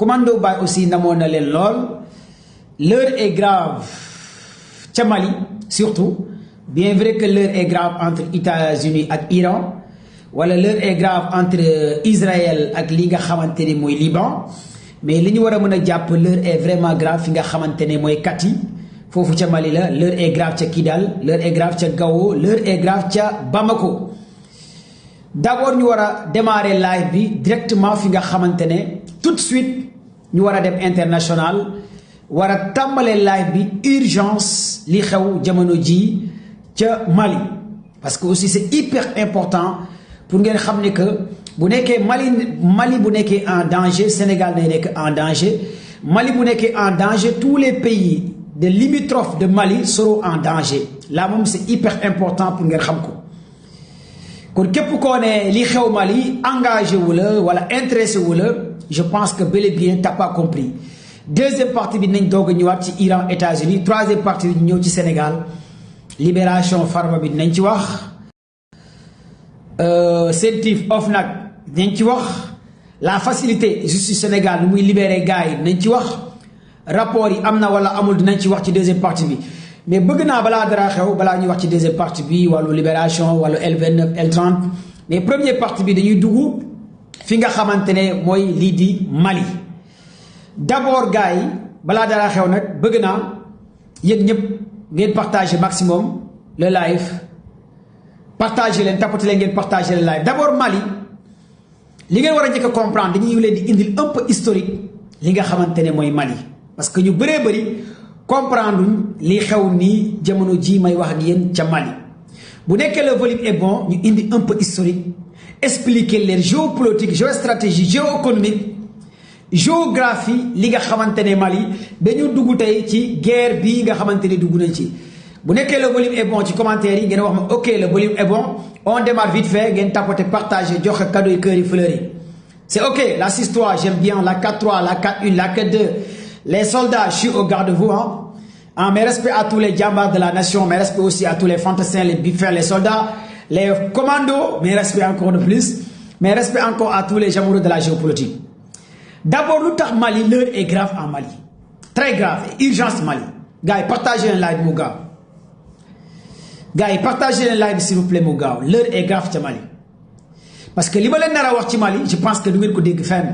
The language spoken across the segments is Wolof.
commando bay aussi namoon na leen lool. L'heure est grave ca Mali surtout, bien vrai que l'heure est grave entre États-Unis et Iran, wala l'heure est grave entre Israël ak li nga xamantene moy Liban, mais li ñu wara mëna japp l'heure est vraiment grave fi nga xamantene moy Kati fofu ca Mali la. L'heure est grave ca Kidal, l'heure est grave ca Gao, l'heure est grave ca Bamako. D'abord ñu wara démarrer live bi directement fi nga xamantene tout de suite ñu wara dem international, wara tambalé live bi urgence li xew jamono ji ca Mali, parce que aussi c'est hyper important pour ngeen xamné que bu nekkee Mali bu nekkee en danger, Sénégal day nekk en danger. Mali bu nekkee en danger, tous les pays de limitrophes de Mali seront en danger. Là moom c'est hyper important pour ngeen xam ko. Kon képp koo ne li xew Mali engagé wu la wala intéressé wu la, je pense que bel et bien t'as pas compris. Deuxième partie bi nañ doog a ñëwaat ci Iran, États-Unis. Troisième partie bi ñëw ci Sénégal, libération Farba bi nañ ci wax. Sentif OFNAC nañ ci wax. La facilité justice Sénégal nu muy libérer gars yi nañ ci wax. Rapport yi am na wala amul dinañ ci wax ci deuxième partie bi. Mais bëgg naa balaa dara xew balaa ñuy wax ci deuxième partie bi wàllu libération wàllu L29 L30, mais première partie bi dañuy dugg fi nga xamante ne mooy lii di Mali. D'abord gars yi balaa dara xew nag bëgg naa yéen ñëpp ngeen partager maximum le live, partager leen tapoter leen ngeen partager le live. D'abord Mali li ngeen war a njëkk a comprendre dañuy leen di indil un peu historique li nga xamante ne mooy Mali, parce que ñu bëree bëri comprendre li xew nii jamono ji may wax ak yéen ca Mali. Bu nekkee le volume est bon ñu indi un peu historique, expliquer les géopolitique, géostratégie, géoéconomique, géographie li nga xamante ne Mali dañu dugg tey ci guerre bii nga xamante ne dugg nañ ci. Bu nekkee le volume est bon ci commentaire yi ngeen wax ma ok le volume est bon, on démarre vite fait ngeen tapoter partager joxe cadeau yi cœur yi fleurs yi. C'est ok, la 6-3 j'aime bien, la 4-3, la 4-1, la 4-2. Les soldats, je suis au garde-vous. Hein? Mes respects à tous les djambas de la nation, mes respects aussi à tous les fantassins, les biffers, les soldats, les commandos, mes respects encore de plus. Mes respects encore à tous les amoureux de la géopolitique. D'abord, l'outar Mali, l'heure est grave en Mali. Très grave, urgence Mali. Gars, partagez un live, mon gars. Gars, partagez un live s'il vous plaît, mon gars. L'heure est grave en Mali. Parce que li ma leen nar a wax ci Mali, je pense que du ngeen ko dégg fenn.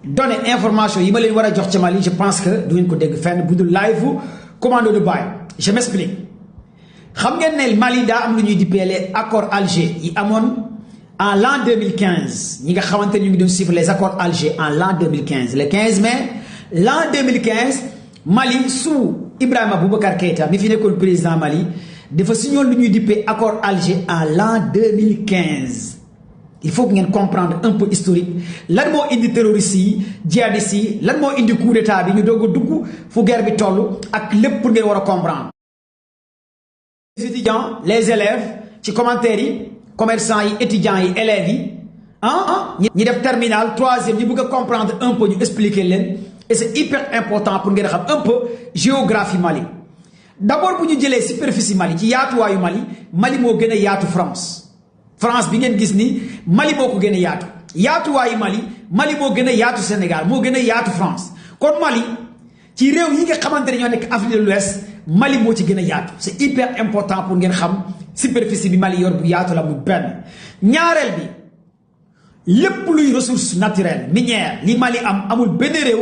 Donner information yi ma leen war a jox ci Mali, je pense que du ngeen ko dégg fenn bu dul live commando de bail. Je m'explique. Xam ngeen ne Mali daa am lu ñuy dippee les accords Alger yi amoon en l'an 2015. ñi nga xamante ñu ngi doon suivre les accords Alger en l'an 2015. Le 15 mai l'an 2015 Mali sous Ibrahima Boubacar Keïta mi fi nekkoon président Mali dafa signé lu ñuy dippee accord Alger en l'an 2015. Il faut que vous comprendre un peu historique. Lan moo indi terroristes yi djihadistes yi lan moo indi coup d'état bi ñu doog a dugg fu guerre bi toll ak lépp pour ngeen war a comprendre. Les étudiants, les élèves ci commentaires yi commerçants yi étudiants yi élèves yi ñi def terminal troisième ñi bëgg a comprendre un peu ñu expliquer leen, et c'est hyper important pour ngeen xam un peu géographie Mali. D'abord bu ñu jëlee superficie Mali ci yaatuwaayu Mali moo gën a yaatu France bi ngeen gis ni Mali moo ko gën a yaatu. Yaatuwaayu Mali moo gën a yaatu Sénégal moo gën a yaatu France. Kon Mali ci réew yi nga xamante ne ñoo nekk Afrique de l'Ouest Mali moo ci gën a yaatu. C'est hyper important pour ngeen xam superficie bi Mali yor bu yaatu la mu benn. Ñaareel bi lépp luy ressource naturelle minière li Mali am amul benn réew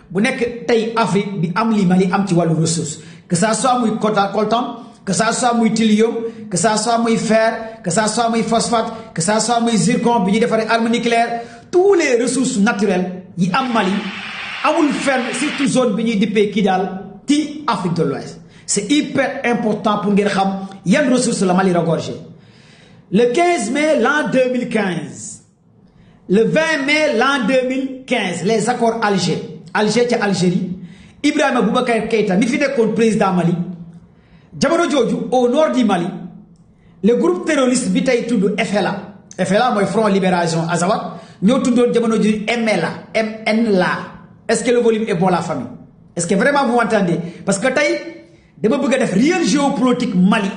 bu nekk tey Afrique bi am li Mali am ci wàllu ressource, que ça soit muy coltan, que ça soit muy tilium, que ça soit muy fer, que ça soit muy phosphate, que ça soit muy zircon bi ñuy defaree arme nucléaire, tous les ressources naturelles yi am Mali amul fenn surtout zone bi ñuy dippee Kidal ci Afrique de l'Ouest. C'est hyper important pour ngeen xam yan ressources la Mali regorgé. Le 15 mai l'an 2015, le 20 mai l'an 2015 les accords Alger ca Algérie, Ibrahima Boubacar Keïta mi fi nekkoon président Mali. Jamono jooju au nord du Mali le groupe terroriste bi tey tudd FLA mooy Front Libération Azawad ñoo tuddoon jamono jooju MNLA. Est-ce que le volume est bon la famille? Est-ce que vraiment vous m'entendez? Parce que tey dama bëgg a def réel géopolitique Mali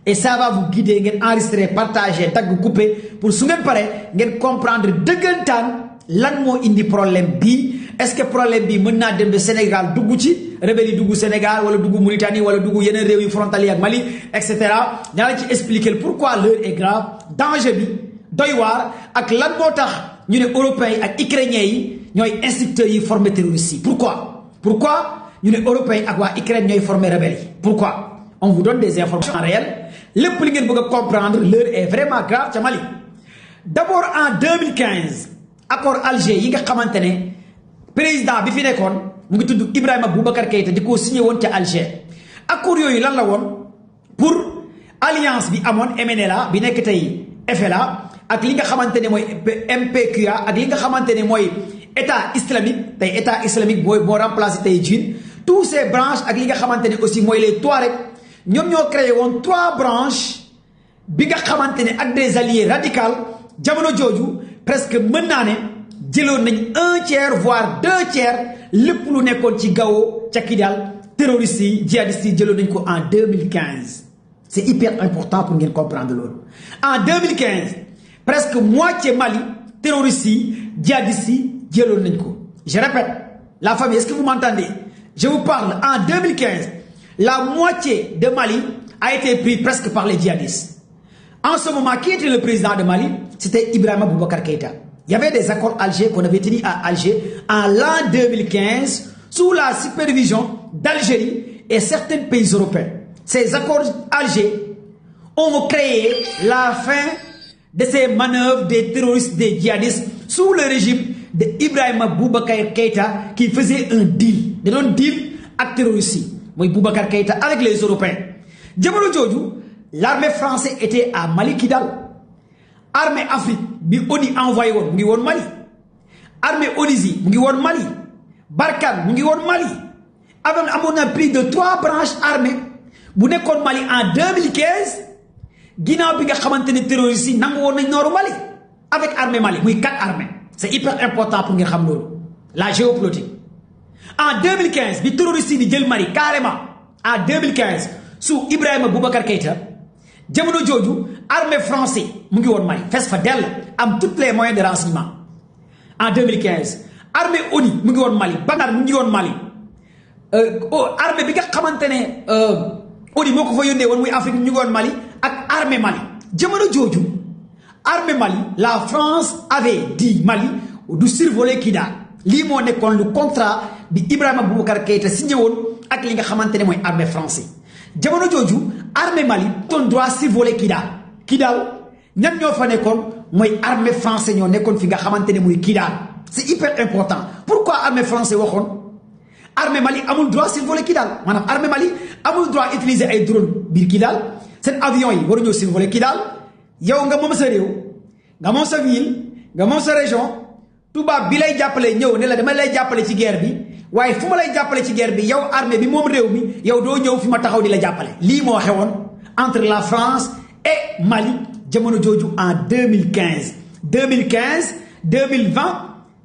et ça va vous guider ngeen enregistrer partager tagg couper pour su ngeen pare ngeen comprendre dëggantaan lan moo indi problème bii est-ce que problème bi mën naa dem de Sénégal dugg ci rebelle yi dugg Sénégal wala dugg Mauritanie wala dugg yeneen réew yu frontalier ak Mali et cetera dinaa la ci expliquer pourquoi l'heure est grave danger bi doy waar ak lan moo tax ñu ne européens yi ak ukrainiens yi ñooy instructeurs yi formé terroristes yi pourquoi ñu ne européens ak waa Ukraine ñooy formé rebelles yi pourquoi on vous donne des informations réelles lépp li ngeen bëgg a comprendre l'heure est vraiment grave ca Mali d'abord en 2015 accord Alger yi nga xamante ne président bi fi nekkoon mu ngi tudd Ibrahima Boubacar Keïta di ko signé woon ca Alger accord yooyu lan la woon pour alliance bi amoon MNLA bi nekk tey FLA ak li nga xamante ne mooy MPQA ak li nga xamante ne mooy état islamique tey état islamique boo remplacé tey Djinn tous ces branches ak li nga xamante ne aussi mooy les Touaregs ñoom ñoo créé woon 3 branches bi nga xamante ne ak des alliés radicaux jamono jooju presque mën naa ne jëloon nañ 1/3 voire 2/3 lépp lu nekkoon ci Gao ca Kidal terroristes yi djihadistes yi jëloon nañ ko en 2015 c'est hyper important pour ngeen comprendre loolu en 2015 presque moitié Mali terroristes yi djihadistes yi jëloon nañ ko je répète la famille est-ce que vous m'entendez je vous parle en 2015 la moitié de Mali a été pris presque par les djihadistes en ce moment qui était le président de Mali c'était Ibrahima Boubacar Keïta. Il y avait des accords Alger qu'on avait tenus à Alger en l'an 2015 sous la supervision d'Algérie et certains pays européens. Ces accords Alger ont créé la fin de ces manœuvres des terroristes, des djihadistes sous le régime de Ibrahima Boubacar Keïta qui faisait un deal. Ils ont deal avec les terroristes. Moi, Boubacar Keïta avec les Européens. Jamono jooju, l'armée française était à Mali Kidal. Armée Afrique bi ONU envoyé woon mu ngi woon Mali armée Onussi mu ngi woon Mali Barkhane mu ngi woon Mali amoon na plus de 3 branches armées bu nekkoon Mali en 2015 ginnaaw bi nga xamante ne terroristes yi nangu woon nañ nooru Mali avec armée Mali muy 4 armées c'est hyper important pour ngeen xam loolu la géopolitique en 2015 bi terroristes yi di jël Mali carrément en 2015 sous Ibrahima Boubacar Keïta jamono jooju armée française mu ngi woon Mali fees fa dell am tous les moyens de renseignement en 2015 armée ONU mu ngi woon Mali Banar mu ngi woon Mali armée bi nga xamante ne ONU moo ko fa yónnee woon muy Afrique mu ngi woon Mali ak armée Mali jamono jooju armée Mali la France avait dit Mali du survoler Kidal lii moo nekkoon lu contrat bi Ibrahima Boubacar Keïta signé woon ak li nga xamante ne mooy armée française jamono jooju armée Mali ton droit survoler Kidal ñan ñoo fa nekkoon mooy armée française ñoo nekkoon fi nga xamante ne muy Kidal c'est hyper important pourquoi armée française waxoon armée Mali amul droit survoler Kidal maanaam armée Mali amul droit utiliser ay drone biir Kidal seen avion yi waruñoo survoler Kidal yow nga moom sa réew nga moom sa ville nga moom sa région tubaab bi lay jàppale ñëw ne la dama lay jàppale ci guerre bi waaye fu ma lay jàppale ci guerre bi yow armée bi moom réew mi yow doo ñëw fi ma taxaw di la jàppale lii moo xewoon entre la France et Mali jamono jooju en 2015 2020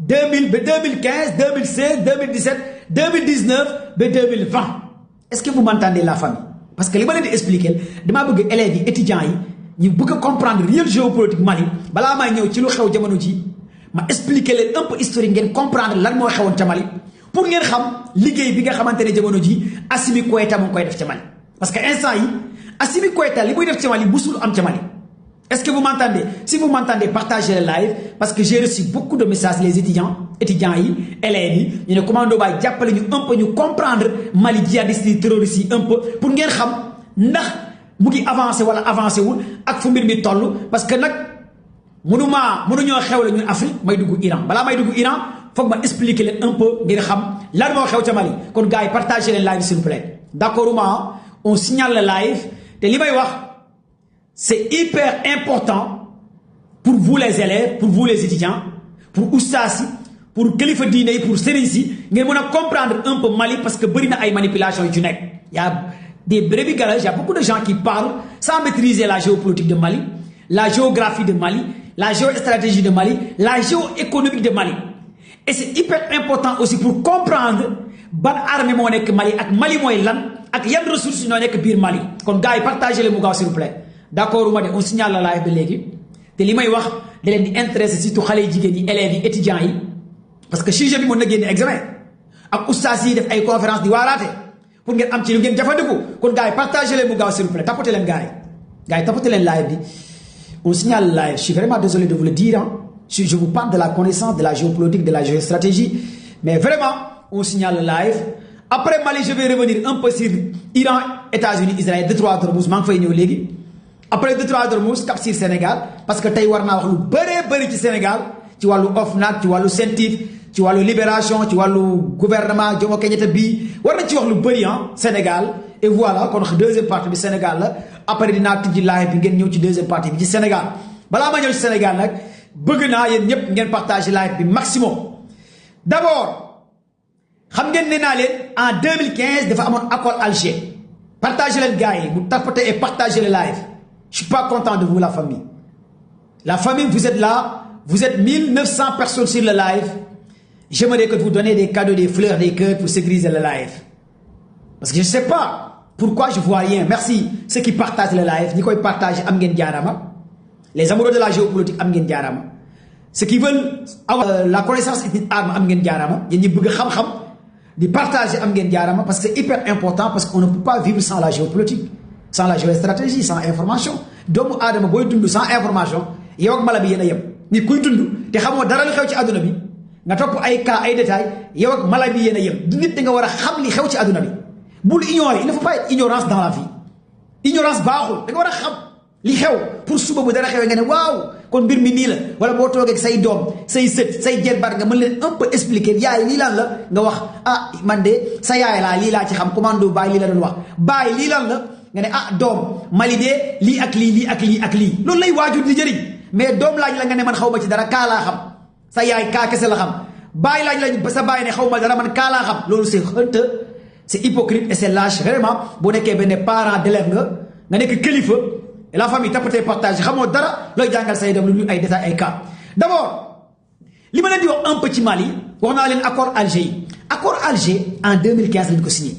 2015 2016 2017 2019 ba 2020 est-ce que vous m'entendez la famille parce que li ma leen di expliquer damaa bëgg élèves yi étudiants yi ñu bëgg a comprendre réel géopolitique Mali balaa may ñëw ci lu xew jamono ji ma expliquer leen un peu historique ngeen comprendre lan moo xewoon ca Mali pour ngeen xam liggéey bi nga xamante ne jamono ji Assimi Goïta mu ngi koy def ca Mali parce que instant yi Assimi Goïta li muy def ca Mali musul am ca Mali est-ce que vous m'entendez si vous m'entendez partagez le live parce que j'ai reçu beaucoup de messages les étudiants yi élèves yi ñu ne commando baay jàppale ñu un peu ñu comprendre Mali djihadistes yi terroristes yi un peu pour ngeen xam ndax mu ngi avancé wala avancé wul ak fu mbir mi toll parce que nag mënuñoo xewle ñun Afrique may dugg Iran balaa may dugg Iran foog ma expliquer leen un peu ngir xam lan moo xew ca Mali kon gars yi partagez leen live s'il vous plaît d'accord on signale le live te li may wax c'est hyper important pour vous les élèves pour vous les étudiants pour oustaz yi pour kilifa diine yi pour sëriñ si ngeen mën a comprendre un peu Mali parce que bëri na ay manipulations yu ci nekk y a des brebis galeses y a beaucoup de gens qui parlent sans maîtriser la géopolitique de Mali la géographie de Mali la géostratégie de Mali la géoéconomique de Mali et c'est hyper important aussi pour comprendre ban armée moo nekk Mali ak Mali mooy lan ak yan ressources ñoo nekk biir Mali kon gars yi partagez le mu gaaw s'il vous plaît d'accord ma de on signale la live ba léegi te li may wax da leen di intéressé surtout xale yi jigéen yi élèves yi étudiants yi parce que sujet bi mën na génne examen ak oustaz yi def ay conférence di waaraate pour ngeen am ci lu ngeen jafandiku kon gars yi partagez leen mu gaaw s'il vous plaît tapoter leen gars yi tapoter leen live bi on signale live je suis vraiment désolé de vous le dire hein. Je vous parle de la connaissance de la géopolitique de la géostratégie mais vraiment on signale live après Mali je vais revenir un peu sur Iran États-Unis Israël Détroit d'Ormuz maa ngi fay ñëw léegi après Détroit d'Ormuz Cap sur Sénégal parce que tey war naa wax lu bëri ci Sénégal ci wàllu OFNAC ci wàllu CENTIF ci wàllu libération ci wàllu gouvernement Jomo Kenyatta bii war nañ ci wax lu bëri ah Sénégal et voilà kon deuxième partie bi Sénégal la après dinaa tijji live bi ngeen ñëw ci deuxième partie bi ci Sénégal balaa ma ñëw ci Sénégal nag bëgg naa yéen ñëpp ngeen partager live bi maximum d'abord xam ngeen nee naa leen en 2015 dafa amoon accord Alger partagez leen gars yi vous tapotez et partagez le live je suis pas content de vous la famille vous êtes là vous êtes 1900 personnes sur le live j'aimerais que vous donniez des cadeaux des fleurs des cœurs pour sécuriser le live parce que je sais pas pourquoi je vois rien merci ceux qui partagent le live ñi koy partager am ngeen jaarama les amoureux de la géopolitique am ngeen jaarama ceux qui veulent avoir la connaissance ethnique arme am ngeen jaarama yéen ñi bëgg xam-xam di partager am ngeen jaarama parce que c'est hyper important parce qu'on ne peut pas vivre sans la géopolitique sans la géostratégie sans information doomu aadama booy dund sans information yow ak mala bi yéen a yem nit kuy dund te xamoo dara li xew ci àdduna bi nga topp ay cas ay détails yow ak mala bi yéen a yem nit da nga war a xam li xew ci àdduna bi bul ignorer il ne faut pas être ignorance dans la vie ignorance baaxul da nga war a xam li xew pour suba bu dara xewee nga ne waaw kon mbir mi nii la wala boo toogee ak say doom say sët say jerbaat nga mën leen un peu expliquer yaay lii lan la nga wax ah man de sa yaay laa lii laa ci xam commando baay lii la doon wax baay lii lan la nga ne ah doom Mali de lii ak lii lii ak lii ak lii loolu lay waajur di jëriñ mais doom laaj la nga ne man xaw ma ci dara kaa laa xam sa yaay kaa kese la xam baay laaj la sa baay ne xaw ma dara man kaa laa xam loolu c'est honteux c'est hypocrite et c'est lâche vraiment boo nekkee benn parent d'élève nga nekk kilifa et la famille tapatee partage xamoo dara looy jàngal say dem lu ñu ay détails ay cas d'abord li ma leen di wax un peu ci Mali wax naa leen accord Alger yi accord Alger en 2015 lañu ko signé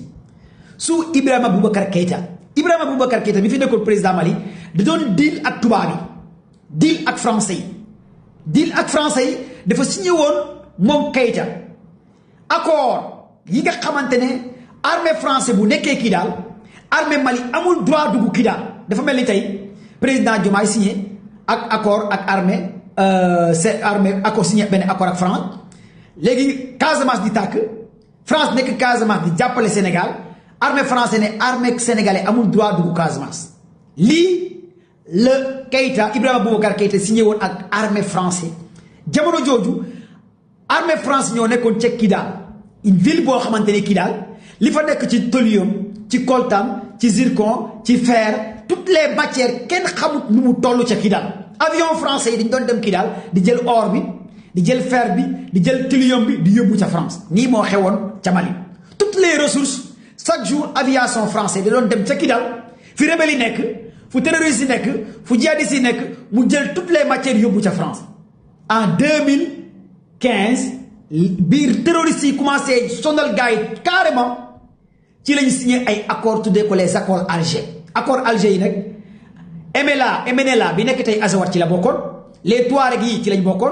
sous Ibrahima Boubacar Keïta bi fi nekkoon président Mali da doon deal ak tubaab yi deal ak français yi dafa signé woon moom Keïta accord yi nga xamante ne armée français bu nekkee kii daal armée Mali amul droit dugg kii daal dafa mel ni tey président Diomaye signé ak accord ak armée c'est armée accord signé benn accord ak France léegi Casamance di tàkk France nekk Casamance di jàppale Sénégal armée français ne armée sénégalais amul droit dugg Casamance lii la Keïta Ibrahima Boubacar Keïta signé woon ak armée français jamono jooju armée France ñoo nekkoon ca Kidal une ville boo xamante ne Kidal li fa nekk ci thorium ci coltan ci zircon ci fer toutes les matières kenn xamut nu mu toll ca Kidal avion français yi dañ doon dem Kidal di jël or bi di jël fer bi di jël thorium bi di yóbbu ca France nii moo xewoon ca Mali toutes les ressources chaque jour aviation français da doon dem ca Kidal fi rebelle yi nekk fu terroriste yi nekk fu djihadiste yi nekk mu jël toutes les matières yóbbu ca France en 2015 biir terroriste yi commencé sonal gars yi carrément ci lañu signé ay accords tuddee ko les accords Alger yi nag MNLA bi nekk tey Azawad ci la bokkoon les Touaregs yi ci lañ bokkoon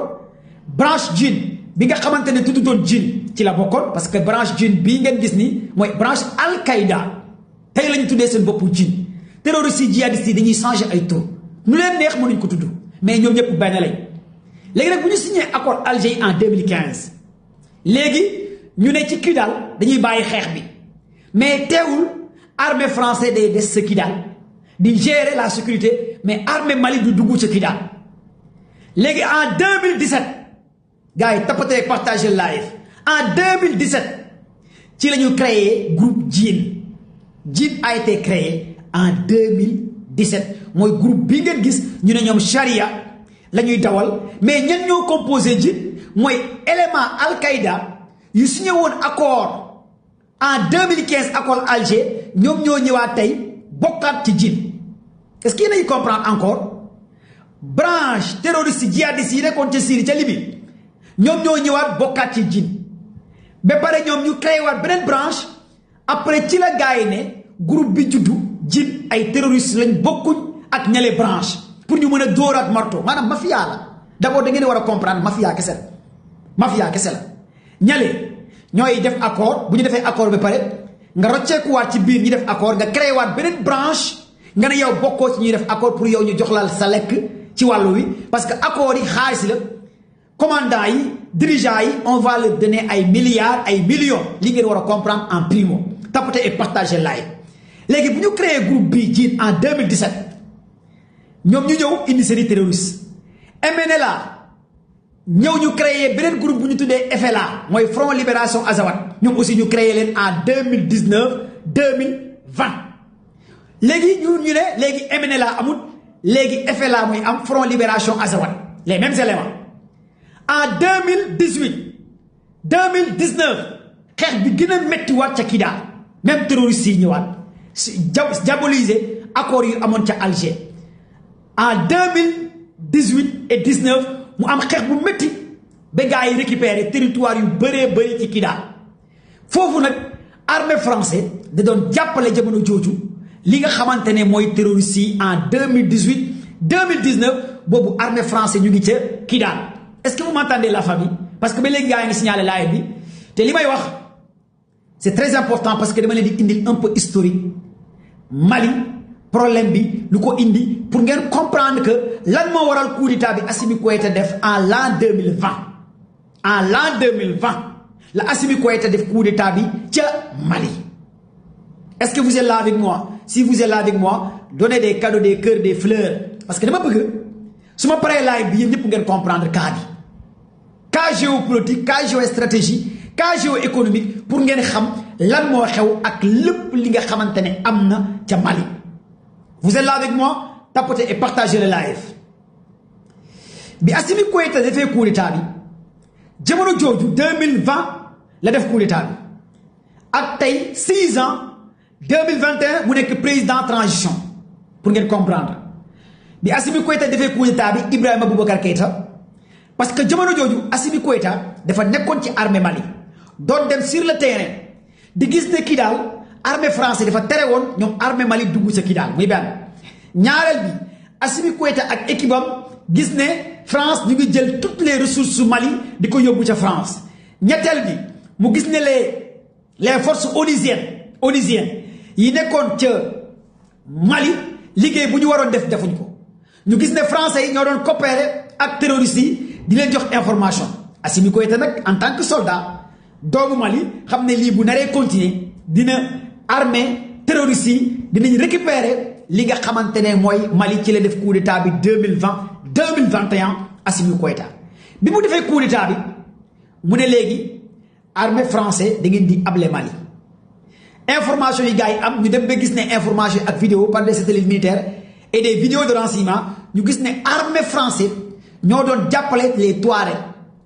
branche Djinn bi nga xamante ne tuddutoon Djinn ci la bokkoon parce que branche Djinn bii ngeen gis ni mooy branche Al-Qaïda tey la ñu tuddee seen boppu Djinn terroristes yi djihadistes yi dañuy changer ay tur nu leen neex mënuñ ko tudd mais ñoom ñëpp benn lañ léegi nag bu ñu signé accord Alger yi en 2015 léegi ñu ne ci Kidal dañuy bàyyi xeex bi mais teewul armée française day des sa Kidal di gérer la sécurité mais armée Mali du dugg ca Kidal léegi en 2017 gars yi tapatee partager live en 2017 ci la ñu créé groupe Djinn a été créé en 2017 mooy groupe bi ngeen gis ñu ne ñoom charia la ñuy dawal mais ñan ñoo composé Djinn mooy élément Al-Qaïda yu signé woon accord en 2015 accord Alger ñoom ñoo ñëwaat tey bokkaat ci Djinn est-ce que yéen a ngi comprendre encore branche terroriste djihadiste yi nekkoon ca Syrie ca Libye ñoom ñoo ñëwaat bokkaat ci Djinn ba pare ñoom ñu créé waat beneen branche après ci la gars yi ne groupe bi juddu Djinn ay terroriste lañ bokkuñ ak ñale branche pour ñu mën a dóoraat marto maanaam mafia la d'abord da ngeen war a comprendre mafia kese la ñale ñooy def accord bu ñu defee accord ba pare nga rocceekuwaat ci biir ñi def accord nga créé waat beneen branche nga ne yow bokkoo ci ñuy def accord pour yow ñu jox la sa lekk ci wàllu wi parce que accord yi xaalis la commandant yi dirigeant yi on va leur donner ay milliards ay millions li ngeen war a comprendre en primo tapoter et partager live léegi bu ñu créé groupe bii jiit en 2017 ñoom ñu ñëw indi série terroriste MNLA ñëw ñu créé beneen groupe bu ñu tuddee FLA mooy Front Libération Azawad ñoom aussi ñu créé leen en 2019 2020 léegi ñu ne léegi MNLA amul léegi FLA mooy am Front Libération Azawad les mêmes éléments en 2018 2019 xeex bi gën a méttiwaat ca Kidal même terroristes yi ñëwaat diaboliser accords yu amoon ca Alger en 2018 et 19 mu am xeex bu métti ba gars yi récupérer territoire yu bëree bëri ci Kidal foofu nag armée français da doon jàppale jamono jooju li nga xamante ne mooy terroristes yi en 2018 2019 boobu armée français ñu ngi ca Kidal est-ce que vous m'entendez la famille parce que ba léegi gars yi ngi signalé live bi te li may wax c'est très important parce que dama leen di indil un peu historique Mali problème bi lu ko indi pour ngeen comprendre que lan moo waral coup d'état bi Assimi Goïta def en l'an 2020 en l'an 2020 la Assimi Goïta def coup d'état bi ca Mali est-ce que vous êtes là avec moi si vous êtes là avec moi donnez des cadeaux des cœurs des fleurs parce que dama bëgg su ma paree live bi yéen ñëpp ngeen comprendre cas bi cas géopolitique cas géostratégie cas géoéconomique pour ngeen xam lan moo xew ak lépp li nga xamante ne am na ca Mali vous êtes là avec moi tapotez et partagez le live bi Assimi Goïta defee coup d'état bi jamono jooju 2020 la def coup d'état bi ak tey 6 ans 2021 mu nekk président transition pour ngeen comprendre bi Assimi Goïta defee coup d'état bi Ibrahima Boubacar Keïta parce que jamono jooju Assimi Goïta dafa nekkoon ci armée Mali doon dem sur le terrain di gis ne Kidal armée français dafa tere woon ñoom armée Mali dugg ca Kidal muy benn ñaareel bi Assimi Goïta ak équipe am gis ne France ñu ngi jël toutes les ressources su Mali di ko yóbbu ca France ñetteel bi mu gis ne les forces onusiennes yi nekkoon ca Mali liggéey bu ñu waroon def defuñ ko ñu gis ne français yi ñoo doon coopérer ak terroristes yi di leen jox information Assimi Goïta nag en tant que soldat doomu Mali xam ne lii bu naree continuer dina armée terroristes yi dinañ récupérer li nga xamante ne mooy Mali ci la def coup d'état bi 2020 2021 Assimi Goïta bi mu defee coup d'état bi mu ne léegi armée français da ngeen di able Mali information yi gars yi am ñu dem ba gis ne information ak vidéo par des satellites militaires et des vidéos de renseignement ñu gis ne armée français ñoo doon jàppale les Touaregs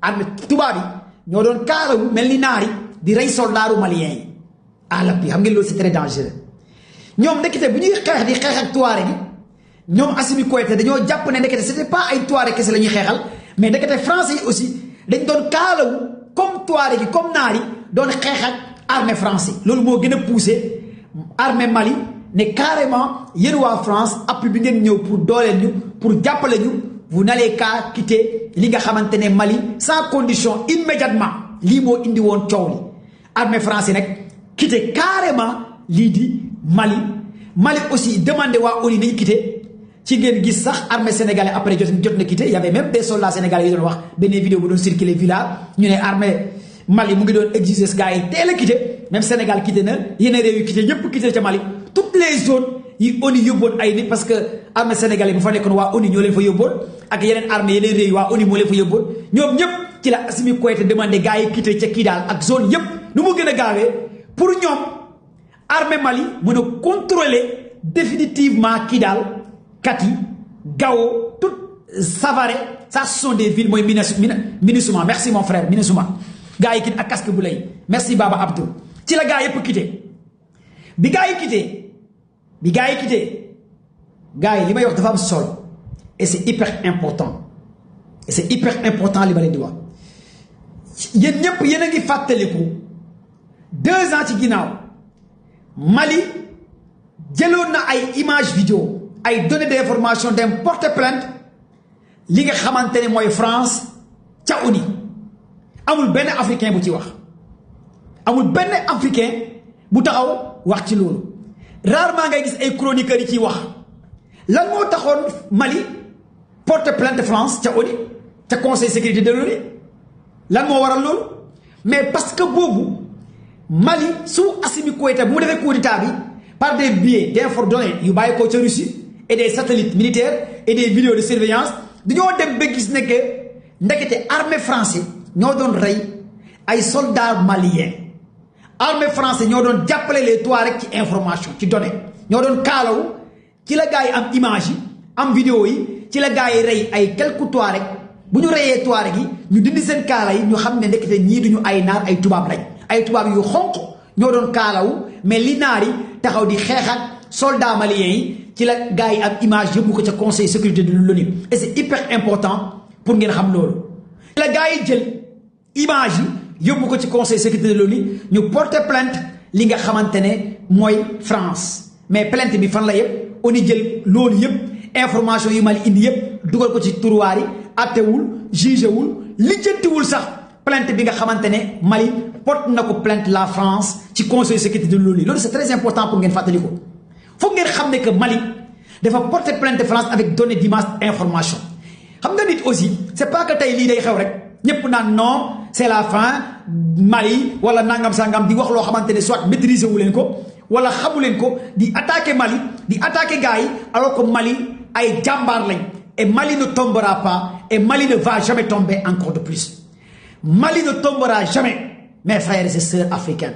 armée tubaab yi ñoo doon kaarawu mel ni naari di rey soldaaru maliens yi àllab bi xam ngeen loolu c'est très dangereux ñoom ndekete bu ñuy xeex di xeex ak Touareg gi ñoom Assimi Goïta dañoo jàpp ne ndekete c'était pas ay Touareg kese la ñuy xeexal mais ndekete français yi aussi dañ doon kaalawu comme Touareg gi comme naari doon xeex ak armée français loolu moo gën a poussé armée Mali ne carrément yéen waa France appui bi ngeen ñëw pour dooleel ñu pour jàppale ñu vous n'allez qu'à quitter li nga xamante ne Mali sans condition immédiatement lii moo indi woon coow li armée français nag quitter carrément lii di Mali aussi demandé waa ONU nañu quitter ci ngeen gis sax armée sénégalaise après jot na quitter y avait même des soldats sénégalais yi doon wax benn vidéo bu doon circuler villa ñu ne armée Mali mu ngi doon exiger ce gars yi teel a quitter même Sénégal quitté na yeneen réew yu quitté yépp quitté ca Mali toutes les zones yi ONU yóbboon ay nit parce que armée sénégalais bu fa nekkoon waa ONU ñoo leen fa yóbboon ak yeneen armée yeneen réew yi waa ONU moo leen fa yóbboon ñoom ñëpp ci la Assimi Goïta demandé gars yi quitté ca Kidal ak zone yépp nu mu gën a gaawee pour ñoom armée Mali mën a contrôler définitivement Kidal Kati Gao tout Savare ça ce sont des villes mooy Minusma merci mon frère Minusma gars yi kit ak casque bu lay merci Baba Abdou ci la gars yëpp quitté bi gars yi quitté gars yi li may wax dafa am solo et c'est hyper important li ma leen di wax yéen ñëpp yéen a ngi fàttaliku 2 ans ci ginnaaw Mali jëloon na ay image vidéo ay données d'information dem porter plainte li nga xamante ne mooy France ca ONU amul benn africain bu ci wax amul benn africain bu taxaw wax ci loolu rarement ngay gis ay chroniqueurs yi ciy wax lan moo taxoon Mali porte plainte France ca ONU ca conseil sécurité de l'ONU lan moo waral loolu mais parce que boobu Mali su Assimi Goïta bu mu defee coup d'état bi par des biais d'infodonnées yu bàyyi ko ca Russie et des satellites militaires et des vidéos de surveillance dañoo dem ba gis ne que ndekete armée français ñoo doon rey ay soldats maliens armée français ñoo doon jàppale les Touaregs ci information ci données ñoo doon kaalawu ci la gars yi am image yi am vidéo yi ci la gars yi rey ay quelques Touaregs bu ñu reyee Touareg yi ñu dindi seen kaala yi ñu xam ne ndekete ñii duñu ay naar ay tubaab lañ ay tubaab yu xonq ñoo doon kaalawu mais li naar yi taxaw di xeex ak soldats maliens yi ci la gars yi am image yóbbu ko ca conseil sécurité de l'ONU et c'est hyper important pour ngeen xam loolu ci la gars yi jël image yi yóbbu ko ci conseil sécurité de l'ONU ñu porter plainte li nga xamante ne mooy France mais plainte bi fan la yëpp ONU jël loolu yëpp information yu Mali indi yëpp dugal ko ci tiroir yi attewul jugewul lijjantiwul sax plainte bi nga xamante ne Mali porte na ko plainte la France ci conseil sécurité de l'ONU loolu c'est très important pour ngeen fàttali ko foog ngeen xam ne que Mali dafa porter plainte France avec données d'image information xam nga nit aussi c'est pas que tey lii day xew rek ñëpp naan non c'est la fin Mali wala nangam sangam di wax loo xamante ne soit maîtriser wu leen ko wala xamu leen ko di attaquer Mali di attaquer gars yi alors que Mali ay jàmbaar lañ et Mali ne tombera pas et Mali ne va jamais tomber encore de plus Mali ne tombera jamais mes frères et sœurs africains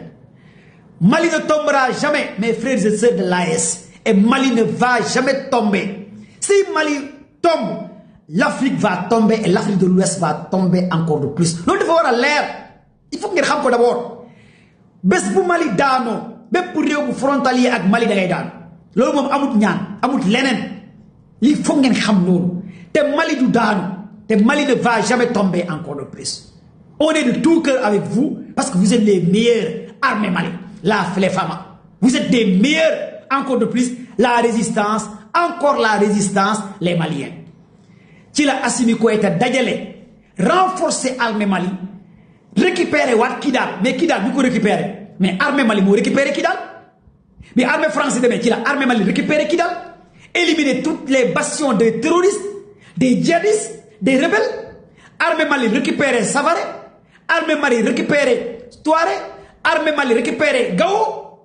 Mali ne tombera jamais mes frères et sœurs de l'AES et Mali ne va jamais tomber si Mali tombe l'Afrique va tomber et l'Afrique de l'Ouest va tomber encore de plus loolu dafa war a leer il faut ngeen xam ko d'abord bés bu Mali daanoo bépp réew bu frontalier ak Mali da ngay daan loolu moom amut ñaan amut leneen lii foog ngeen xam loolu te Mali du daanu te Mali ne va jamais tomber encore de plus on est de tout cœur avec vous parce que vous êtes les meilleurs armées Mali les femmes vous êtes des meilleurs encore de plus la résistance encore la résistance les Maliens ci la Assimi Goïta dajale renforcer armée Mali récupérer waat Kidal mais Kidal bu ko récupérer mais armée Mali moo récupérer Kidal mais armée française demee ci la armée Mali récupérer Kidal éliminer toutes les bastions des terroristes des djihadistes des rebelles armée Mali récupérer Savare armée Mali récupérer Touareg armée Mali récupérer Gao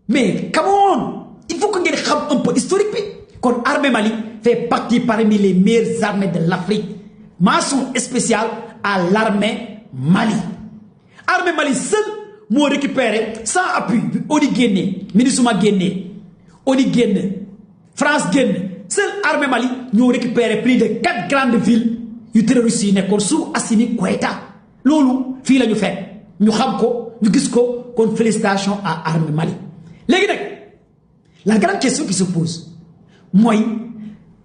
mais come on il faut que ngeen xam un peu historique bi kon armée Mali fait partie parmi les meilleures armées de l'Afrique mention spéciale à l'armée Mali armée Mali seul moo récupéré sans appui bi ONU génnee MINUSMA génnee ONU génn France génn seul armée Mali ñoo récupéré plus de 4 grandes villes yu terroristes yi nekkoon sous Assimi Goïta loolu fii la ñu fekk ñu xam ko ñu gis ko kon félicitations à armée Mali léegi nag la grande question qui se pose mooy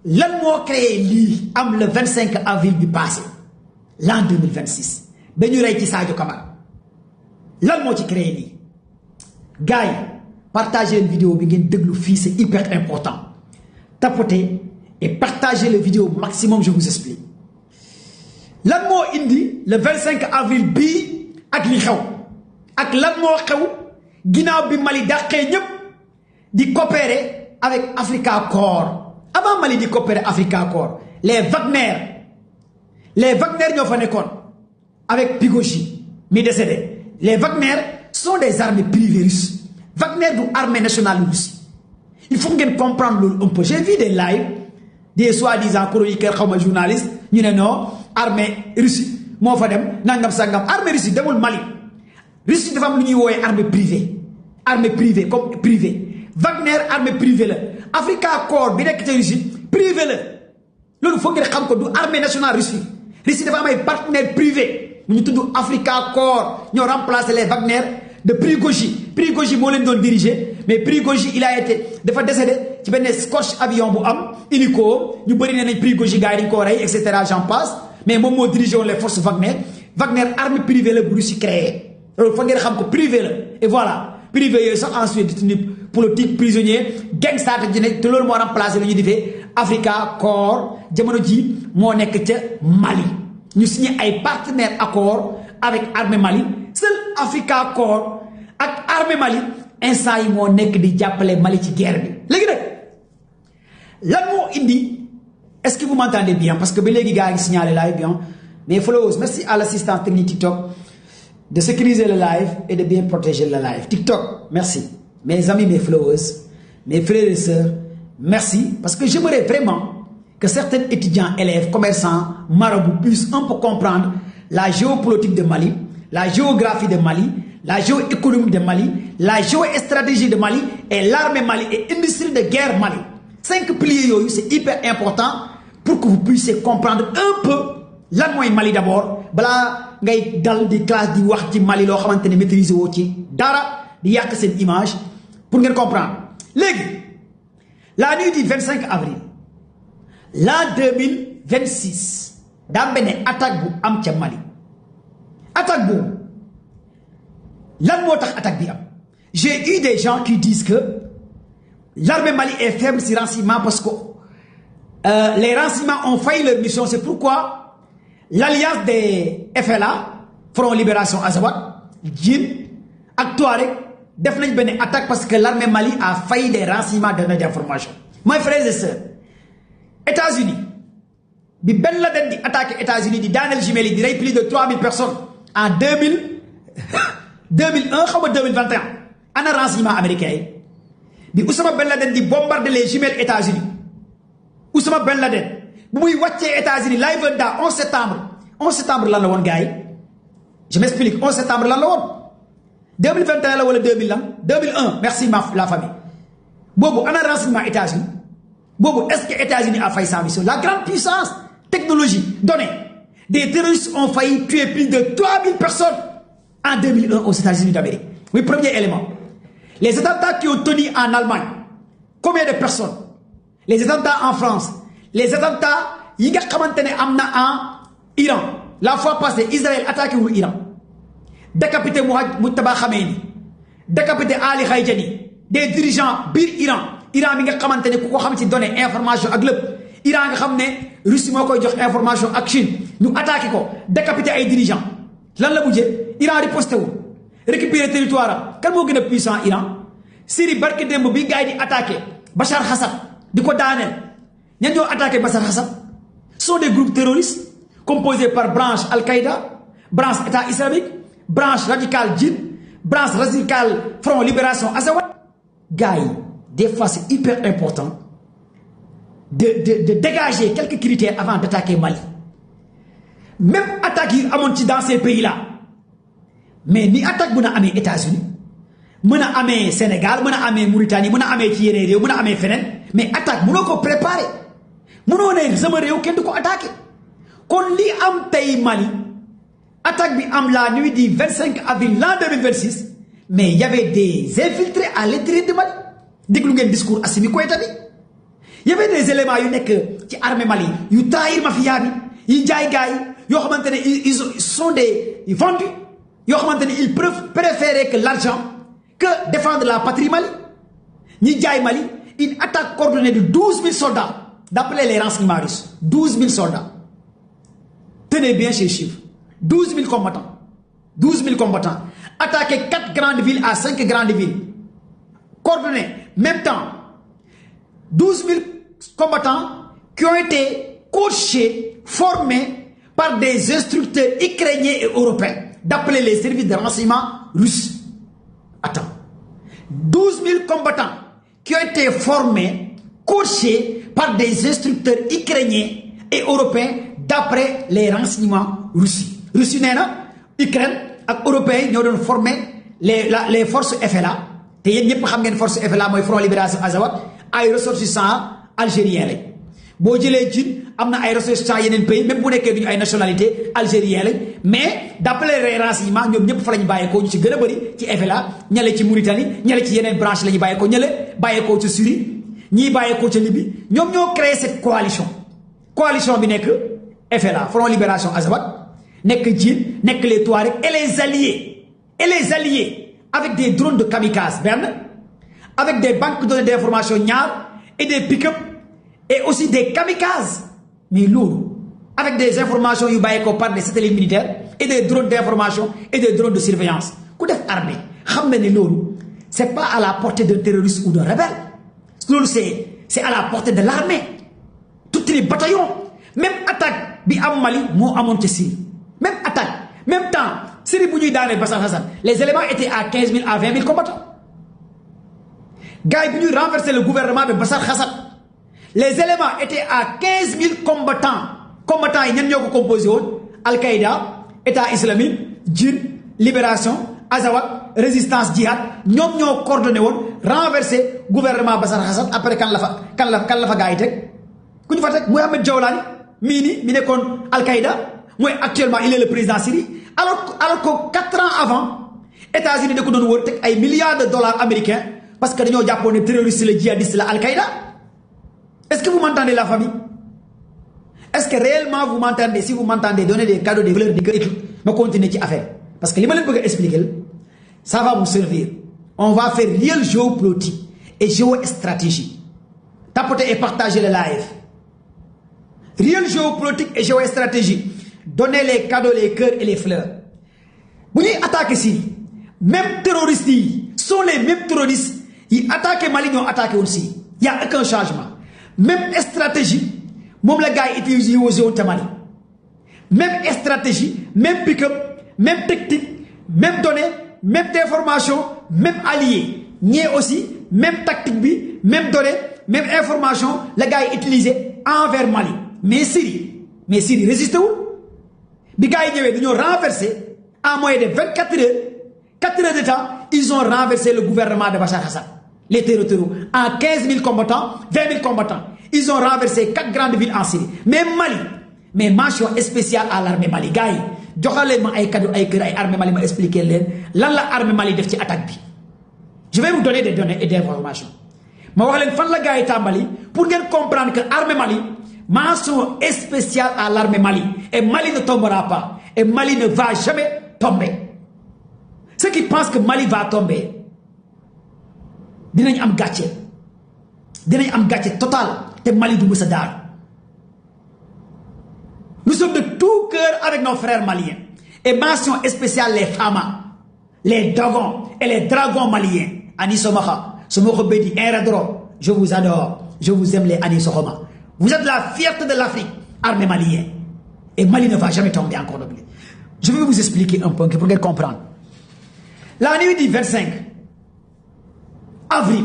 lan moo créé lii am le 25 avril bi passé l'an 2026 ba ñu rey ci Sadio Camara lan moo ci créé lii gars yi partagez une vidéo bi ngeen déglu fii c'est hyper important tapotez et partagez la vidéo maximum je vous explique lan moo indi le 25 avril bii ak li xew ak lan moo xew ginnaaw bi Mali dàqee ñëpp di coopérer avec Africa Corps avant Mali di coopérer Africa Corps les Wagner ñoo fa nekkoon avec Pigochi mi décédé les Wagner sont des armées privées russes Wagner du armée nationale russe il faut ngeen comprendre loolu un peu j'ai vu des lives des soi-disant chroniqueurs xaw ma journalistes ñu ne non armée Russie moo fa dem nangam sangam armée Russie demul Mali Russie dafa am lu ñuy woowee armée privée comme privé Wagner armée privée la Africa Corps bi nekk ca Russie privé la loolu foog ngeen xam ko du armée nationale Russie dafa am ay partenaires privés ñu tudd Africa Corps ñoo remplacé les Wagner de Prigoji moo leen doon diriger mais Prigoji il a été dafa décédé ci benn scorch avion bu am hélico ñu bëri nee nañ Prigoji gars yi dañu ko rey et cetera j'en passe mais moom moo dirigé woon les forces Wagner armée privée la bu Russie créé loolu foog ngeen xam ko privé la et voilà privé yooyu sax ensuite détenu politique prisonnier gangster te loolu moo remplacé lu ñu defee Africa Corps jamono ji moo nekk ca Mali ñu signé ay partenaires accord avec armée Mali seul Africa Corps ak armée Mali instant yi moo nekk di jàppale Mali ci guerre bi léegi nag lan moo indi est-ce que vous m'entendez bien parce que ba léegi gars yi signalé live bien mes followers merci à l'assistance technique TikTok de sécuriser le live et de bien protéger le live TikTok merci mes amis mes followers mes frères et sœurs merci parce que j'aimerais vraiment que certains étudiants, élèves, commerçants, marabouts puissent un peu comprendre la géopolitique de Mali, la géographie de Mali, la géoéconomie de Mali, la géostratégie de Mali et l'armée Mali et l'industrie de guerre Mali. 5 piliers, c'est hyper important pour que vous puissiez comprendre un peu lan mooy Mali d'abord. Bala ngay dal di classe di wax ci Mali loo xamante ne maîtriser woo ci dara di yàq seen image pour ngeen comprendre. Léegi la nuit du 25 avril. L'an 2026 daa benn attaque bu am ca Mali attaque boobu lan moo tax attaque bi am j'ai eu des gens qui disent que l'armée Mali est faible si renseignement parce que les renseignements ont failli leur mission c'est pourquoi l'alliance des FLA Front Libération Azawad Djinn ak Touareg def nañ benn attaque parce que l'armée Mali a failli des renseignements d'information mes frères et sœurs États-Unis bi Ben Laden di attaqué États-Unis di daaneel jumelles yi di rey plus de 3000 personnes en 2001 xaw ma 2021 ana renseignement américain yi bi Oussama Ben Laden di bombarder les jumelles États-Unis Oussama Ben Laden bu muy wàccee États-Unis live da 11 septembre lan la woon gars yi je m'explique 11 septembre lan la woon 2021 la wala 2000 lan 2001 merci la famille boobu ana renseignement États-Unis Bobo, est-ce que les États-Unis a failli sa mission? La grande puissance, technologie, donnée. Des terroristes ont failli tuer plus de 3000 personnes en 2001 aux États-Unis d'Amérique. Oui, premier élément. Les attentats qui ont tenu en Allemagne, combien de personnes? Les attentats en France, les attentats qui ont en Iran. La fois passée, Israël attaqué l'Iran. Décapité Mouttaba Khamenei, décapité Ali Khayjani, des dirigeants bir Iran. Iran mi nga xamante ne ku ko xam ci donné information ak lépp Iran nga xam ne Russie moo koy jox information ak Chine ñu attaqué ko décapité ay dirigeants lan la mujjee Iran riposté wu récupérer territoire am kan moo gën a puissant Iran Syrie barki démb bi gars yi di attaqué Bachar Assad di ko daaneel ñan ñoo attaqué Bachar Assad sont des groupes terroristes composés par branche Al-Qaïda branche État islamique branche radicale Djinn branche radicale Front Libération Azawad gars yi des fois, c'est hyper important de dégager quelques critères avant d'attaquer Mali. Même attaquer dans ces pays-là. Mais ni attaque les États-Unis, les Sénégal, les Mauritanie, les Thierry, les Fenen, mais attaque, nous devons préparer. Nous devons attaquer. Quand li am tay Mali, attaque bi am la nuit du 25 avril l'an 2026, mais il y avait des infiltrés à l'intérieur de Mali. Déglu ngeen discours Assimi Goïta bi y avait des éléments yu nekk ci armée Mali yu trahir mafia bi yi jaay gaay yoo xamante ne ils sont des vendus yoo xamante ne ils préféraient que l'argent que défendre la patrie Mali ñi jaay Mali une attaque coordonnée de 12 000 soldats d'après les renseignements russes 12 000 soldats tenez bien ces chiffres 12 000 combattants attaquer 4 grandes villes à 5 grandes villes coordonnés même temps 12 000 combattants qui ont été coachés, formés par des instructeurs ukrainiens et européens d'après les services de renseignement russes. Attends. 12 000 combattants qui ont été formés, coachés par des instructeurs ukrainiens et européens d'après les renseignements russes. Russie n'est pas Ukraine et Européens qui ont formé les forces FLA. te yéen ñëpp xam ngeen force FLA mooy Front Libération Azawad ay ressortissants algériens lañ boo jëlee Djinn am na ay ressortissants yeneen pays même bu nekkee duñu ay nationalité algérien lañ mais d'après les renseignements ñoom ñëpp fa lañu bàyyeekoo ñu ci gën a bëri ci FLA ñale ci Mauritanie ñale ci yeneen branche la ñu bàyyeekoo ñale bàyyeekoo ci Syrie ñii bàyyeekoo ci Libye ñoom ñoo créé cette coalition bi nekk FLA Front Libération Azawad nekk Djinn nekk les Touaregs et les alliés avec des drones de kamikaze, avec des banques de données d'information et des pick-up, et aussi des kamikazes. Mais lourd, avec des informations yu bàyyeekoo par des satellites militaires et des drones d'information et des drones de surveillance ku def armée xam na ne loolu c'est pas à la portée d'un terroriste ou d'un rebelle loolu c'est à la portée de l'armée tous les bataillons même attaque bi am Mali moo amoon ca Syrie même attaque même temps Syrie bu ñuy daanee Bachar Hassan les éléments étaient à 15 000 à 20 000 combattants gars yi bu ñuy renverser le gouvernement de Bachar Hassan les éléments étaient à 15 000 combattants yi ñan ñoo ko composé woon Al-Qaïda État islamique Djinn Libération Azawad résistance djihad ñoom ñoo coordonné woon renverser gouvernement Bachar Hassan après kan la fa gars yi teg ku ñu fa teg Mohamed Jawlani mi nekkoon Al-Qaïda mooy actuellement il est le président Syrie alors que 4 ans avant États-Unis da ko doon wër teg ay milliards de dollars américains parce que dañoo jàppoon ne terroriste la djihadiste la Al-Qaïda est-ce que vous m'entendez la famille est-ce que réellement vous m'entendez si vous m'entendez donner des cadeaux des valeurs de étude ma continuer ci affaire parce que li ma leen bëgg a expliquer ça va vous servir on va faire réel géopolitique et géostratégie tapotez et partagez le live réel géopolitique et géostratégie donnez les cadeaux les cœurs et les fleurs bu ñuy attaquer Syrie même terroristes yi sont les mêmes terroristes yi attaqué Mali ñoo attaqué woon Syrie y a aucun changement même stratégie moom la gars yi utilisé woon ca Mali même stratégie même pick-up même technique même données même information même allié ñee aussi même tactique bi même données même information la gars yi utilisé envers Mali mais Syrie résisté wul bi gars yi ñëwee dañoo renversé en moins de 4 heures de temps ils ont renversé le gouvernement de Bachar Hassan les terrorists en 15 000 combattants 20 000 combattants ils ont renversé 4 grandes villes en Syrie mais Mali mais mention spéciale à l'armée Mali gars yi joxaleen ma ay cadeau ay kër ay armée Mali ma expliquer leen lan la armée Mali def ci attaque bi je vais vous donner des données et des informations ma wax leen fan la gars yi tàmbali pour ngeen comprendre que armée Mali mention spéciale à l'armée Mali et Mali ne tombera pas et Mali ne va jamais tomber ceux qui pensent que Mali va tomber dinañ am gàcce total te Mali du mës a daar nous sommes de tout cœur avec nos frères maliens et mention spéciale les Fama les Dogons et les Dragons maliens Ani Somaha Somokho Bedi Inradro je vous adore je vous aime les Ani Sohoma vous êtes la fierté de l'Afrique armée malienne et Mali ne va jamais tomber encore de plus je vais vous expliquer un peu pour ngeen comprendre la nuit du 25 avril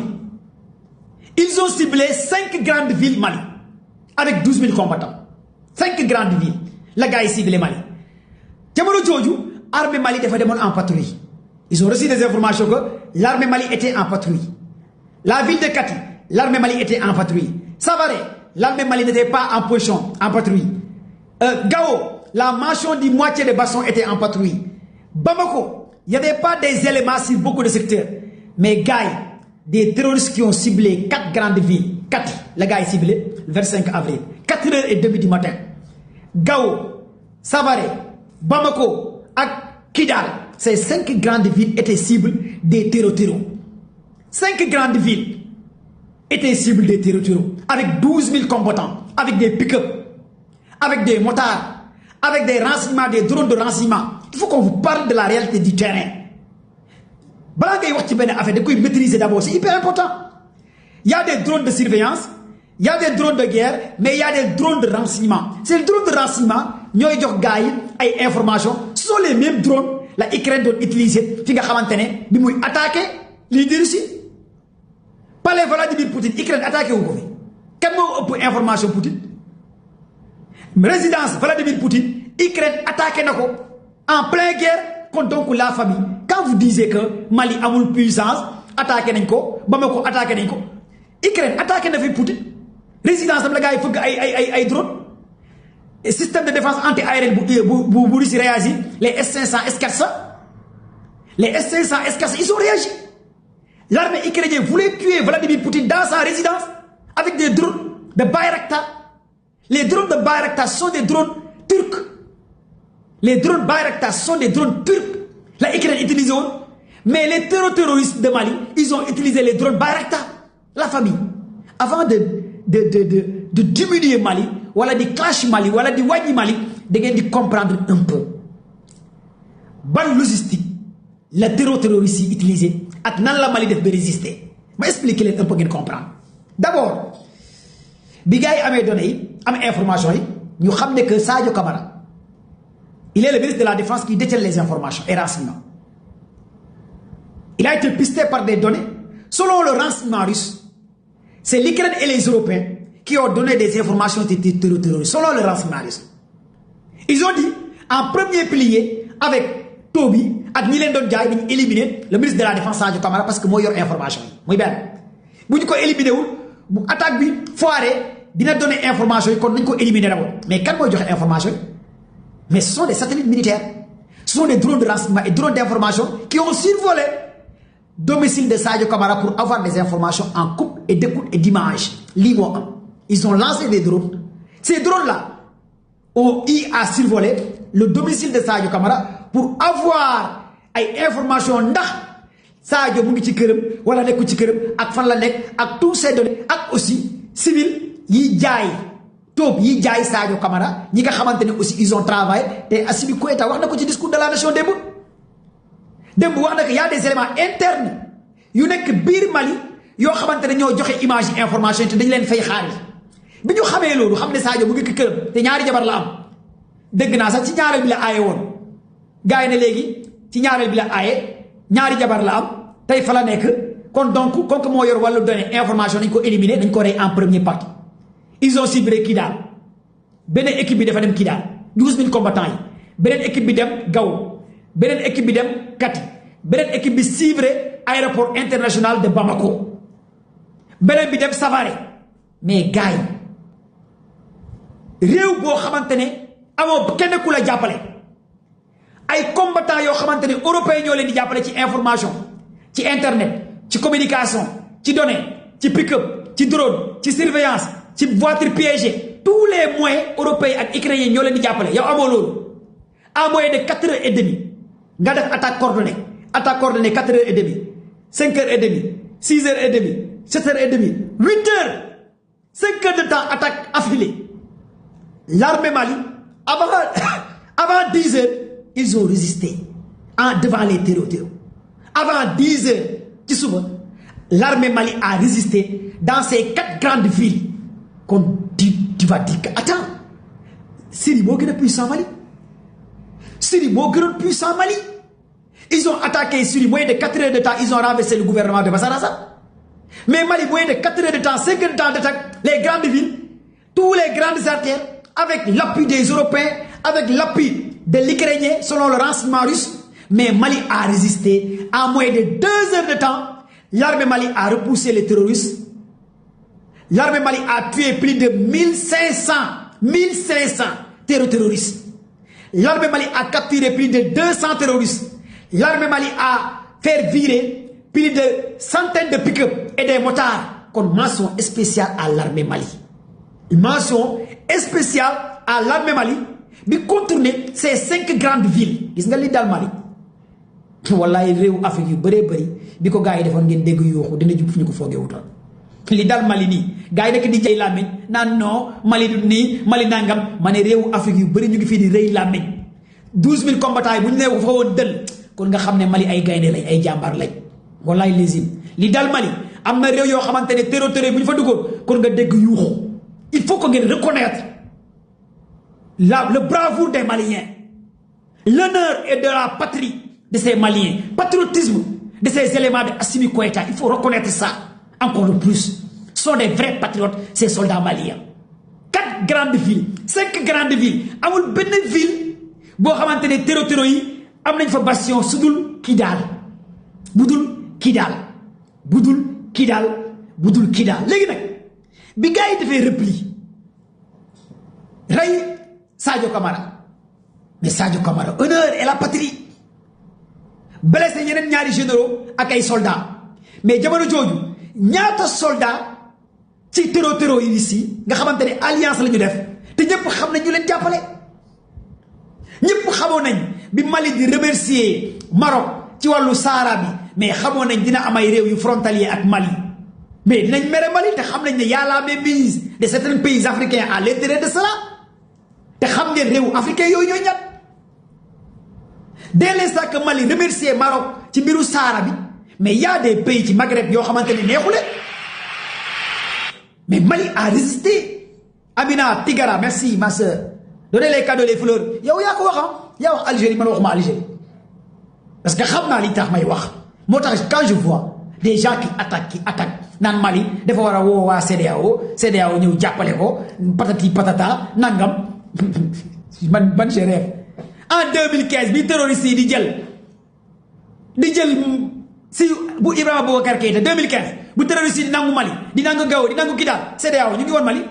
ils ont ciblé 5 grandes villes Mali avec 12 000 combattants 5 grandes villes la gars yi ciblé Mali jamono jooju armée Mali dafa demoon en patrouille ils ont reçu des informations que l'armée Mali était en patrouille la ville de Kati l'armée Mali était en patrouille Savaré l'armée Mali n'était pas en position en patrouille Gao la mention du moitié de Basson était en patrouille Bamako il n'y avait pas des éléments sur beaucoup de secteurs mais gars des terroristes qui ont ciblé 4 grandes villes 4 les gars ciblé le 25 avril 4h30 du matin Gao Savaré Bamako ak Kidal ces 5 grandes villes étaient cibles des terroristes 5 grandes villes étaient cibles des terroristes avec 12 000 combattants avec des pick-up avec des motards avec des renseignements des drones de renseignement il faut qu'on vous parle de la réalité du terrain balaa ngay wax ci benn affaire da koy maîtriser d'abord c'est hyper important il y a des drones de surveillance il y a des drones de guerre mais il y a des drones de renseignement ces drones de renseignement ñooy jox gars yi ay informations ce sont les mêmes drones la Ukraine doon utiliser fi nga xamante ne bi muy attaqué lii di Russie palais Vladimir Poutine Ukraine attaqué wu ko fi kan moo ëpp information Poutine résidence Vladimir Poutine Ukraine attaqué na ko en pleine guerre kon donc la famille quand vous disiez que Mali amul puissance attaqué nañ ko Bamako attaqué nañ ko Ukraine attaqué na fi Poutine résidence am la gars yi fëgg ay drone et système de défense anti-aérienne bu Russie réagi les S-500 S-400 les S-500 S-400 ils ont réagi l'armée ukrainienne voulait tuer Vladimir Poutine dans sa résidence avec des drones de Bayraktar les drones de Bayraktar sont des drones turcs les drones Bayraktar sont des drones turcs la Ukraine utilisé woon mais les terroristes de Mali ils ont utilisé les drones Bayraktar la famille avant de diminuer Mali wala di clash Mali wala di wàññi Mali da ngeen di comprendre un peu ban logistique la terroriste yi utilisé ak nan la Mali def ba résister ma expliquer leen un peu ngeen comprendre d'abord bi gars yi amee données yi am information yi ñu xam ne que Sadio Camara il est le ministre de la Défense qui détient les informations et renseignements. Il a été pisté par des données. Selon le renseignement russe, c'est l'Ukraine et les Européens qui ont donné des informations terroristes. Selon le renseignement russe. Ils ont dit, en premier pilier, avec Toby, ak ñi leen doon jaay dañu éliminer le ministre de la Défense Sadio Camara parce que moo yor information yi muy benn bu ñu ko éliminé wul bu attaque bi foiré dina donner information yi kon nañu ko éliminer d'abord mais kan mooy joxe information yi mais ce sont des satellites militaires ce sont des drones de renseignement et drones d'information qui ont survolé domicile de Sadio Camara pour avoir des informations en coupe et d'écoute et d'image lii moo am ils ont lancé des drones ces drones là ont eu à survoler le domicile de Sadio Camara pour avoir ay information ndax Sadio mu ngi ci këram wala nekku ci këram ak fan la nekk ak tous ces données ak aussi civil yi jaay Tob yi jaay Sadio Camara ñi nga xamante ne aussi ils ont travaillé te Assimi Goïta wax na ko ci discours de la nation démb wax na que y a des éléments internes yu nekk biir Mali yoo xamante ne ñoo joxe image yi information te dañ leen fay xaalis bi ñu xamee loolu xam ne Sadio mu ngi këram te ñaari jabar la am dégg naa sax ci ñaareel bi la aaye woon gars yi ne léegi ci ñaareel bi la aaye ñaari jabar la am tey fa la nekk kon donc comme que moo yor wàllu données information nañ ko éliminer dañ ko rey en première partie ils ont ciblé Kidal beneen équipe bi dafa dem Kidal 12000 combattants yi beneen équipe bi dem Gao beneen équipe bi dem Kati beneen équipe bi ciblé aéroport international de Bamako beneen bi dem Savare mais gars yi réew boo xamante ne amoo kenn ku la jàppale ay combattants yoo xamante ne européens ñoo leen di jàppale ci information ci internet ci communication ci données ci pick-up ci drone ci surveillance ci voiture piégée tous les moyens européens ak ukrainiens ñoo leen di jàppale yow amoo loolu à moyen de 4h30 nga def attaque coordonnée 4h30 5h30 6h30 7h30 8h 5h de temps attaque affilée l'armée Mali avant 10h ils ont résisté devant les terreurs avant 10h ci suba l'armée Mali a résisté dans ces 4 grandes villes comme tu vas dire que attends Syrie moo gën a puissant Mali Syrie moo gënoon puissant Mali ils ont attaqué Syrie moins de 4 heures de temps ils ont renversé le gouvernement de Bachar Assad mais Mali moins de 4 heures de temps 5 heures de temps d'attaque les grandes villes tous les grandes artères avec l'appui des Européens avec l'appui de l'Ukrainien selon le renseignement russe mais Mali a résisté en moins de 2 heures de temps l'armée Mali a repoussé les terroristes l'armée Mali a tué plus de 1500 terroristes l'armée Mali a capturé plus de 200 terroristes l'armée Mali a fait virer plus de centaines de pick-up et des motards kon mention spéciale à l'armée Mali mention spéciale à l'armée Mali bi contourner ces 5 grandes villes gis nga li dal Mali wallaay réew Afrique yu bëree bëri bi ko gars yi defoon ngeen dégg yuuxu dina jub fu ñu ko foogee wutal li dal Mali nii gars yi nekk di jay làmmiñ naan non Mali du nii Mali nangam ma ne réewu Afrique yu bëri ñu ngi fii di rëy làmmiñ 12000 combattants yi bu ñu nee ko fa woon dël kon nga xam ne Mali ay gaynde lañ ay jàmbaar lañ wallaay lésim li dal Mali am na réew yoo xamante ne terror bu ñu fa duggoon kon nga dégg yuuxu il faut que ngeen reconnaître le bravoure des Maliens l'honneur et de la patrie de ces Maliens patriotisme de ces éléments de Assimi Goïta il faut reconnaître ça encore le plus sont des vrais patriotes ces soldats maliens 4 grandes villes 5 grandes villes amul benn ville boo xamante ne terror yi am nañ fa bastion budul Kidal léegi nag bi gars yi defee repli rey Sadio Camara mais Sadio Camara honneur et la patrie blessé ñeneen ñaari généraux ak ay soldats mais jamono jooju ñaata soldats ci terror yi ici nga xamante ne alliance la ñu def te ñëpp xam nañ ñu leen jàppale ñëpp xamoon nañ bi Mali di remercier Maroc ci wàllu Sahara bi mais xamoon nañ dina am ay réew yu frontalier ak Mali mais dinañ mere Mali te xam nañ ne y a la mainmise de certains pays africains à l'intérieur de cela te xam ngeen réew africain yooyu ñooy ñat dès l'instant que Mali remercier Maroc ci mbiru Sahara bi mais y a des pays ci Maghreb yoo xamante ne neexule mais Mali a résisté. Amina Tigara merci ma soeur donnez les cadeaux les fleurs yow yaa ko wax yaa wax Algérie man waxuma Algérie parce que xam naa li tax may wax moo tax quand je vois des gens qui attaquent naan Mali dafa war a woo waa CEDEAO ñëw jàppale ko patati patata nangam man je rêve en 2015 bi terroriste yi di jël si bu Ibrahima Boubacar Keïta 2015 bu terroriste yi di nangu Mali di nangu Gao di nangu Kidal CEDEAO ñu ngi woon Mali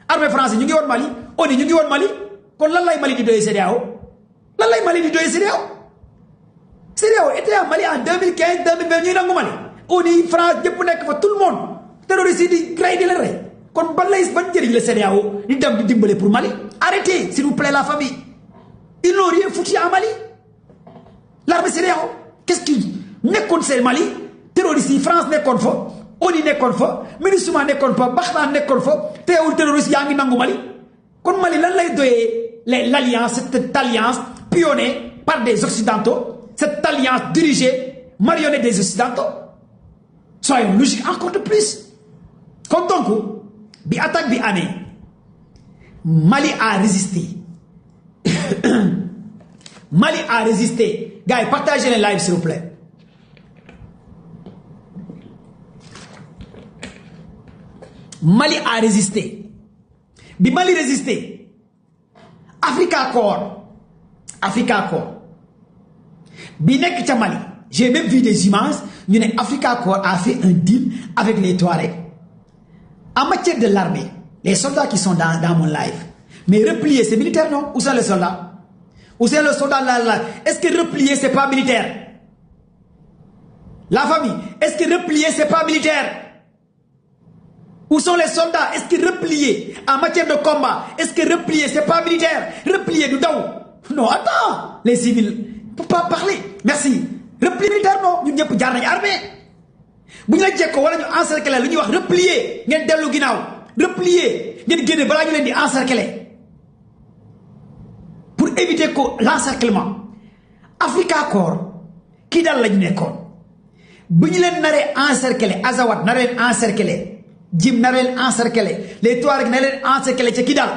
armée française ñu ngi woon Mali ONU ñu ngi woon Mali kon lan lay Mali di doyee CEDEAO lan lay Mali di doyee CEDEAO était à Mali en 2015 2020 ñuy nangu Mali ONU France ñëpp nekk fa tout le monde terroriste yi di rey di leen rey kon ban njëriñ la CEDEAO di dem di dimbale pour Mali arrêtez s'il vous plaît la famille ils n'ont rien foutu à Mali l'armée CEDEAO qu'est-ce qui nekkoon seen Mali terroriste yi France nekkoon fa ONU nekkoon fa MINUSMA nekkoon fa Baxtaan nekkoon fa teewul terroriste yaa ngi nangu Mali kon Mali lan lay doyee l'alliance cette alliance pionnée par des occidentaux cette alliance dirigée marionnée des occidentaux soyons logiques encore de plus kon donc bi attaque bi amee Mali a résisté Mali a résisté gars yi partagez les lives s'il vous plaît Mali a résisté bi Mali résisté Africa Corps bi nekk ca Mali j'ai même vu des images ñu ne Africa Corps a fait un deal avec les Touaregs en matière de l'armée les soldats qui sont dans mon live mais replier c'est militaire non où sont les soldats où sont les soldats là est-ce que replier c'est pas militaire la famille est-ce que replier c'est pas militaire où sont les soldats est-ce que replier en matière de combat est-ce que replier c'est pas militaire replier du daw non attends les civils faut pas parler merci replier militaire non ñun ñëpp jaar nañu armée bu ñu la jekkoo wala ñu encercler lu ñuy wax replier ngeen dellu ginnaaw replier ngeen génne balaa ñu leen di encercler pour éviter ko l'encerclement Africa Corps kii daal la ñu nekkoon bu ñu leen naree encercler Azawad na leen encercler Jim na leen encercler les Touaregs na leen encercler ca Kidal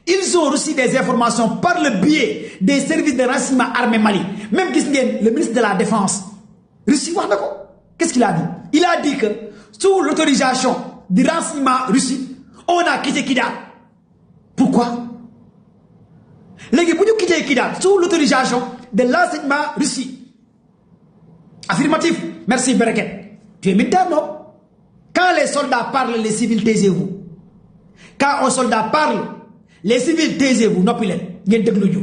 ils ont reçu des informations par le biais des services de renseignement armée Mali même gis ngeen le ministre de la défense Russie wax na ko qu'est-ce qu'il a dit il a dit que sous l'autorisation du renseignement Russie on a quitté Kidal pourquoi léegi bu ñu quitté Kidal sous l'autorisation de l'enseignement Russie affirmatif merci Bereket tu es militaire non quand les soldats parlent les civils taisez-vous quand un soldat parle les civils taisez-vous noppi leen ngeen déglu ñu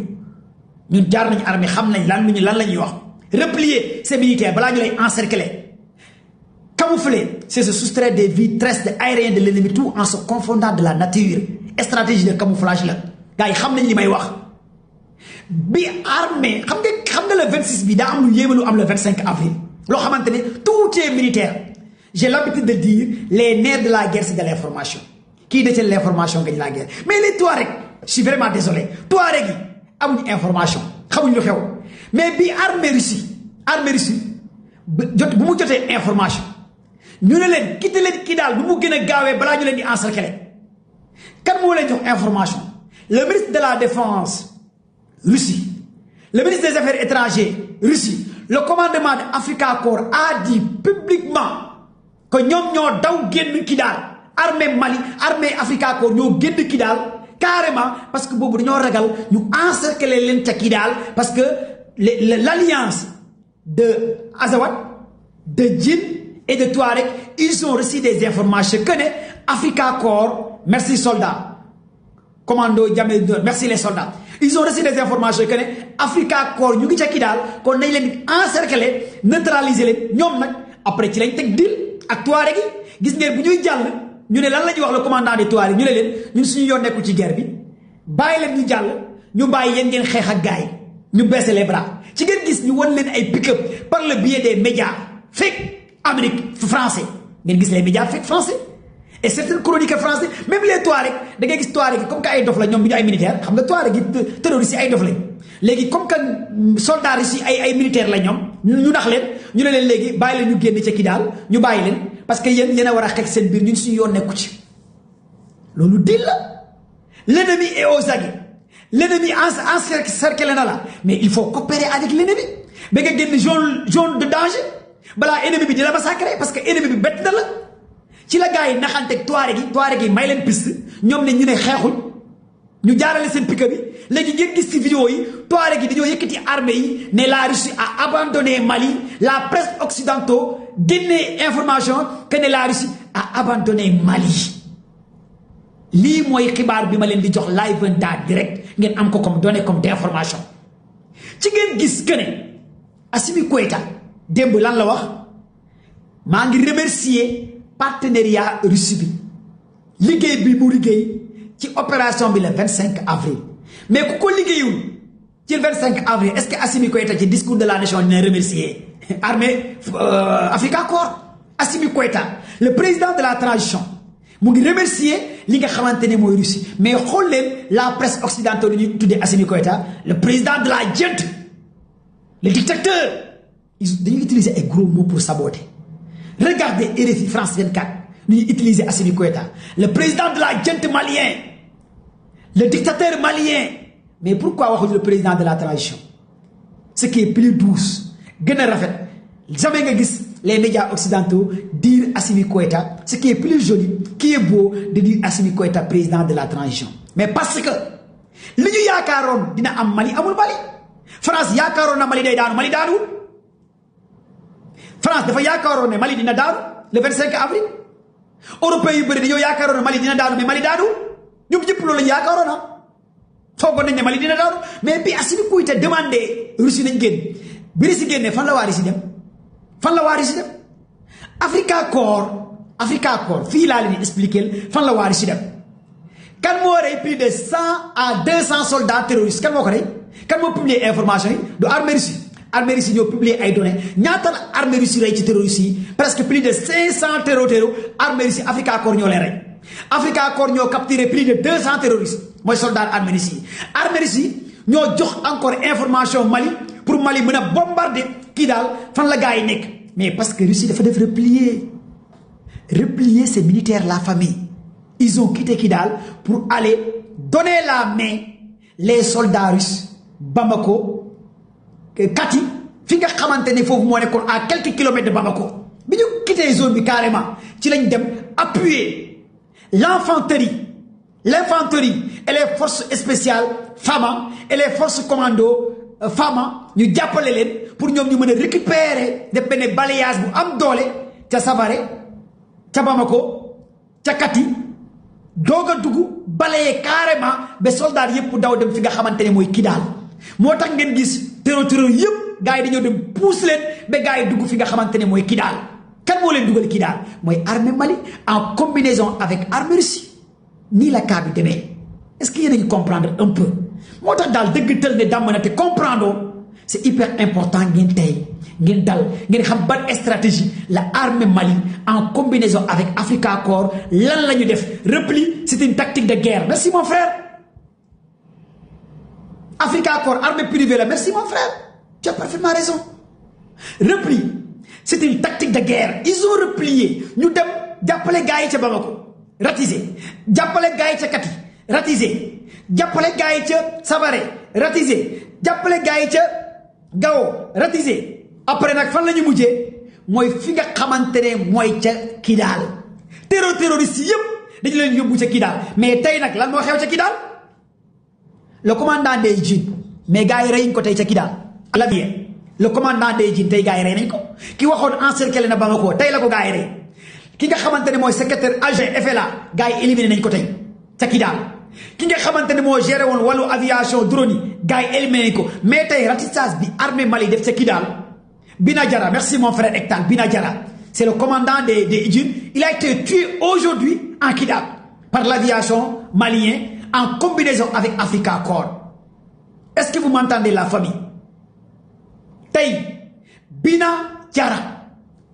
ñun jaar nañu armée xam nañ lan la ñuy wax replier c'est militaire balaa ñu lay encercler camoufler c'est se soustraire des vitres aériennes de l'ennemi tout en se confondant de la nature stratégie de camouflage la gars yi xam nañ li may wax bi armée xam nga le 26 bi daa am lu yéeme lu am le 25 avril loo xamante ne tout est militaire j'ai l'habitude de dire les nerfs de la guerre c'est de l'information qui détient l'information gagne la guerre mais les Touaregs je suis vraiment désolé Touaregs yi amuñu information xamuñ lu xew mais bi armée Russie bu mu jotee information ñu ne leen quitté leen kii daal bu mu gën a gaawee balaa ñu leen di encercler kan moo leen jox information le ministre de la défense Russie le ministre des affaires étrangères Russie le commandement de Africa Corps a dit publiquement que ñoom ñoo daw génn Kidal armée Mali armée Africa Corps ñoo génn Kidal carrément parce que boobu dañoo ragal ñu encercler leen ca Kidal parce que l'alliance de Azawad de Djinn et de Touareg ils ont reçu des informations que ne Africa Corps merci soldats commando Diamé merci les soldats ils ont reçu des informations que ne Africa Corps ñu ngi ca Kidal kon nañ leen encercler neutraliser leen ñoom nag après ci lañ teg deal ak Touareg yi gis ngeen bu ñuy jàll ñu ne lan la ñuy wax le commandant des Touareg ñu ne leen ñun suñu yoon nekkul ci guerre bi bàyyi leen ñu jàll ñu bàyyi yéen ngeen xeex ak gars yi ñu baisser les bras ci ngeen gis ñu won leen ay pick-up par le biais des médias fake Amérique français ngeen gis les médias français et certains chroniqueurs français même les Touaregs da ngay gis Touaregs comme que ay dof la ñoom du ñu ay militaire xam nga Touaregs yi terroristes yi ay dof lañ léegi comme que soldats yi ay militaires la ñoom ñu nax leen ñu ne leen léegi bàyyi leen ñu génn ca Kidal ñu bàyyi leen parce que yéen a war a xeex seen biir ñun suñu yoon nekku ci loolu dil la l'ennemi est aux aguets l'ennemi encerclé na la mais il faut coopérer avec l'ennemi ba nga génn zone de danger balaa ennemi bi di la massacrer parce que ennemi bi bett na la ci la gars yi naxanteeg Touareg yi may leen piste ñoom ne ñu ne xeexuñ ñu jaarale seen pique bi léegi ngeen gis ci vidéo yi Touareg yi dañoo yëkkati armée yi ne la Russie a abandonné Mali la presse occidentale génne information que ne la Russie a abandonné Mali lii mooy xibaar bi ma leen di jox live en direct ngeen am ko comme donné comme d'information ci ngeen gis que ne Assimi Goïta démb lan la wax maa ngi remercier partenariat Russie bi liggéey bi mu liggéey ci opération bi le 25 avril mais ku ko liggéeyul ci le 25 avril est-ce que Assimi Goïta ci discours de la nation dina remercier armée Africa Corps Assimi Goïta le président de la transition mu ngi remercier li nga xamante ne mooy Russie mais xool leen la presse occidentale ñu tuddee Assimi Goïta le président de la junte le dictateur dañuy utiliser ay gros mots pour saboter regardez RFI France 24 ñu ñuy utiliser Assimi Goïta le président de la junte malien le dictateur malien mais pourquoi waxuñu le président de la transition ce qui est plus douce gën a rafet jamais nga gis les médias occidentaux dire Assimi Goïta ce qui est plus joli qui est beau de dire Assimi Goïta président de la transition mais parce que li ñu yaakaaroon dina am Mali amul Mali France yaakaaroon na Mali day daanu Mali daanu France dafa yaakaaroon ne Mali dina daanu le 25 avril européens yu bëri dañoo yaakaaroon ne Mali dina daanu mais Mali daanu ñoom ñëpp loolu lañu yaakaaroon na foogoon nañ ne Mali dina daanu mais bi Assimi Goïta demandé Russie nañ génn bi Russie génnee fan la waa Russie dem fan la waa Russie dem Africa Corps fii laa leen di expliquer fan la waa Russie dem kan moo rey plus de 100 à 200 soldats terroristes kan moo ko rey kan moo publier information yi du armée Russie ñoo publier ay données ñaata la armée Russie rey ci terroristes yi presque plus de 500 terroristes armée Russie Africa Corps ñoo leen rey Africa Corps ñoo capturé plus de 200 terroristes mooy soldats armée Russie yi armée Russie ñoo jox encore information Mali pour Mali mën a bombarder Kidal fan la gars yi nekk mais parce que Russie dafa def replier ses militaires la famille ils ont quitté Kidal pour aller donner la main les soldats russes Bamako Kati fi nga xamante ne foofu moo nekkoon à quelques kilomètres de Bamako bi ñu quitté zone bi carrément ci lañ dem appuyer l'infanterie et les forces spéciales FAMA et les forces commando FAMA ñu jàppale leen pour ñoom ñu mën a récupérer def benn balayage bu am doole ca Savare ca Bamako ca Kati doog a dugg balayer carrément ba soldats yëpp daw dem fi nga xamante ne mooy Kidal moo tax ngeen gis terror yëpp gars yi dañoo dem pousse leen ba gars yi dugg fi nga xamante ne mooy Kidal kan moo leen dugal Kidal mooy armée Mali en combinaison avec armée Russie nii la cas bi demee est-ce que yéen a ngi comprendre un peu moo tax daal dëgg tël ne dàmm na te comprendre c'est hyper important ngeen tey ngeen dal ngeen xam ban stratégie la armée Mali en combinaison avec Africa Corps lan la ñu def repli c'est une tactique de guerre merci mon frère Africa Corps armée privée là merci mon frère tu as parfaitement raison repli c'est une tactique de guerre ils ont replié ñu dem jàppale gars yi ca Bamako ratisé jàppale gars yi ca Kati ratisé jàppale gars yi ca Savare ratisé jàppale gars yi ca Gao ratisé après nag fan la ñu mujjee mooy fi nga xamante ne mooy ca Kidal terroriste yëpp dañu leen yóbbu ca Kidal mais tey nag lan moo xew ca Kidal le commandant des djinns mais gars yi reyuñ ko tey ca Kidal la bien le commandant des djinns tey gars yi rey nañ ko ki waxoon encerclé na Bamako tey la ko gars yi rey ki nga xamante ne mooy secrétaire agent FLA gars yi éliminé nañ ko tey ca Kidal ki nga xamante ne moo géré woon wàllu aviation drone yi gars yi éliminé nañ ko mais tey ratissage bi armée Mali def ca Kidal Bina Diarra merci mon frère Ektal Bina Diarra c'est le commandant des djinns il a été tué aujourd'hui en Kidal par l'aviation malienne en combinaison avec Africa Corps est-ce que vous m'entendez la famille tey Bina Diarra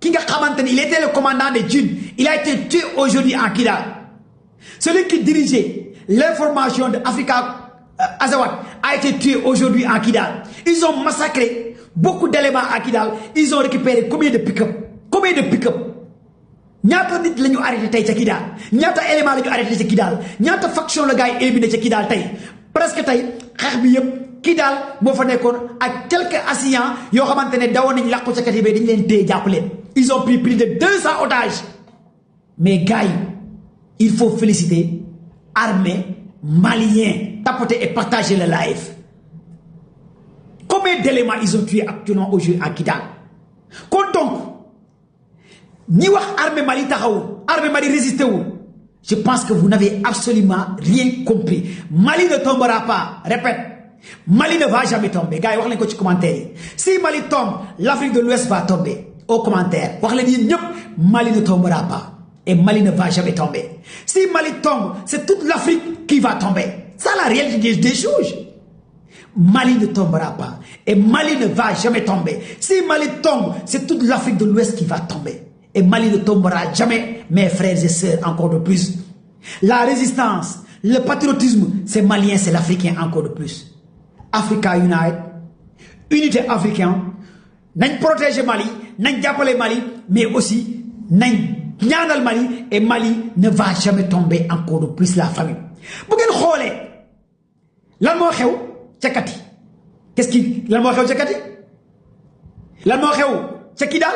ki nga xamanteni il était le commandant des djinns, il a été tué aujourd'hui en Kidal. Celui qui dirigeait l'information de Africa Azawad a été tué aujourd'hui en Kidal. Ils ont massacré beaucoup d'éléments à Kidal. Ils ont récupéré combien de pick-up? Combien de pick-up? Ñaata nit lañu arrêté tay ci Kidal? Ñaata élément lañu arrêté ci Kidal? Ñaata faction la gaay éliminé ci Kidal tay? Presque tay xex bi yépp Kidal mo fa nekkoon ak quelques assaillants yo xamantene dawon nañ laqku ci katibé dañ leen téy japp leen. Ils ont pris plus de 200 otages. Mais gaay, il faut féliciter armée malien, tapoter et partager le live. Combien d'éléments ils ont tué actuellement aujourd'hui à Kidal? Quand donc, ni wax armée Mali taxawul, armée Mali résisté wul, je pense que vous n'avez absolument rien compris. Mali ne tombera pas. Répète, Mali ne va jamais tomber. Gars, wax leen ko ci commentaire. Si Mali tombe, l'Afrique de l'Ouest va tomber. Au commentaire, wax leen yéen ñëpp, Mali ne tombera pas. Et Mali ne va jamais tomber. Si Mali tombe, c'est toute l'Afrique qui va tomber. Ça, la réalité des choses. Mali ne tombera pas. Et Mali ne va jamais tomber. Si Mali tombe, c'est toute l'Afrique de l'Ouest qui va tomber. Et Mali ne tombera jamais, mes frères et sœurs, encore de plus. La résistance, le patriotisme, c'est malien, c'est l'Africain, encore de plus. Africa Unite, unité africaine, nañ protéger Mali, nañ jàppale Mali, mais aussi nañ ñaanal Mali, et Mali ne va jamais tomber, encore de plus la famille. Bu ngeen xolé lan mo xew ca Kati, qu'est-ce qui lan mo xew ca Kati, lan mo xew ca Kidal,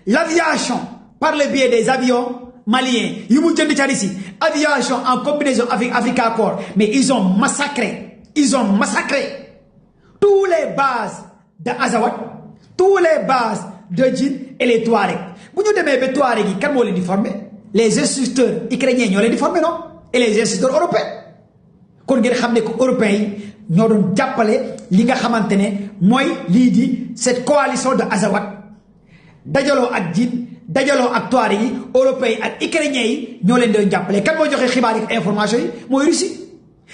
l'aviation par le biais des avions maliens yu mu jënd ca Russie, aviation en combinaison avec Africa Corps, mais ils ont massacré tous les bases de Azawad, tous les bases de Djinn et les Touaregs. Bu ñu démé bé Touareg yi kan mo leen di former? Les instructeurs ukrainiens ñoo leen di former, non? Et les instructeurs européens. Kon ngeen xamné ko européens yi ñoo doon jappalé li nga xamantene moy li di cette coalition de Azawad. Dajalo ak Djinn, dajalo ak Touareg yi, européens ak ukrainiens yi ñoo leen doon jappalé. Kan mo joxe xibaar yi information yi? Moy Russie.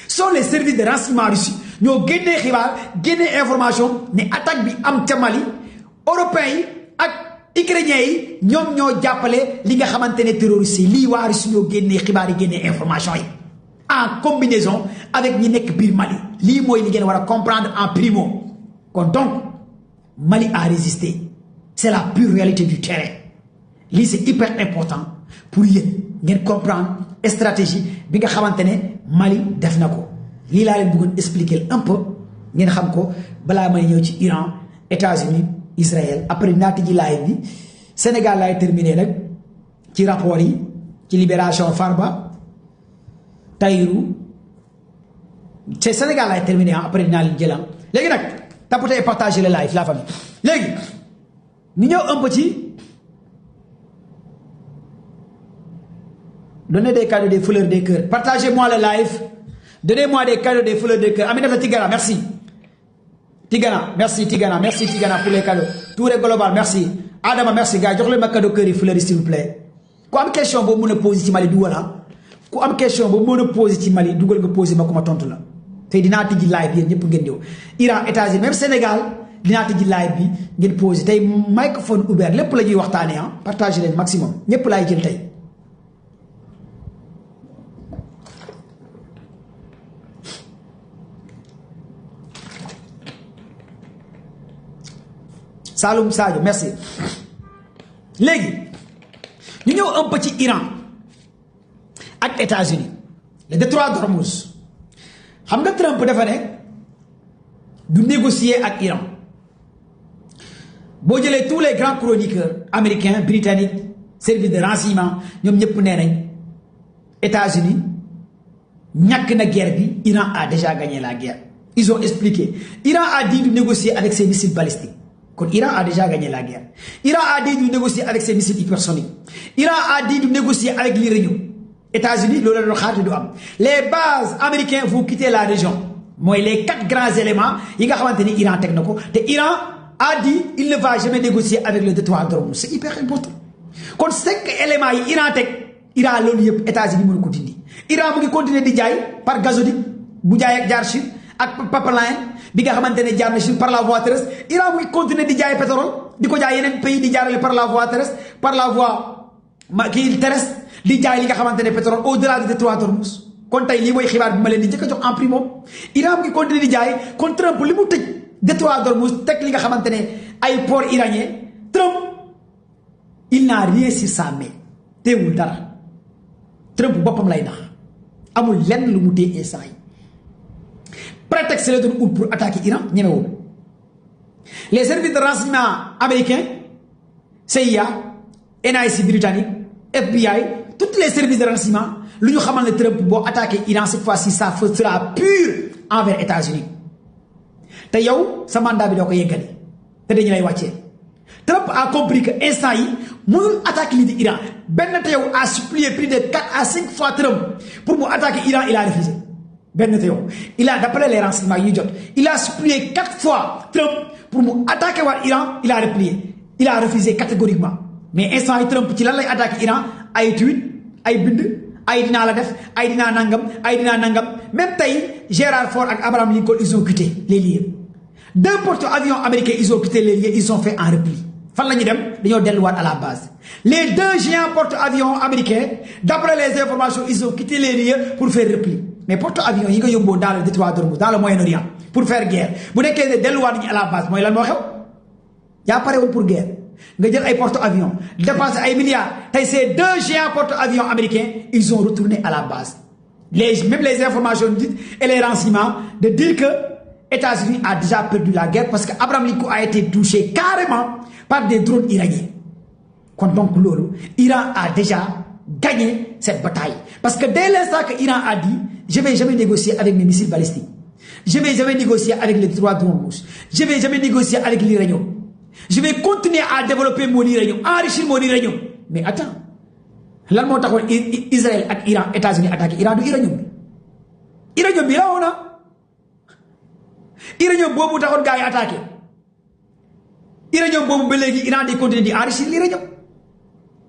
Sont les services de renseignement russes ñoo génnee xibaar, génnee information ne attaque bi am ca Mali, européens yi ak ukrainiens yi ñoom ñoo jàppale li nga xamantene terroriste li waa Russie ñoo génnee xibaar yi génnee information yi en combinaison avec ñi nekk biir Mali. Lii mooy li ngeen war a comprendre en primo. Kon donc Mali a résisté, c'est la pure réalité du terrain. Lii c'est hyper important pour yéen ngeen comprendre stratégie bi nga xamantene Mali def na ko. Lii laa leen bëggoon expliquer un peu ngeen xam ko balaa may ñëw ci Iran, États-Unis, Israël. Après naati ji live bi Sénégal lay terminer nak ci rapport yi ci libération Farba Tahirou, c'est Sénégal lay terminer après dinaa leen jëlam. Léegi nag tapoter et partager le live la famille. Léegi ñu ñëw un peu ci donnez des cadeaux, des fleurs, des cœurs. Partagez-moi le live. Donnez-moi des cadeaux, des fleurs, des cœurs. Aminata Tigana, merci. Tigana, merci Tigana, merci Tigana pour les cadeaux. Touré Global, merci. Adama, merci gars. Jox le ma cadeau cœur et fleurs s'il vous plaît. Ku am question bo mëna poser ci Mali dugal ha. Ku am question bo mëna poser ci Mali dugal nga poser ma ko ma tontu la. Tay dina tiji live yeen ñepp ngeen ñew. Iran, États-Unis, même Sénégal dina tiji live bi ngeen poser. Tay microphone ouvert lepp lañuy waxtané ha. Partagez len maximum. Ñepp lay jël tay. Saloum Sadio, merci. Légui, nous avons un petit Iran avec les États-Unis, le détroit d'Ormuz. Vous savez, Trump de négocier avec l'Iran. Si vous avez tous les grands chroniqueurs américains, britanniques, services de renseignement, nous avons les États-Unis, la guerre, l'Iran a déjà gagné la guerre. Ils ont expliqué. L'Iran a dit de négocier avec ses missiles balistiques. Iran a déjà gagné la guerre. Iran a dit de négocier avec ses missiles hypersoniques. Iran a dit de négocier avec l'Iranium. États-Unis, les bases américaines, vous quittez la région. Moi, les 4 grands éléments, Iran a dit il ne va jamais négocier avec le détroit d'Ormuz. C'est hyper important. Quand 5 éléments, Iran a l'olieu, États-Unis, Iran va continuer de dire par gazoduc, Boudiaï ak Jarchid, ak Pipeline, bi nga xamantene jaar na par la voie terrestre. Iran muy continuer di jaay pétrole di ko jaay yeneen pays di jaarale par la voie terrestre par la voie terrestre di jaay li nga xamante ne pétrole au delà du détroit d'Ormuz. kon tey lii mooy xibaar bi ma leen di njëkk a jox en primo Iran ngi continuer di jaay kon Trump li mu tëj détroit d'Ormuz teg li nga xamante ne ay port iranien Trump il n'a rien sur sa main teewul dara Trump boppam lay nax amul lenn lu mu téye instant yi prétexte la doon ut pour attaquer Iran ñemewul les services de renseignement américains CIA NIC britannique FBI tous les services de renseignement lu ñu xamal ne Trump boo attaqué Iran cette fois-ci ça sera pur envers États-Unis te yow sa mandat bi doo ko yeggali te dañu lay wàccee Trump a compris que instant yi mënul attaquer lii di Iran benn te yow a supplié plus de 4 à 5 fois Trump pour mu attaquer Iran il a refusé benn te yow il a d'après les renseignements yi ñu jot il a supplié 4 fois Trump pour mu attaquer waa Iran il a replié il a refusé catégoriquement mais instant yi Trump ci lan lay attaquer Iran ay tweet ay bind ay dinaa la def ay dinaa nangam ay dinaa nangam même tey Gerald Ford ak Abraham Lincoln ils ont quitté les lieux 2 porte-avions américains ils ont quitté les lieux ils ont fait un repli fan la ñu dem dañoo delluwaat à la base les 2 géants porte-avions américains d'après les informations ils ont quitté les lieux pour faire repli mais porte-avions yi nga yóbboo dans le détroit d'Ormuz dans le Moyen-Orient pour faire guerre bu nekkee ne delluwaat nañu à la base mooy lan moo xew yaa parewul pour guerre nga jël ay porte-avions dépenser ay milliards tey ces 2 géants porte-avions américains ils ont retourné à la base même les informations dites et les renseignements de dire que États-Unis a déjà perdu la guerre parce que Abraham Lincoln a été touché carrément par des drones iraniens kon donc loolu Iran a déjà gagné cette bataille parce que dès l'instant que Iran a dit je vais jamais négocier avec mes missiles balistiques je vais jamais négocier avec les détroits d'Ormuz je vais jamais négocier avec l'uranium je vais continuer à développer mon uranium enrichir mon uranium mais attends lan moo taxoon Israël ak Iran États-Unis attaqué Iran du uranium bi la woona uranium boobu taxoon gars yi attaqué uranium boobu ba léegi Iran di continuer di enrichir l'uranium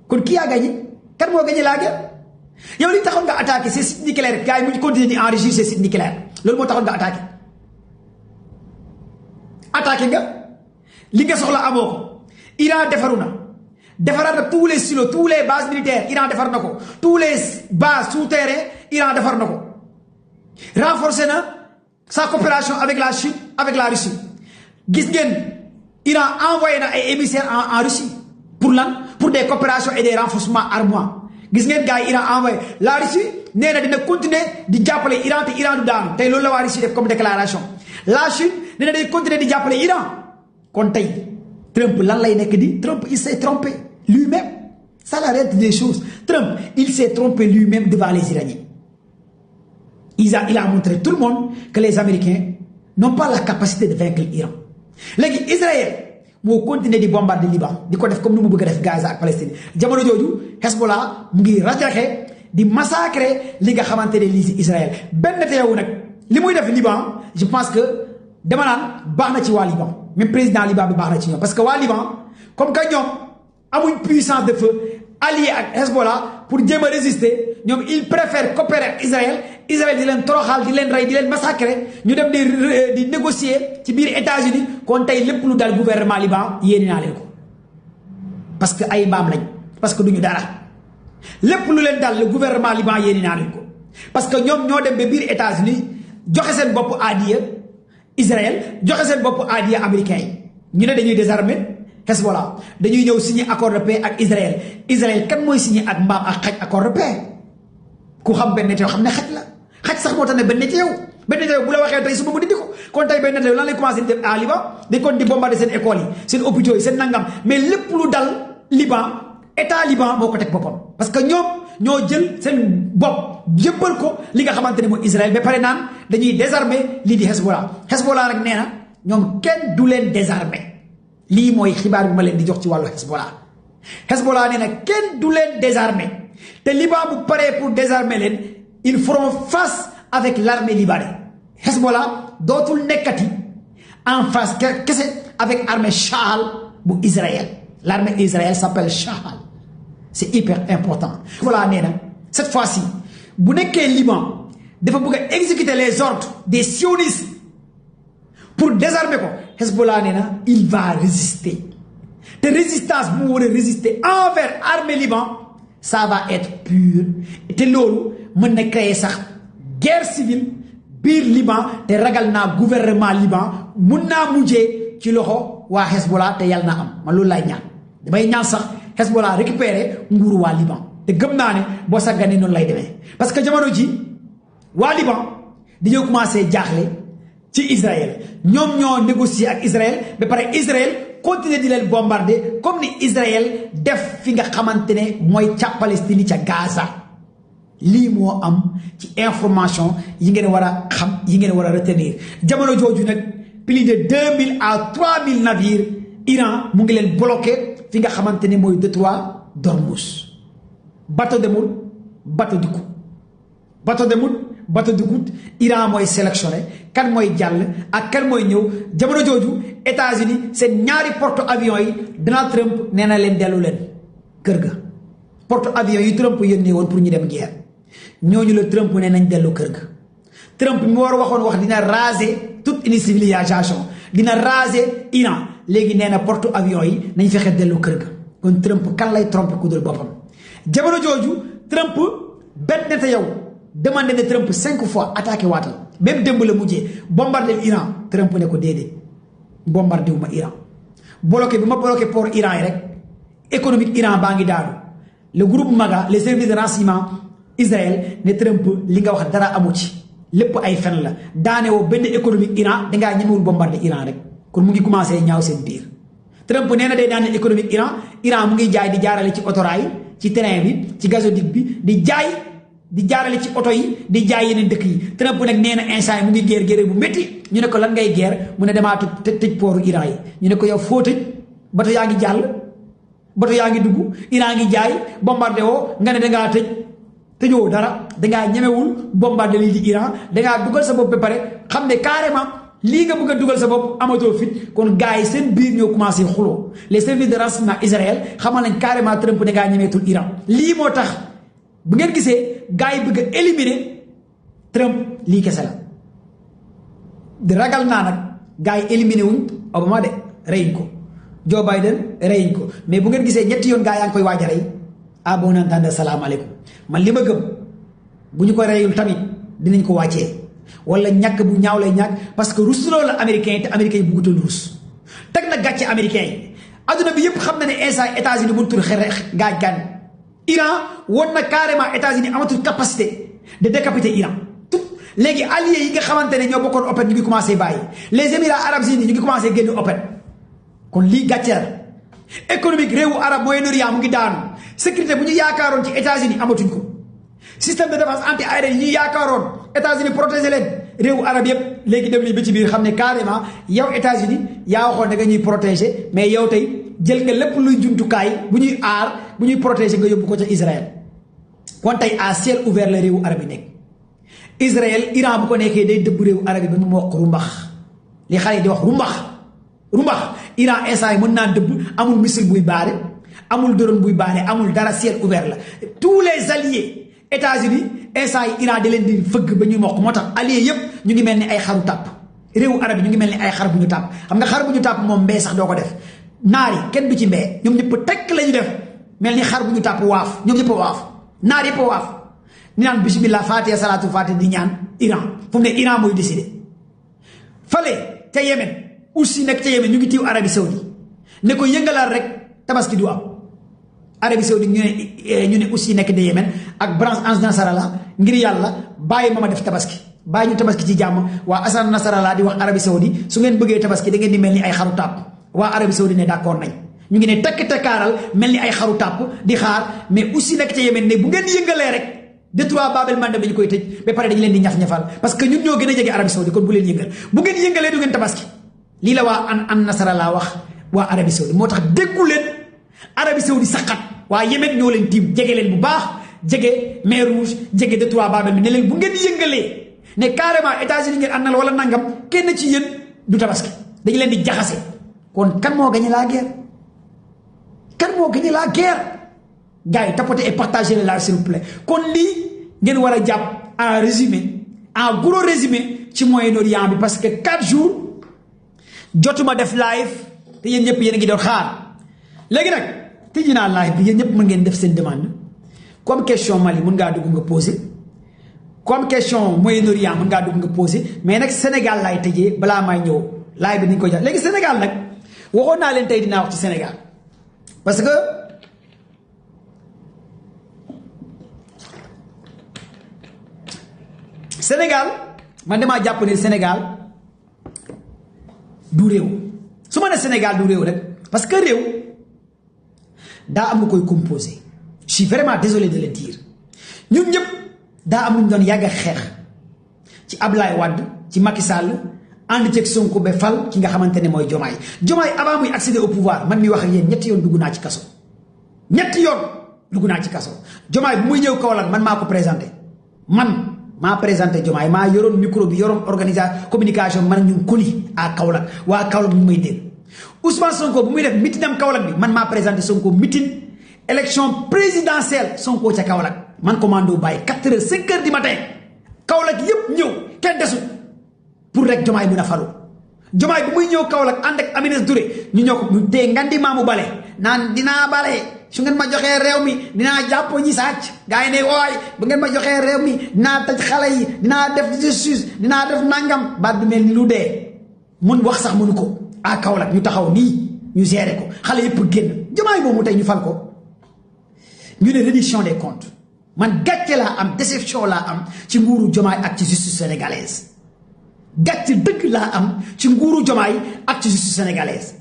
kon qui a gagné kan moo gagné la guerre yow li taxoon nga attaqué ces sites nucléaires gars yi mu continuer di enrichir ces sites nucléaires loolu moo taxoon nga attaqué nga li nga soxla amoo ko Iran defaru na defaraat na tous les silos tous les bases militaires Iran defar na ko tous les bases souterrains Iran defar na ko renforcer na sa coopération avec la Chine avec la Russie gis ngeen Iran envoyé na ay émissaires en Russie pour lan pour des coopérations et des renforcements armés gis ngeen gars yi Iran envoyé la Russie nee na dina continuer di jàppale Iran te Iran du daanu tey loolu la waa Russie def comme déclaration la Chine nee na day continuer di jàppale Iran kon tey Trump lan lay nekk di Trump il s'est trompé lui-même ça la réalité des choses Trump il s'est trompé lui-même devant les Iraniens il a montré tout le monde que les Américains n'ont pas la capacité de vaincre l'Iran léegi Israël moo continuer di bombarder Liban di ko def comme ni mu bëgg a def Gaza ak Palestine jamono jooju Hezbollah mu ngi rajaxe di massacrer li nga xamante ne lii si Israël benn teewu nag li muy def Liban je pense que dama naan baax na ci waa Liban même président Liban bi baax na ci ñoom parce que waa Liban comme que ñoom amuñ puissance de feu allié ak Hezbollah pour jéem a résister ñoom ils préfèrent coopérer ak Israël di leen toroxal di leen rey di leen massacrer ñu dem di négocier ci biir États-Unis kon tey lépp lu dal gouvernement Liban yéene naa leen ko parce que ay mbaam lañ parce que duñu dara lépp lu leen dal le gouvernement Liban yéene naa leen ko parce que ñoom ñoo dem ba biir États-Unis joxe seen bopp adiya Israël joxe seen bopp adiya américain yi ñu ne dañuy désarmer Hezbollah dañuy ñëw signer accord de paix ak Israël kan mooy signer ak mbaam ak xaj accord de paix ku xam benn teew xam ne xaj la xaj sax moo tax ne benn teew bu la waxee tey suba mu dindi ko kon tey benn teew lan lay commencé di def à Liban dañ kon di bombarder seen écoles yi seen hôpitaux yi seen nangam mais lépp lu dal Liban état Liban moo ko teg boppam parce que ñoom ñoo jël seen bopp jëbbal ko li nga xamante ne mooy Israël ba pare naan dañuy désarmer lii di Hezbollah rek nee na ñoom kenn du leen désarmer lii mooy xibaar bi ma leen di jox ci wàllu Hezbollah nee na kenn du leen désarmer te Liban bu paree pour désarmer leen ils feront face avec l'armée libanaise Hezbollah dootul nekkati en face kese avec armée Chahal bu Israël l'armée d'Israël s'appelle Chahal c'est hyper important Hezbollah nee na cette fois-ci bu nekkee Liban dafa bëgg a exécuter les ordres des sionistes pour désarmer ko Hezbollah nee na il va résister te résistance bu mu war a résister envers armée Liban ça va être pur te loolu mën na créer sax guerre civile biir Liban te ragal naa gouvernement Liban mun naa mujjee ci loxo waa Hezbollah te yàlla na am man loolu laay ñaan damay ñaan sax Hezbollah récupérer nguuru waa Liban te gëm naa ne boo sàgganee noonu lay demee parce que jamono ji waa Liban dañoo commencé jaaxle ci Israël ñoom ñoo négocier ak Israël ba pare Israël continuer di leen bombarder comme ni Israël def fi nga xamante ne mooy ca Palestine ca Gaza lii moo am ci information yi ngeen war a xam yi ngeen war a retenir jamono jooju nag plus de 2000 à 3000 navires Iran mu ngi leen bloqué fi nga xamante ne mooy détroit d'Ormuz bateau demul bateau dikku bateau demul bateau dikku Iran mooy sélectionné kan mooy jàll ak kan mooy ñëw jamono jooju États-Unis seen ñaari porte avions yi Donald Trump nee na leen dellu leen kër ga porte avions yi Trump yónnee woon pour ñu dem guerre ñooñu la Trump ne nañ dellu kër ga Trump mi war waxoon wax dina raser toute une civilisation dina raser Iran léegi nee na porte avions yi nañ fexe dellu kër ga kon Trump kan lay trompe ku dul boppam jamono jooju Trump bet nete yow demandé ne Trump 5 fois attaqué waatal même démb la mujjee bombardé Iran Trump ne ko déedéet bombardé wu ma Iran bloqué bi ma bloqué port Iran yi rek économique Iran baa ngi daanu le groupe MAGA les services de renseignement Israël ne Trump li nga wax dara amu ci lépp ay fen la daane woo benn économique Iran dangaa ñemewul bombardé Iran rek kon mu ngi commencé ñaaw seen biir Trump nee na day daane économique Iran mu ngi jaay di jaarale ci autorail ci train bi ci gazoduc bi di jaay di jaarale ci oto yi di jaay yeneen dëkk yi Trump nag nee na instant yi mu ngi guerre bu métti ñu ne ko lan ngay guerre mu ne damaa tëj pooru Iran yi ñu ne ko yow foo tëj bato yaa ngi jàll bato yaa ngi dugg Iran ngi jaay bombardé woo nga ne dangaa tëjoo dara dangaa ñemewul bombardé lii di Iran dangaa dugal sa bopp ba pare xam ne carrément lii nga bëgg a dugal sa bopp amatoo fit kon gars yi seen biir ñoo commencé xuloo les services de renseignement Israël xamal nañ carrément Trump dangaa ñemeetul Iran lii moo tax bu ngeen gisee gars yi bëgg a éliminer Trump lii kese la di ragal naa nag gars yi éliminer wuñ Obama de reyiñ ko Joe Biden reyiñ ko mais bu ngeen gisee ñetti yoon gars yaa ngi koy waaj a rey ah bon entendre salaamaaleykum man li ma gëm bu ñu ko reyul tamit dinañ ko wàccee wala ñàkk bu ñaaw lay ñàkk parce que rusloo la américain yi te américain yi bëggutoon rus teg na gàcce américain yi adduna bi yëpp xam na ne instant États-Unis mun tur gaaj gan Iran woon na carrément États-Unis amatul capacité de décapiter Iran tout léegi alliés yi nga xamante ne ñoo bokkoon OPEC ñu ngi commencé bàyyi les Émirats arabes unis ñu ngi commencé génn OPEC kon lii gàcce la économique réewu arab Moyen-Orient mu ngi daanu sécurité bu ñu yaakaaroon ci États-Unis amatuñ ko système de défense anti-aérien yi ñu yaakaaroon États-Unis protéger leen réewu arab yëpp léegi dem nañ ba ci biir xam ne carrément yow États-Unis yaa waxoon da nga ñuy protéger mais yow tey jël nga lépp luy jumtukaay bu ñuy aar bu ñuy protéger nga yóbbu ko ca Israël kon tey à ciel ouvert la réewu arab yi nekk Israël Iran bu ko nekkee day dëbb réewu arab yi ba mu mokk rumbax li xale yi di wax rumbax Iran instant yi mën naa dëbb amul missile buy baare amul drone buy baare amul dara ciel ouvert la tous les alliés États-Unis instant yi Iran di leen di fëgg ba ñuy mokk moo tax alliés yëpp ñu ngi mel ni ay xaru tàpp réewu arab yi ñu ngi mel ni ay xar bu ñu tàpp xam nga xar bu ñu tàpp moom mbee sax doo ko def naar yi kenn du ci mbee ñoom ñëpp tekk la ñu def mel ni xar bu ñu tàpp waaf ñoom ñëpp waaf naar yëpp waaf ñu naan bismillah fatiha salatu fatiha di ñaan Iran fu mu ne Iran mooy décidé fale ca Yémen aussi nekk ca Yémen ñu ngi tiiw Arabie Saoudite ne ko yëngalaal rek tabaski du am Arabie Saoudite ñu ne aussi nekk de Yémen ak branche Ans Nasrallah ngir yàlla bàyyi ma def tabaski bàyyi ñu tabaski ci jàmm waa Hassan Nasrallah di wax Arabie Saoudite su ngeen bëggee tabaski da ngeen di mel ni ay xaru tàpp waa Arabie Saoudite ne d'accord nañ ñu ngi ne tekkaaral mel ni ay xaru tàpp di xaar mais aussi nekk ca Yémen ne bu ngeen yëngalee rek détroit Bab el-Mandeb dañu koy tëj ba pare dañu leen di ñaf-ñafal parce que ñun ñoo gën a jege Arabie Saoudite kon bu leen yëngal bu ngeen yëngalee du ngeen tabaski lii la waa an Nasrallah wax waa Arabie Saoudite moo tax déggu leen Arabie Saoudite saqat waa Yémen ñoo leen tiim jege leen bu baax jege mer Rouge jege détroit Bab el-Mandeb ne leen bu ngeen yëngalee ne carrément États-Unis ngeen àndal wala nangam kenn ci yéen du tabaski dañu leen di jaxase kon kan moo gagné la guerre kan moo gagné la guerre gars yi tapotez et partagez le live s'il vous plaît kon lii ngeen war a jàpp en résumé en gros résumé ci Moyen-Orient bi parce que 4 jours jotuma def live te yéen ñëpp yéen a ngi doon xaar léegi nag tijji naa live bi yéen ñëpp mën ngeen def seen demande comme question Mali mën ngaa dugg nga posé comme question Moyen-Orient mën ngaa dugg nga posé mais nag Sénégal laay tëjee balaa may ñëw live bi ni ñu ko jox léegi Sénégal nag waxoon naa leen tey dinaa wax ci Sénégal parce que Sénégal man damaa jàpp ne Sénégal du réew su ma ne Sénégal du réew rek parce que réew daa am lu koy composé je suis vraiment désolé de le dire ñun ñëpp daa am lu ñu doon yàgg a xeex ci Ablaye Wade ci Macky Sall ànd ceeg Sonko ba fal ki nga xamante ne mooy Diomaye Diomaye avant muy accéder au pouvoir man mi wax ak yéen ñetti yoon dugg naa ci kaso ñetti yoon dugg naa ci kaso Diomaye bu muy ñëw Kaolack man maa ko présenté man maa présenté Diomaye maa yoroon micro bi yoroon organisation communication man ñu kuli à Kaolack waa Kaolack bu may dégg Ousmane Sonko bu muy def mitin am Kaolack bi man maa présenté Sonko mitin élection présidentielle Sonko ca Kaolack man commando bàyyi 4 heures 5 heures du matin Kaolack yépp ñëw kenn desul pour rek Diomaye mën a falu Diomaye bu muy ñëw Kaolack ànd ak Aminata Touré ñu ñëw ko ñu tee ngandi maamu bale naan dinaa bale su ngeen ma joxee réew mi dinaa jàpp ñi sàcc gars yi ne wooy bu ngeen ma joxee réew mi dinaa tëj xale yi dinaa def justice dinaa def nangam baat bi mel ni lu dee mun wax sax mënu ko à Kaolack ñu taxaw nii ñu gérer ko xale yëpp génn Diomaye boobu tey ñu fal ko ñu ne reddition des comptes man gàcce laa am déception laa am ci nguuru Diomaye ak ci justice sénégalaise gàcce dëgg laa am ci nguuru Diomaye ak ci justice sénégalaise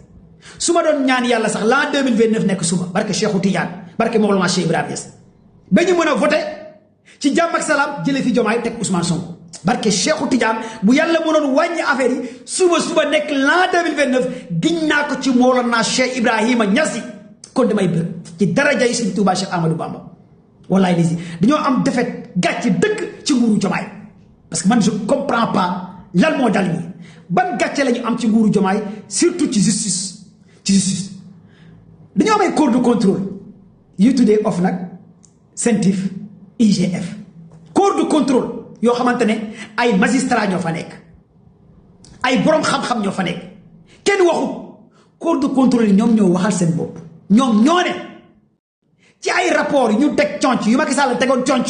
su ma doon ñaan yàlla sax l'an 2029 nekk suba barke Cheikhou Tidiane barke Mawlana Cheikh Ibrahima Niass ba ñu mën a voté ci jàmm ak salaam jëlee fi Diomaye teg Ousmane Sonko barke Cheikhou Tidiane bu yàlla mënoon wàññi affaire yi suba nekk l'an 2029 giñ naa ko ci Mawlana Cheikh Ibrahima Niass kon damay bëgg ci daraja yi Sëriñ Tuubaa Cheikh Amadou Bamba wallaay lisi dañoo am defet gàcce dëkk ci nguuru Diomaye parce que man je comprends pas lan moo dal ñi ban gàcce la ñu am ci nguuru Diomaye surtout ci justice dañoo am ay corps de contrôle yu tuddee OFNAC CENTIF IGF corps de contrôle yoo xamante ne ay magistrats ñoo fa nekk ay borom xam-xam ñoo fa nekk kenn waxu corps de contrôle yi ñoom ñoo waxal seen bopp ñoom ñoo ne ci ay rapport yu ñu teg conc yu Macky Sall tegoon conc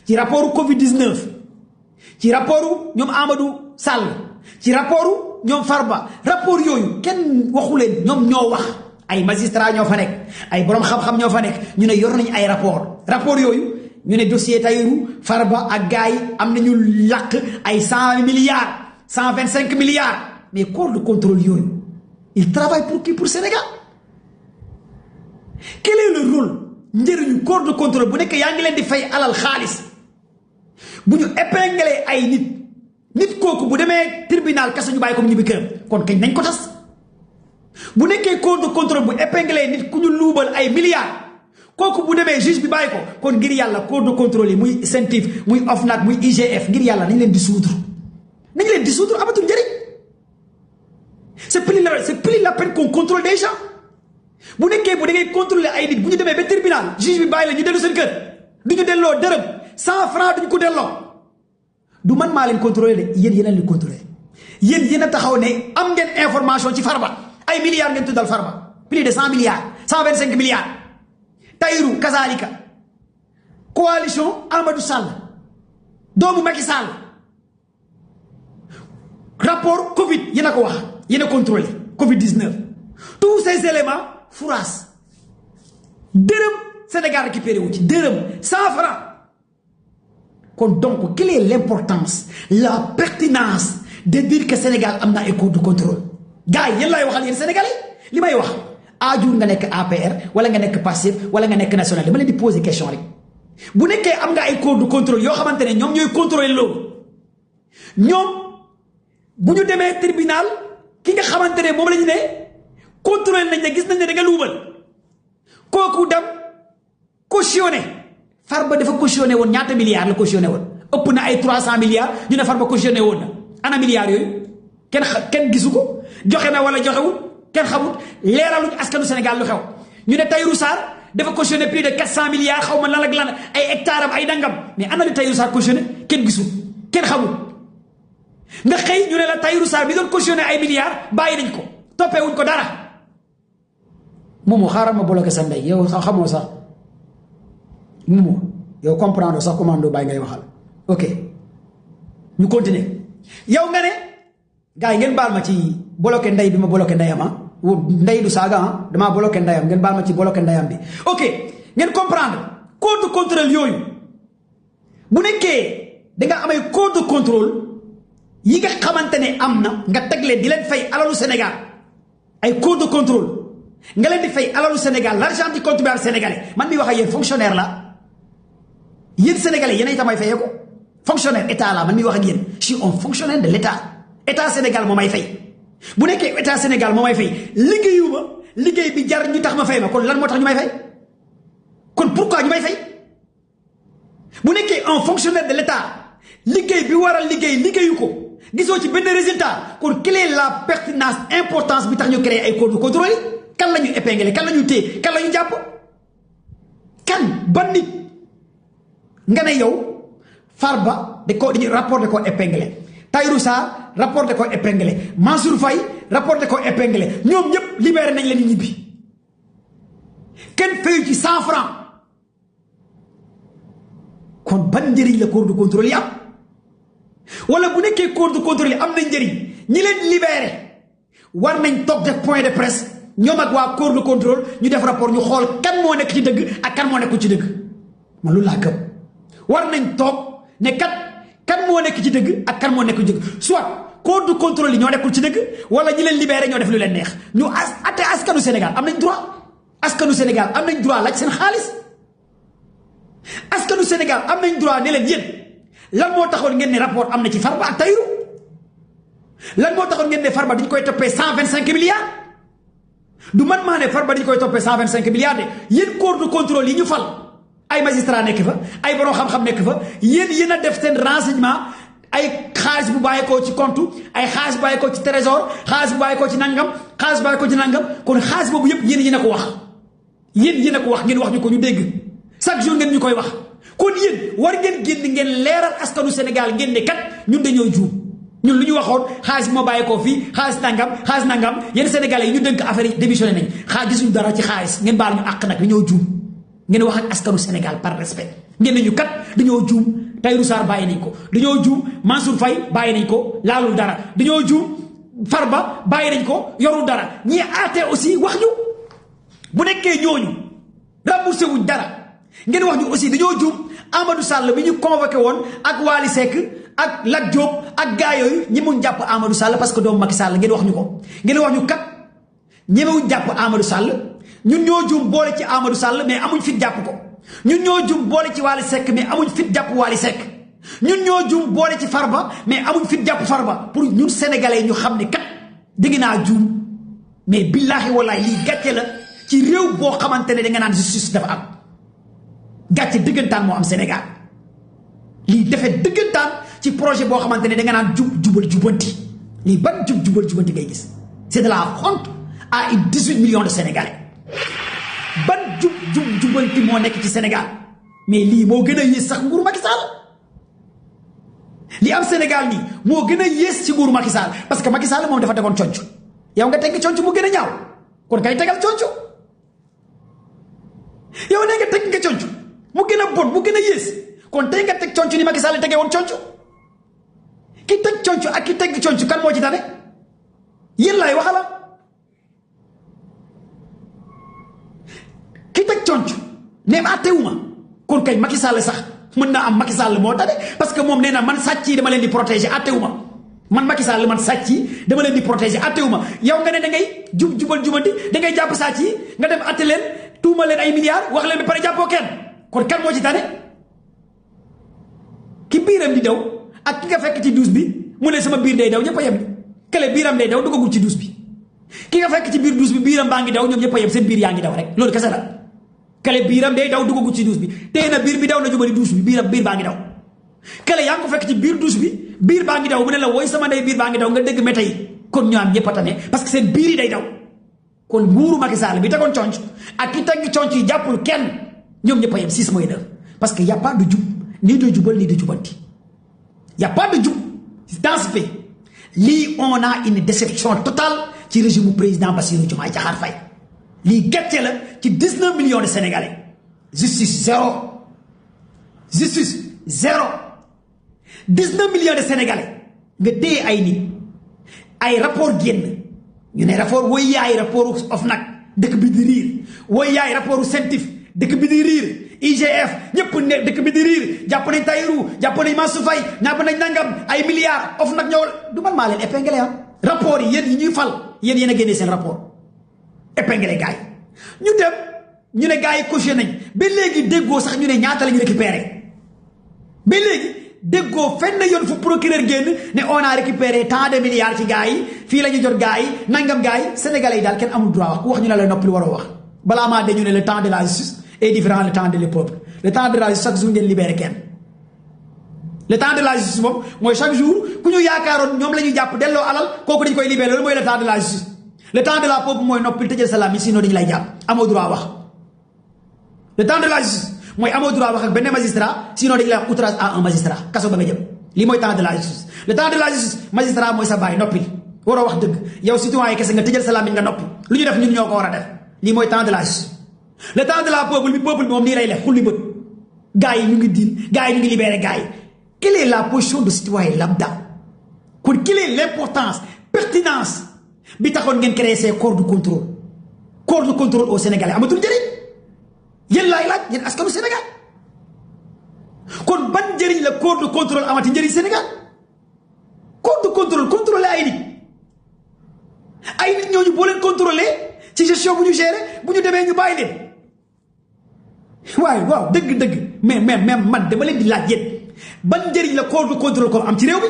ci rapportu Covid 19 ci rapportu ñoom Amadou Sall ci rapportu ñoom Farba rapport yooyu kenn waxu leen ñoom ñoo wax ay magistrat ñoo fa nekk ay borom xam-xam ñoo fa nekk ñu ne yor nañu ay rapport yooyu ñu ne dossier Tahirou Farba ak gars yi am nañu làq ay 100 milliards 125 milliards mais corps de contrôle yooyu il travaille pour qui pour Sénégal quel est le rôle njëriñu corps de contrôle bu nekk yaa ngi leen di fay alal xaalis bu ñu épinglé ay nit kooku bu demee tribunal kaso ñu bàyyi ko mu ñibbi këram kon kañ nañ ko tas bu nekkee corps de contrôle bu épinglé nit ku ñu luubal ay milliards kooku bu demee juge bi bàyyi ko kon ngir yàlla corps de contrôle yi muy CENTIF muy OFNAC muy IGF ngir yàlla nañ leen di suudre amatul njëriñ c'est plus la peine qu'on contrôle des gens bu nekkee bu da ngay contrôler ay nit bu ñu demee ba tribunal juge bi bàyyi la ñu dellu seen kër du ñu delloo dërëm 100 francs duñu ko delloo du man maa leen contrôler de yéen yéen a leen contrôler yéen a taxaw ne am ngeen information ci Farba ay milliards ngeen tuddal Farba plus de 100 milliards 125 milliards Tahirou kazalika coalition Amadou Sall doomu Macky Sall rapport Covid yéen a ko wax yéen a contrôler Covid 19 tous ces éléments fouraas dërëm Sénégal récupéré wu ci dërëm 100 francs kon donc quelle est l'importance la pertinence de dire que Sénégal am na ay corps de contrôle gars yi yéen laay waxal yéen Sénégalais li may wax aajur nga nekk APR wala nga nekk Pastef wala nga nekk national dama leen di poser question rek bu nekkee am nga ay corps de contrôle yoo xamante ne ñoom ñooy contrôler loolu ñoom bu ñu demee tribunal ki nga xamante ne moom la ñu ne contrôler nañ ne gis nañ ne da nga luubal kooku dem cautionné Farba dafa cautionné woon ñaata milliards la cautionné woon ëpp na ay 300 milliards ñu ne Farba cautionné woon na ana milliards yooyu kenn gisu ko joxe na wala joxewul kenn xamut leeraluñu askanu Sénégal lu xew ñu ne Tahirou Sarr dafa cautionné plus de 400 milliards xaw ma lan ak lan ay hectares am ay dangam mais ana li Tahirou Sarr cautionné kenn gisul kenn xamul nga xëy ñu ne la Tahirou Sarr bi doon cautionné ay milliards bàyyi nañ ko toppee wuñ ko dara Momo xaaral ma bloqué sa ndey yow sax xamoo sax Momo yow comprendre sax commando bàyyi ngay waxal ok ñu continuer yow nga ne gars yi ngeen baal ma ci bloqué ndey bi ma bloqué ndeyam ndey du saaga damaa bloqué ndeyam ngeen baal ma ci bloqué ndeyam bi ok ngeen comprendre code de contrôle yooyu bu nekkee da nga amay code de contrôle yi nga xamante ne am na nga teg leen di leen fay alalu Sénégal ay code de contrôle nga leen di fay alalu Sénégal l'argent du contribuable sénégalais man mi wax ak yéen fonctionnaire la yéen sénégalais yéen ay tamay fayee ko fonctionnaire état la man mi wax ak yéen je suis un fonctionnaire de l'état état Sénégal moo may fay bu nekkee état Sénégal moo may fay liggéeyuma liggéey bi jar ñu tax ma fay ma kon lan moo tax ñu may fay kon pourquoi ñu may fay bu nekkee un fonctionnaire de l'état liggéey bi waral liggéeyu ko gisoo ci benn résultat kon quelle est la pertinence importance bi tax ñu créer ay code de contrôle yi kan la ñu épinglé kan la ñu téye kan la ñu jàpp kan ban nit nga ne yow Farba dañu rapport de ko épinglé Tahirou Sarr rapport de ko épinglé Mansour Faye rapport de ko épinglé ñoom ñëpp libéré nañ leen ñibbi kenn fayu ci 100 francs kon ban njëriñ la corps de contrôle yi am wala bu nekkee corps de contrôle yi am nañ njëriñ ñi leen libéré war nañ toog def point de presse ñoom ak waa corps de contrôle ñu def rapport ñu xool kan moo nekk ci dëgg ak kan moo nekkul ci dëgg man loolu laa gëm war nañ toog ne kan moo nekk ci dëgg ak kan moo nekkul ci dëgg soit corps de contrôle yi ñoo nekkul ci dëgg wala ñi leen libéré ñoo def lu leen neex ñu atte askanu Sénégal am nañ droit askanu Sénégal am nañ droit laaj seen xaalis askanu Sénégal am nañ droit ne leen yéen lan moo taxoon ngeen ne rapport am na ci Farba ak Tahirou lan moo taxoon ngeen ne Farba dañ koy toppee 125 milliards du man maa ne Farba dañ koy toppee 125 milliards de yéen corps de contrôle yi ñu fal ay magistrat nekk fa ay borom xam-xam nekk fa yéen a def seen renseignement ay xaalis bu bàyyeekoo ci compte ay xaalis bu bàyyeekoo ci trésor xaalis bu bàyyeekoo ci nangam xaalis bu bàyyeekoo ci nangam kon xaalis boobu yëpp yéen a ko wax yéen a ko wax ngeen wax ñu ko ñu dégg chaque jour ngeen ñu koy wax kon yéen war ngeen génn ngeen leeral askanu Sénégal ngeen ne kat ñun dañoo juum ñun lu ñu waxoon xaalis bi moo bàyyeekoo fii xaalis nangam yéen sénégalais yi ñu dënk affaire yi démissionné nañ gisuñu dara ci xaalis ngeen baal ñu àq nag dañoo juum ngeen wax ak askanu Sénégal par respect ngeen ne ñu kat dañoo juum Tahirou Sarr bàyyi nañ ko dañoo juum Mansour Faye bàyyi nañ ko laalul dara dañoo juum Farba bàyyi nañ ko yorul dara ñii aate aussi wax ñu bu nekkee ñooñu remboursé wuñ dara ngeen wax ñu aussi dañoo juum Amadou Sall bi ñu convoqué woon ak Wali Seck ak Lat Diop ak gars yooyu ñi mun jàpp Amadou Sall parce que doomu Macky Sall ngeen wax ñu ko ngeen wax ñu kat ñemewuñ jàpp Amadou Sall ñun ñoo juum boole ci Amadou Sall mais amuñ fit jàpp ko ñun ñoo juum boole ci Wali Seck mais amuñ fit jàpp Wali Seck ñun ñoo juum boole ci Farba mais amuñ fit jàpp Farba pour ñun sénégalais ñu xam ne kat dégg naa juum mais billaahi wallaahi lii gàcce la ci réew boo xamante ne da nga naan justice dafa am gàcce dëggantaan moo am Sénégal lii defee dëggantaan ci projet boo xamante ne da nga naan jubal jubanti lii ban jubal jubanti ngay gis c'est de la honte à 18 millions de Sénégalais ban jubanti moo nekk ci Sénégal mais lii moo gën a yées sax nguuru Macky Sall li am Sénégal nii moo gën a yées ci nguuru Macky Sall parce que Macky Sall moom dafa tegoon conc yow nga tegg conc mu gën a ñaaw kon kay tegal conc yow ne nga teg nga conc mu gën a bon mu gën a yées kon tey nga teg conc ni Macky Sall tegee woon conc ki teg conc ak ki teg conc kan moo ci tane yéen laay waxala ki teg conc ne àttewuma kon kay Macky Sall sax mën naa am Macky Sall moo tane parce que moom nee na man sàcc yi dama leen di protéger àttewuma man Macky Sall man sàcc yi dama leen di protéger àttewuma yow nga ne da ngay jubal jubanti da ngay jàpp sàcc yi nga dem àtte leen tuuma leen ay milliards wax leen ba pare jàppoo kenn kon kan moo ci tane ki biiram di daw ak ki nga fekk ci douze bi mu ne sama biir day daw ñëpp a yem kële biiram day daw duggagul ci douze bi ki nga fekk ci biir douze bi biiram baa ngi daw ñoom ñëpp a yem seen biir yaa ngi daw rek loolu kese la kële biiram day daw duggagul ci douze bi tey na biir bi daw na jubali douze bi biir baa ngi daw kële yaa ngi ko fekk ci biir douze bi biir baa ngi daw mu ne la woy sama ndey biir baa ngi daw nga dégg méta yi kon ñoo am ñëpp a tane parce que seen biir yi day daw kon nguuru Macky Sall bi tegoon conc ak ki teg conc yi jàppul kenn ñoom ñëpp a yem 6 mooy 9 parce que y a pas de jub ni de jubal ni de jubanti y a pas de jub dans ce pays lii on a une déception totale ci régime président Bassirou Diomaye Diakhar Faye lii gàcce la ci 19 millions de sénégalais justice zéro justice zéro 19 millions de sénégalais nga téye ay nit ay rapport génn ñu ne rapport woy yaay rapport OFNAC dëkk bi di riir woy yaay rapport CENTIF dëkk bi di riir IGF ñëpp ne dëkk bi di riir jàpp nañ Tahirou jàpp nañ Mansour Faye ñàpp nañ nangam ay milliards OFNAC ñëwal du man maa leen épinglé rapport yi yéen yi ñuy fal yéen a génnee seen rapport épinglé gars yi ñu dem ñu ne gars yi cautionné nañ ba léegi déggoo sax ñu ne ñaata la ñu récupéré ba léegi déggoo fenn yoon fu procureur génn ne on a récupéré tant de milliards ci gars yi fii la ñu jot gars yi nangam gars yi sénégalais yi daal kenn amul droit wax ku wax ñu ne la noppi lu waroo wax balaa maa dañu ne le temps de la justice est différent le temps de le peuple le temps de la justice chaque jour ngeen libéré kenn le temps de la justice moom mooy chaque jour ku ñu yaakaaroon ñoom la ñuy jàpp delloo alal kooku dañu koy libéré loolu mooy le temps de la justice le temps de la peuple mooy noppi tëjal salaam yi sinon dañu lay jàpp amoo droit wax le temps de la justice mooy amoo droit wax ak benn magistrat sinon dañu lay wax outrage à un magistrat kaso ba nga jëm lii mooy temps de la justice le temps de la justice magistrat mooy sa baay noppil waroo wax dëgg yow citoyen kese nga tëjal salaam yi nga noppi lu ñu def ñun ñoo ko war a def lii mooy temps de la justice le temps de la peuple bi moom nii lay def xulli bët gars yi ñu ngi diin gars yi ñu ngi libéré gars yi quelle est la position de citoyen lambda kon quelle est l'importance pertinence bi taxoon ngeen créer ces corps de contrôle au Sénégalais amatul njëriñ yéen laay laaj yéen askanu Sénégal kon ban njëriñ la corps de contrôle amati njëriñ Sénégal corps de contrôler ay nit ñooñu boo leen contrôler ci gestion bu ñu gérer bu ñu demee ñu bàyyi leen waaye waaw dëgg mais man dama leen di laaj yéen ban njëriñ la corps de contrôle ko am ci réew mi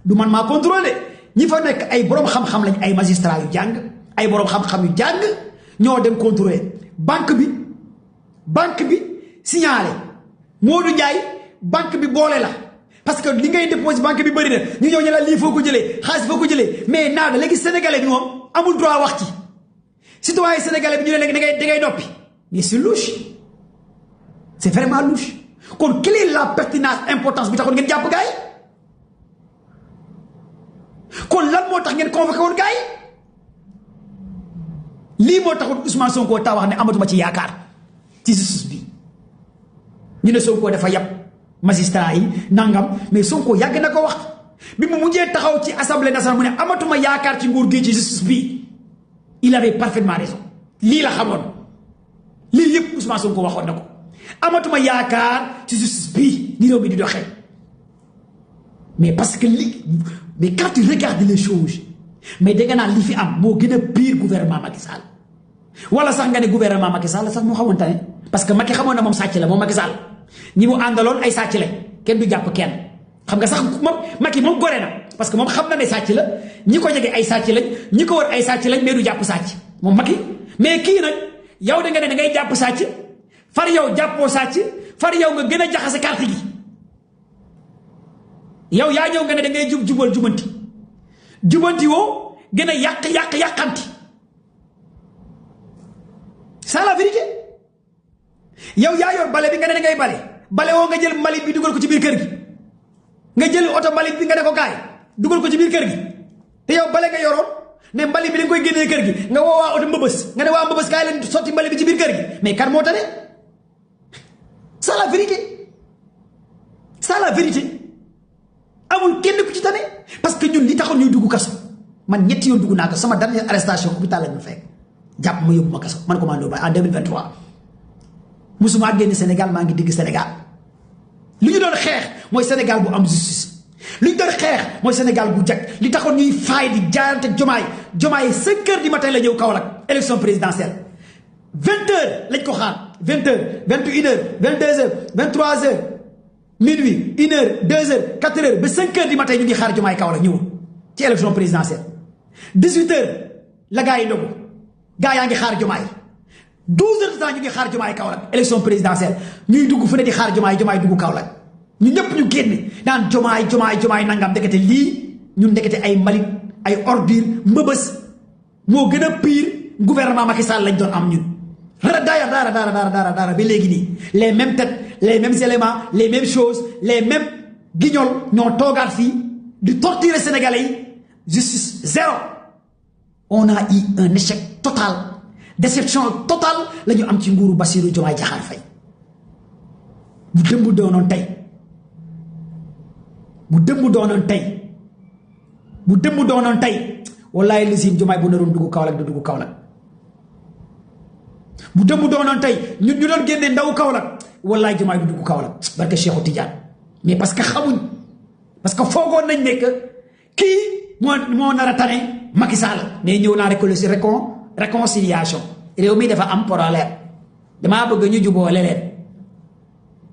du man maa contrôler ñi fa nekk ay borom xam-xam lañ ay magistrats yu jàng ay borom xam-xam yu jàng ñoo dem contrôler banque bi signalé Modou Ndiaye banque bi boole la parce que li ngay déposé banque bi bëri na ñu ñëw ñu la lii foo ko jëlee xaalis foo ko jëlee mais naaga léegi sénégalais bi moom amul droit wax ci citoyen sénégalais bi ñu ne léegi da ngay noppi mais c'est louche c'est vraiment louche kon quelle est la pertinence importance bi taxoon ngeen jàpp gars yi kon lan moo tax ngeen convoqué woon gars yi lii moo taxoon Ousmane Sonko taa wax ne amatuma ci yaakaar ci justice bi ñu ne Sonko dafa yab magistrat yi nangam mais Sonko yàgg na ko wax bi mu mujjee taxaw ci assemblée nationale mu ne amatuma yaakaar ci nguur gi ci justice bi il avait parfaitement raison lii la xamoon lii yëpp Ousmane Sonko waxoon na ko amatuma yaakaar ci justice bi ni réew mi di doxee mais parce que mais quand tu regardes les choses mais dégg naa li fi am moo gën a pire gouvernement Macky Sall wala sax nga ne gouvernement Macky Sall sax moo xamante ne parce que Macky xamoon na moom sàcc la moom Macky Sall ñi mu àndaloon ay sàcc lañ kenn du jàpp kenn xam nga sax moom Macky moom gore na parce que moom xam na ne sàcc la ñi ko jege ay sàcc lañ ñi ko war ay sàcc lañ mais du jàpp sàcc moom Macky mais kii nag yow da nga ne da ngay jàpp sàcc far yow jàppoo sàcc far yow nga gën a jaxase carte gi yow yaa ñëw nga ne da ngay jubanti woo gën a yàqanti c'est la vérité yow yaa yor bale bi nga ne da ngay bale woo nga jël mbalit bi dugal ko ci biir kër gi nga jël oto mbalit bi nga ne ko kaay dugal ko ci biir kër gi te yow bale nga yoroon ne mbalit bi da nga koy génnee kër gi nga woo waa oto mbëbës nga ne waa mbëbës kaay leen sotti mbalit bi ci biir kër gi mais kan moo tane c'est la vérité amul kenn ku ci tane parce que ñun li taxoon ñuy dugg kaso man ñetti yoon dugg naa ko sama dernière arrestation hôpital lañ ma fekk jàpp ma yóbbu ma kaso man commando ba en 2023 musuma génn Sénégal maa ngi digg Sénégal li ñu doon xeex mooy Sénégal bu am justice li ñu doon xeex mooy Sénégal bu jag li taxoon ñuy faay di jaayante jomaay 5 heures du matin la ñëw Kaolack élection présidentielle 20 heures lañ ko xaar 20 heures 21 heures 22 heures 23 heures minuit 1 heure 2 heures 4 heures ba 5 heures du matin ñu ngi xaar jomaay Kaolack ñëwul ci élection présidentielle 18 heures la gaa yi ndogu gaa yaa ngi xaar jomaay 12 heures de temps ñu ngi xaar jomaay Kaolack élection présidentielle ñuy dugg fu ne di xaar jomaay dugg Kaolack ñu ñëpp ñu génn naan jomaay nangam ndekete lii ñun ndekete ay mbalit ay ordure mbëbës moo gën a pire gouvernement Macky Sall lañ doon am ñun daara ba léegi nii les mêmes têtes les mêmes éléments les mêmes choses les mêmes guignols ñoo toogaat fii di torturer sénégalais yi justice zéro on a eu un échec total déception totale la ñu am ci nguuru Bassirou Diomaye Diakhar Faye bu dëmb doonoon tey bu dëmb doonoon tey bu dëmb doonoon tey wallaay lisim Diomaye bu naroon dugg Kaolack du dugg Kaolack bu dëmb doonoon tey ñun ñu doon génne ndaw Kaolack wallaay Diomaye du dugg Kaolack barke Cheikhou Tidiane mais parce que xamuñ parce que foogoon nañ ne que kii moo nar a tane Macky Sall mais ñëw naa réconciliation réew mi dafa am problème damaa bëgg ñu juboo leen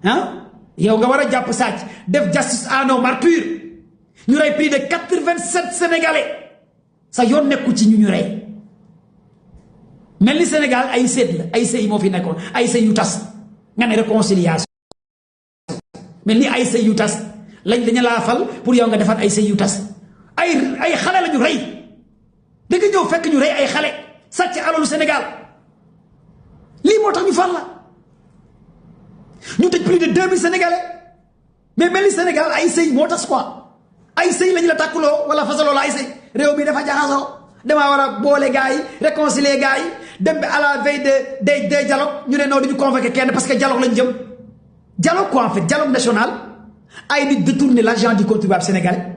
ah yow nga war a jàpp sàcc def justice à nos martyrs ñu rey plus de 87 sénégalais sa yoon nekku ci ñu rey mel ni Sénégal ay seet la ay sëy moo fi nekkoon ay sëy yu tas nga ne réconciliation mel ni ay sëy yu tas dañu laa fal pour yow nga defar ay sëy yu tas ay xale la ñu rey da nga ñëw fekk ñu rey ay xale sàcc alalu Sénégal lii moo tax ñu fal la ñu tëj plus de 2000 sénégalais mais mel ni Sénégal ay sëy moo tas quoi ay sëy lañu la tàkkuloo wala fasaloo la ay sëy réew mi dafa jaxasoo damaa war a boole gars yi réconcilier gars yi dem bi à la veille de dialogue ñu ne non duñu convoqué kenn parce que dialogue lañu jëm dialogue quoi en fait dialogue national ay nit détourner l'argent du contribuable sénégalais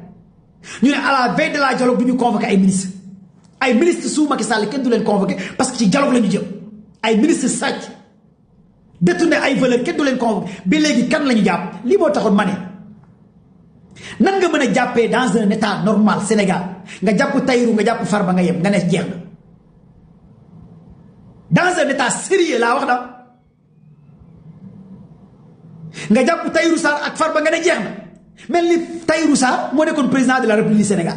ñu ne à la veille de la dialogue duñu convoqué ay ministre sous Macky Sall kenn du leen convoqué parce que ci dialogue la ñu jëm ay ministre sàcc détourné ay valeur kenn du leen convoqué bi léegi kan la ñu jàpp lii moo taxoon ma ne nan nga mën a jàppee dans un état normal Sénégal nga jàpp Tahirou nga jàpp Farba nga yem nga ne jeex na dans un état sérieux laa wax da nga jàpp Tahirou Sarr ak Farba nga ne jeex na mel ni Tahirou Sarr moo nekkoon président de la République du Sénégal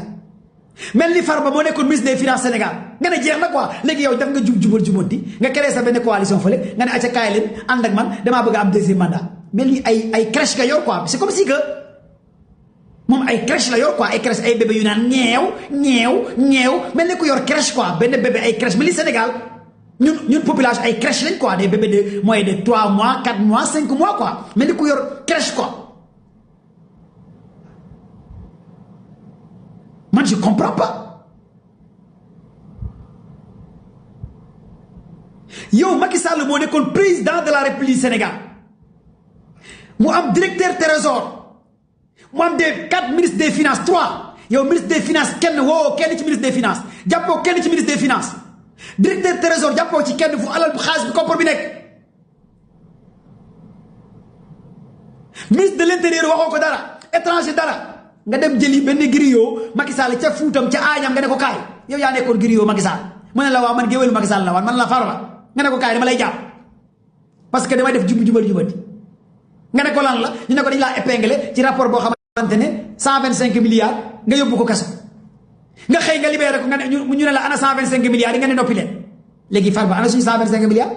mel ni Farba moo nekkoon ministre des finances Sénégal nga ne jeex na quoi léegi yow def nga jubanti nga créé sa benn coalition fële nga ne acca kaay leen ànd ak man damaa bëgg a am deuxième mandat mel ni ay crèche nga yor quoi c'est comme si que moom ay crèche la yor quoi ay crèche ay bébé yu naan ñeew mel ni ku yor crèche quoi benn bébé ay crèche mel ni Sénégal ñun population ay crèche lañ quoi des bébés de moins de 3 mois 4 mois 5 mois quoi mel ni ku yor crèche quoi man je comprends pas yow Macky Sall moo nekkoon président de la République du Sénégal mu am directeur trésor mu am des 4 ministres des finances 3 yow ministre des finances kenn woo kenn ci ministre des finances jàppoo kenn ci ministre des finances directeur trésor jàppoo ci kenn fu alal bu xaalis bi koppar bi nekk ministre de l'intérieur waxoo ko dara étranger dara nga dem jëli benn griot Macky Sall ca Fuutam ca Añam nga ne ko kaay yow yaa nekkoon griot Macky Sall mu ne la waaw man géwélu Macky Sall la waan man la Farba nga ne ko kaay dama lay jàpp parce que damay def jubati nga ne ko lan la ñu ne ko dañ laa épinglé ci rapport boo xamante ne 125 milliards nga yóbbu ko kaso nga xëy nga libéré ko nga ne ñu ne la ana 125 milliards yi nga ne noppi leen léegi Farba ana suñu 125 milliards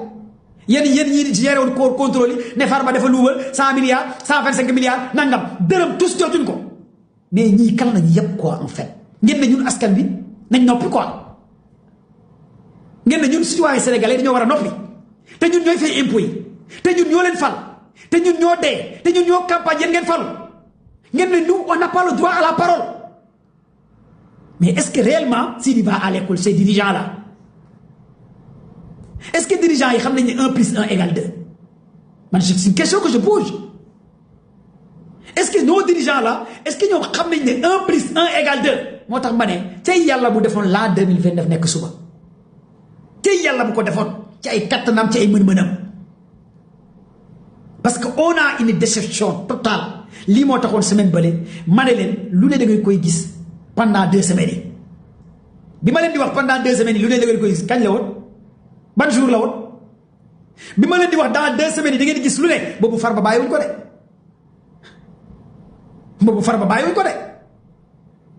yéen ñi géré woon corps contrôle yi ne Farba dafa luubal 100 milliards 125 milliards nangam dërëm tous jotuñ ko mais ñii kan lañu yëpp quoi en fait ngeen ne ñun askan bi nañ noppi quoi ngeen ne ñun citoyen sénégalais dañoo war a noppi te ñun ñooy fay impôt yi te ñun ñoo leen fal te ñun ñoo dee te ñun ñoo campagne yéen ngeen falu ngeen ne nous on n'a pas le droit à la parole mais est-ce que réellement s'il va à l'école ces dirigeants là est-ce que dirigeants yi xam nañ ne 1 + 1 = 2 man c'est une question que je pose est-ce que nos dirigeants là est-ce que ñoom xam nañ ne 1 + 1 = 2 moo tax ma ne tey yàlla bu defoon l'an 2029 nekk suba tey yàlla bu ko defoon ci ay kattanam ci ay mën-mënam parce que on a une déception totale lii moo taxoon semaine bële ma ne leen lu ne da ngay koy gis pendant 2 semaines yi bi ma leen di wax pendant 2 semaines yi lu ne da ngay koy gis kañ la woon ban jour la woon bi ma leen di wax dans 2 semaines yi da ngeen di gis lu ne boobu Farba bàyyiwuñ ko de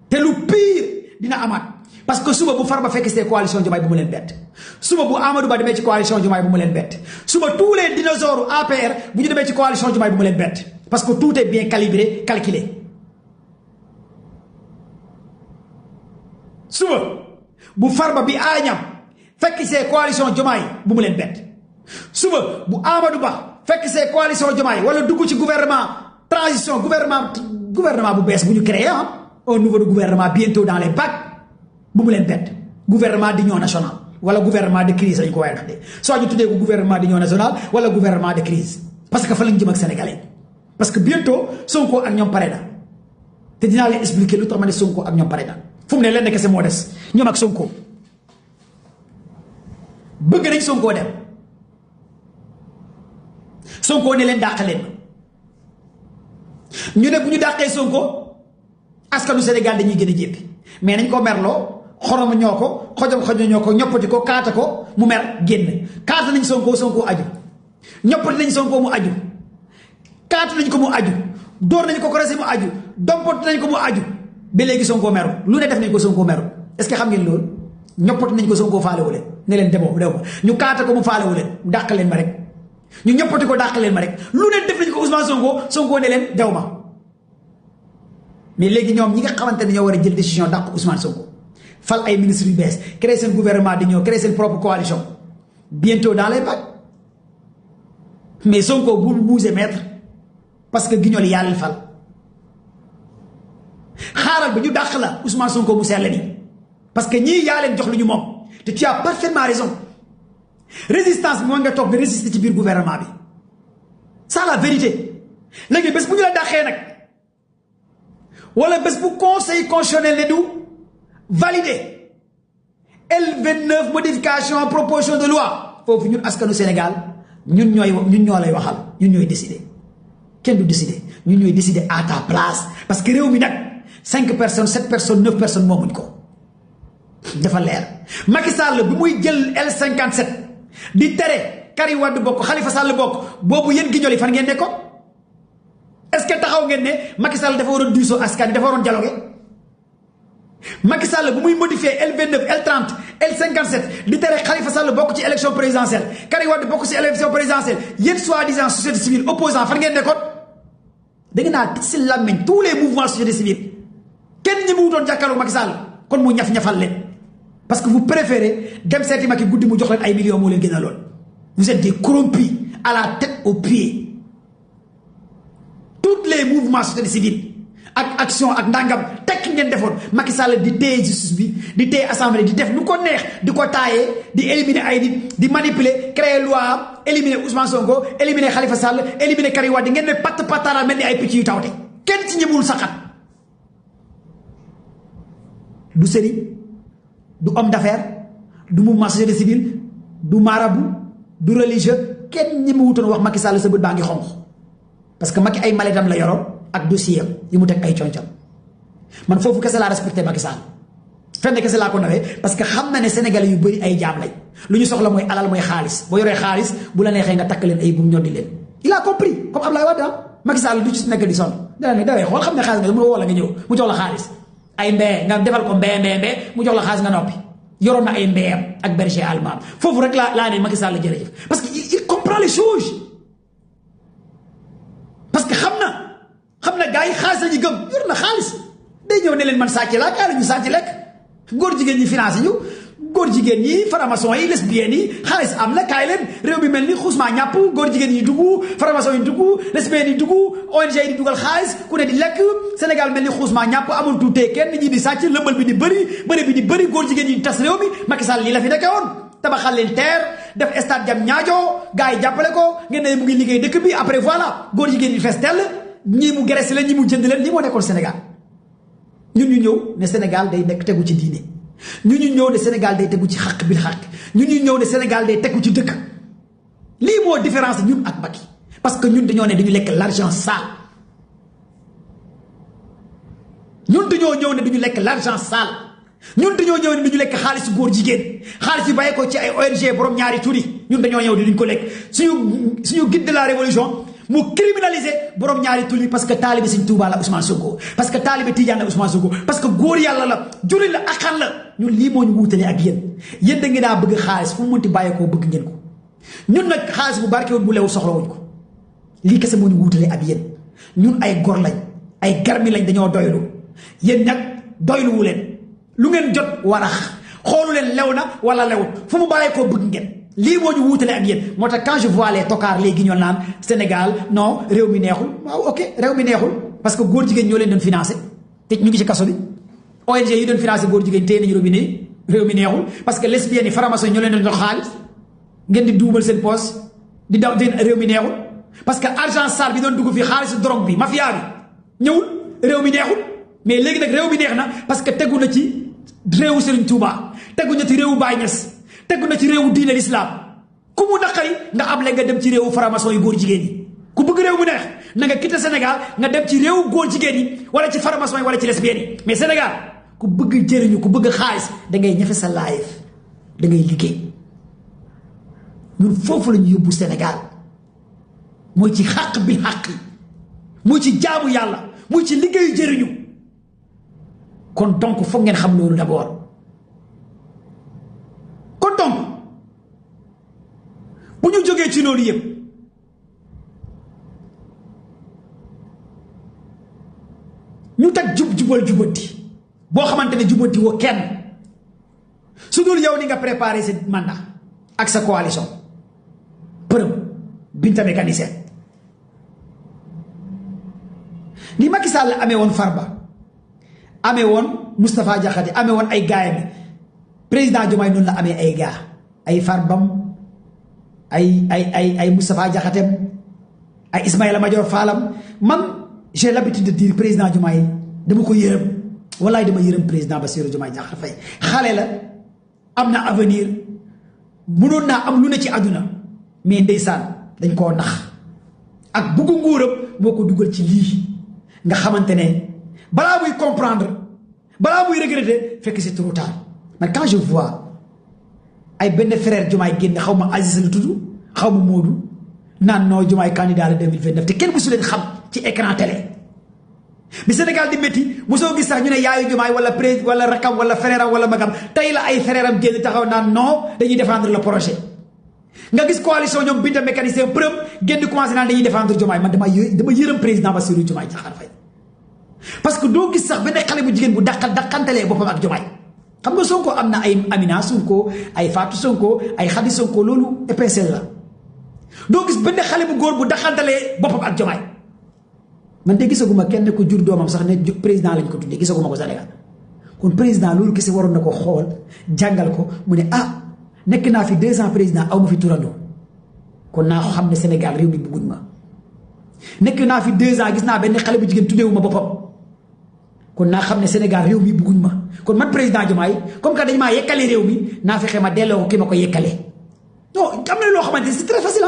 te lu pire dina amaat parce que suba bu Farba fekk see coalition Diomaye bu mu leen bett suba bu Amadou Ba demee ci coalition Diomaye bu mu leen bett suba tous les dinosaures APR bu ñu demee ci coalition Diomaye bu mu leen bett parce que tout est bien calibré calculé suba bu Farba bi Agnam fekk see coalition Diomaye bu mu leen bett suba bu Amadou Ba fekk see coalition Diomaye wala dugg ci gouvernement transition gouvernement bu bees bu ñu créé un nouveau gouvernement bientôt dans les bacs bu mu leen bett gouvernement d'union nationale wala gouvernement de crise lañ ko waaye tuddee soit ñu tuddee ko gouvernement d'union nationale wala gouvernement de crise parce que fa lañ jëm ak sénégalais parce que bientôt Sonko ak ñoom pare na te dinaa leen expliquer lu tax ma ne Sonko ak ñoom pare na fu mu ne leen kese moo des ñoom ak Sonko bëgg nañ Sonko dem Sonko ne leen dàq leen ñu ne bu ñu dàqee Sonko askanu Sénégal dañuy gën a jéppi mais nañ ko merloo xorom ñoo ko xojom ñoo ko ñoppati ko kaata ko mu mer génn kaata nañ Sonko aju ñoppati nañ Sonko mu aju kaata nañ ko mu aju door nañ ko korosé mu aju dompoti nañ ko mu aju ba léegi Sonko meru lu ne def nañ ko Sonko meru est-ce que xam ngeen loolu ñoppati nañ ko Sonko faalewu leen ne leen demoo dew ma ñu kaata ko mu faalewu leen dàq leen ma rek ñu ñoppati ko dàq leen ma rek lu ne def nañ ko Ousmane Sonko ne leen dew ma mais léegi ñoom ñi nga xamante ne ñoo war a jël décision dàq Ousmane Sonko fal ay ministres yu bees créer seen gouvernement di ñëw créer seen propre coalition bientôt dans les bacs mais Sonko bu bougé maître parce que guignol yàlla fal xaaral ba ñu dàq la Ousmane Sonko mu sell ni parce que ñii yaa leen jox lu ñu moom te tu as parfaitement raison résistance bi moo nga toog di résister ci biir gouvernement bi c'est la vérité léegi bés bu ñu la dàqee nag wala bés bu conseil constitutionnel ne du validé L29 modification proposition de loi foofu ñun askanu Sénégal ñun ñoo lay waxal ñun ñooy décider kenn du décider ñun ñooy décider à ta place parce que réew mi nag 5 personnes 7 personnes 9 personnes moomuñ ko dafa leer. Macky Sall bi muy jël L57 di tere Karim Wade bokk Khalifa Sall bokk boobu yéen gi ñoli fan ngeen nekkoon est-ce que taxaw ngeen ne Macky Sall dafa waroon diisoo askan wi dafa waroon dialogue Macky Sall bu muy modifier L29 L30 L57 di tere Khalifa Sall bokk ci élection présidentielle Karim Wade bokk ci élection présidentielle yéen soi-disant société civile opposant fan ngeen nekkoon da ngeen naa si làmmiñ tous les mouvements société civile kenn ñi mu wutoon jàkkaarloo Macky Sall kon mu ñaf-ñafal leen parce que vous préférez dem seeti Macky guddi mu jox leen ay millions moo leen gën a lool vous êtes des corrompus à la tête aux pieds tous les mouvements société civile ak action ak ndàngam tekki ngeen defoon Macky Sall di téye justice bi di téye assemblée di def lu ko neex di ko taayee di éliminer ay nit di manipuler créer loi éliminer Ousmane Sonko éliminer Khalifa Sall éliminer Karim Wade ngeen ne patt pattaaral mel ni ay picc yu tawte kenn ci ñemul saxat du sëriñ du homme d'affaires du mouvement société civile du marabout du religieux kenn ñi mu wutoon wax Macky Sall sa bët baa ngi xonq parce que Macky ay maletam la yoroon ak dossier am yi mu teg ay concam man foofu kese laa respecté Macky Sall fenn kese laa ko nawee parce que xam na ne sénégalais yu bëri ay jaam lañ lu ñu soxla mooy alal mooy xaalis boo yoree xaalis bu la neexee nga takk leen ay bu ñoddi leen il a compris comme Ablaye Wade Macky Sall du ci nekk di sonn dana ne dawee xool xam ne xaalis nga mu woo la nga ñëw mu jox la xaalis ay mbee nga defal ko mbee mu jox la xaalis nga noppi yoroon na ay mbeeyam ak berger allemand foofu rek laa ne Macky Sall jërëjëf parce que il comprend les choses parce que xam na gars yi xaalis la ñu gëm yor na xaalis day ñëw ne leen man sàcc laa kaa la ñu sàcc lekk góor jigéen ñi financé ñu góor jigéen ñi franc-maçon yi lesbiennes yi xaalis am na kaay leen réew mi mel ni xusma ñàpp góor jigéen yi dugg franc-maçon yi dugg lesbiennes yi dugg ONG yi di dugal xaalis ku ne di lekk Sénégal mel ni xusma ñàpp amul tuutee kenn ñi di sàcc lëmbal bi di bëri góor jigéen yi di tas réew mi Macky Sall lii la fi nekkee woon tabaxal leen terre def stade jam ñaajoo gars yi jàppale ko ngeen ne mu ngi liggéey dëkk bi après voilà góor jigéen yi fees dell ñii mu geresi leen ñii mu jënd leen lii moo nekkoon Sénégal ñun ñu ñëw ne Sénégal day nekk tegu ci diine ñun ñu ñëw ne Sénégal day tegu ci xàq bil xàq ñun ñu ñëw ne Sénégal day tegu ci dëkk lii moo différence ñun ak Macky parce que ñun dañoo ne dañu lekk l'argent sale ñun dañoo ñëw ne duñu lekk l'argent sale ñun dañoo ñëw ne duñu lekk xaalis góor jigéen xaalis yi bàyyi ko ci ay ONG borom ñaari turi ñun dañoo ñëw di duñ ko lekk suñu guide de la révolution mu criminaliser borom ñaari tuli parce que taalibe Sëñ Tuubaa la Ousmane Sonko parce que taalibe Tijaan la Ousmane Sonko parce que góor yàlla la jullit la akhan la ñun lii moo ñu wuutale ak yéen da ngeen daa bëgg xaalis fu mu mënti bàyyeekoo bëgg ngeen ko ñun nag xaalis bu barkewul bu leew soxlawuñ ko lii kese moo ñu wuutale ak yéen ñun ay gor lañ ay garmi lañ dañoo doylu yéen nag doyluwu leen lu ngeen jot warax xoolu leen lew na wala lewut fu mu bàyyeekoo bëgg ngeen lii moo ñu wuutale ak yéen moo tax quand je vois les tocards léegi ñoo naan Sénégal non réew mi neexul waaw ok réew mi neexul parce que góor jigéen ñoo leen doon financé te ñu ngi ci kaso bi ONG yi doon financé góor jigéen téye nañu robinet yi réew mi neexul parce que lesbiennes yi faramason ñoo leen di jox xaalis ngeen di duubal seen poos di daw di réew mi neexul parce que argent sale bi doon dugg fii xaalisu drogue bi mafia bi ñëwul réew mi neexul mais léegi nag réew mi neex na parce que tegu na ci réewu Serigne Touba tegu na ci réewu Baye Niass tegu na ci réewu diine l'islam ku mu naqari nga am nga dem ci réewu faramason yu góor jigéen yi ku bëgg réew mu neex na nga quitté Sénégal nga dem ci réewu góor jigéen yi wala ci faramason yi wala ci lesbiennes yi mais Sénégal ku bëgg jëriñu ku bëgg xaalis da ngay ñafe sa life da ngay liggéey ñun foofu la ñu yóbbu Sénégal mooy ci xàq bi xàq mooy ci jaamu yàlla mooy ci liggéeyu jëriñu kon donc foog ngeen xam loolu d'abord kon donc bu ñu jógee ci loolu yëpp ñu teg jubal jubanti boo xamante ne jubanti woo kenn su dul yow ni nga préparé sa mandat ak sa coalition përëm Binta mécanicien ni Macky Sall amee woon Farba amee woon Moustapha Diakhaté amee woon ay gaayam président Diomaye noonu la amee ay gaa ay Farbam ay Moustapha Diakhaté ay Ismaïla Madior Fallam man j'ai l'habitude de dire président Diomaye dama ko yërëm wallaay dama yërëm président Bassirou Diomaye Diakhar Faye xale la am na avenir mënoon naa am lu ne ci àdduna mais ndeysaan dañ koo nax ak buggu nguuram moo ko dugal ci lii nga xamante ne balaa muy comprendre balaa muy regretter fekk c'est trop tard man quand je vois ay benn frère Diomaye génn xaw ma Aziz la tudd xaw ma Modou naan noo Diomaye candidat la 2029 te kenn mësu leen xam ci écran télé bi Sénégal di métti mosoo gis sax ñu ne yaayu Diomaye wala président wala rakam wala frère am wala magam tey la ay frère am génn taxaw naan non dañuy défendre le projet nga gis coalition ñoom Binta mécanicien preuve génn commencé naan dañuy défendre Diomaye man dama yërëm président Bassirou Diomaye Diakhar Faye parce que doo gis sax benn xale bu jigéen bu daqantalee boppam ak Diomaye xam nga Sonko am na ay Amina Sonko ay Fatou Sonko ay Khady Sonko loolu épaisseur la doo gis benn xale bu góor bu daqantalee boppam ak Diomaye man de gisaguma kenn ko jur doomam sax ne président lañ ko tuddee gisaguma ko Sénégal kon président loolu kese waroon na ko xool jàngal ko mu ne ah nekk naa fi 2 ans président aw ma fi turandoo kon naa xam ne Sénégal réew mi bëgguñ ma nekk naa fi 2 ans gis naa benn xale bu jigéen tuddeewu ma boppam kon naa xam ne Sénégal réew mi bëgguñ ma kon man président Diomaye comme que dañ maa yekkale réew mi naa fexe ma delloo ko ki ma ko yekkalee non am na loo xamante c'est très facile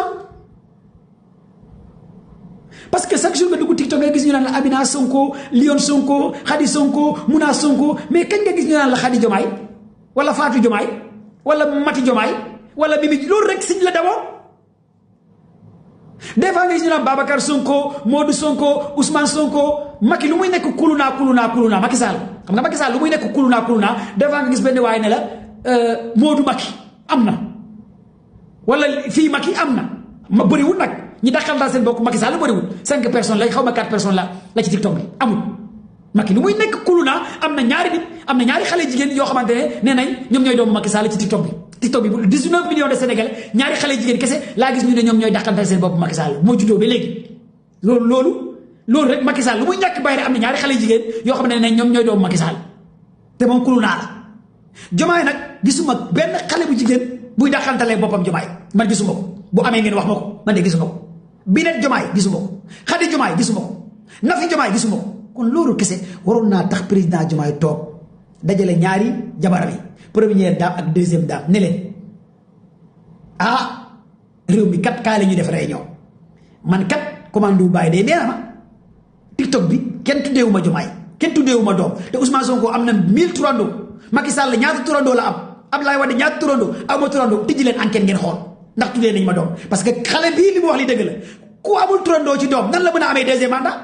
parce que chaque jour nga dugg TikTok nga gis ñu naan la Amina Sonko Lion Sonko Khady Sonko Mouna Sonko mais kañ nga gis ñu naan la Khady Diomaye wala Fatou Diomaye wala Mati Diomaye wala Mimi loolu rek siñ la dawoo des fois nga gis ñu naan Babacar Sonko Modou Sonko Ousmane Sonko Macky lu muy nekk kuluna Macky Sall xam nga Macky Sall lu muy nekk kuluna des fois nga gis benn waaye ne la Modou Macky am na wala fii Macky am na ma bëriwul nag ñi daqal daal seen bokk Macky Sall bëriwul 5 personnes lañ xaw ma 4 personnes la ci TikTok bi amul Macky lu muy nekk kuluna am na ñaari nit am na ñaari xale jigéen yoo xamante ne nee nañ ñoom ñooy doomu Macky Sall ci TikTok bi bu 19 millions de Sénégalais ñaari xale jigéen kese laa gis ñu ne ñoom ñooy daqantal seen bopp Macky Sall moo juddoo ba léegi loolu rek Macky Sall lu muy ñàkk bayre am na ñaari xale jigéen yoo xam ne ñoom ñooy doomu Macky Sall te moom kuluna la Diomaye nag gisuma benn xale bu jigéen buy daqantalee boppam Diomaye man gisuma ko bu amee ngeen wax ma ko man de gisuma ko Binet Diomaye gisuma ko Khady Diomaye gisuma ko Nafi Diomaye gisuma ko kon loolu kese waroon naa tax président Diomaye toog dajale ñaari jabaram yi première dame ak deuxième dame ne leen ah réew mi kat kaa la ñuy def réunion man kat commando bàyyi day nee na ma TikTok bi kenn tuddeewu ma Diomaye kenn tuddeewu ma doom te Ousmane Sonko am na 1000 turandoo Macky Sall ñaata turandoo la am Abdoulaye Wade ñaata turandoo aw ma turandoo tijji leen enquête ngeen xool ndax tuddee nañ ma doom parce que xale bii li mu wax li dëgg la ku amul turandoo ci doom nan la mën a amee deuxième mandat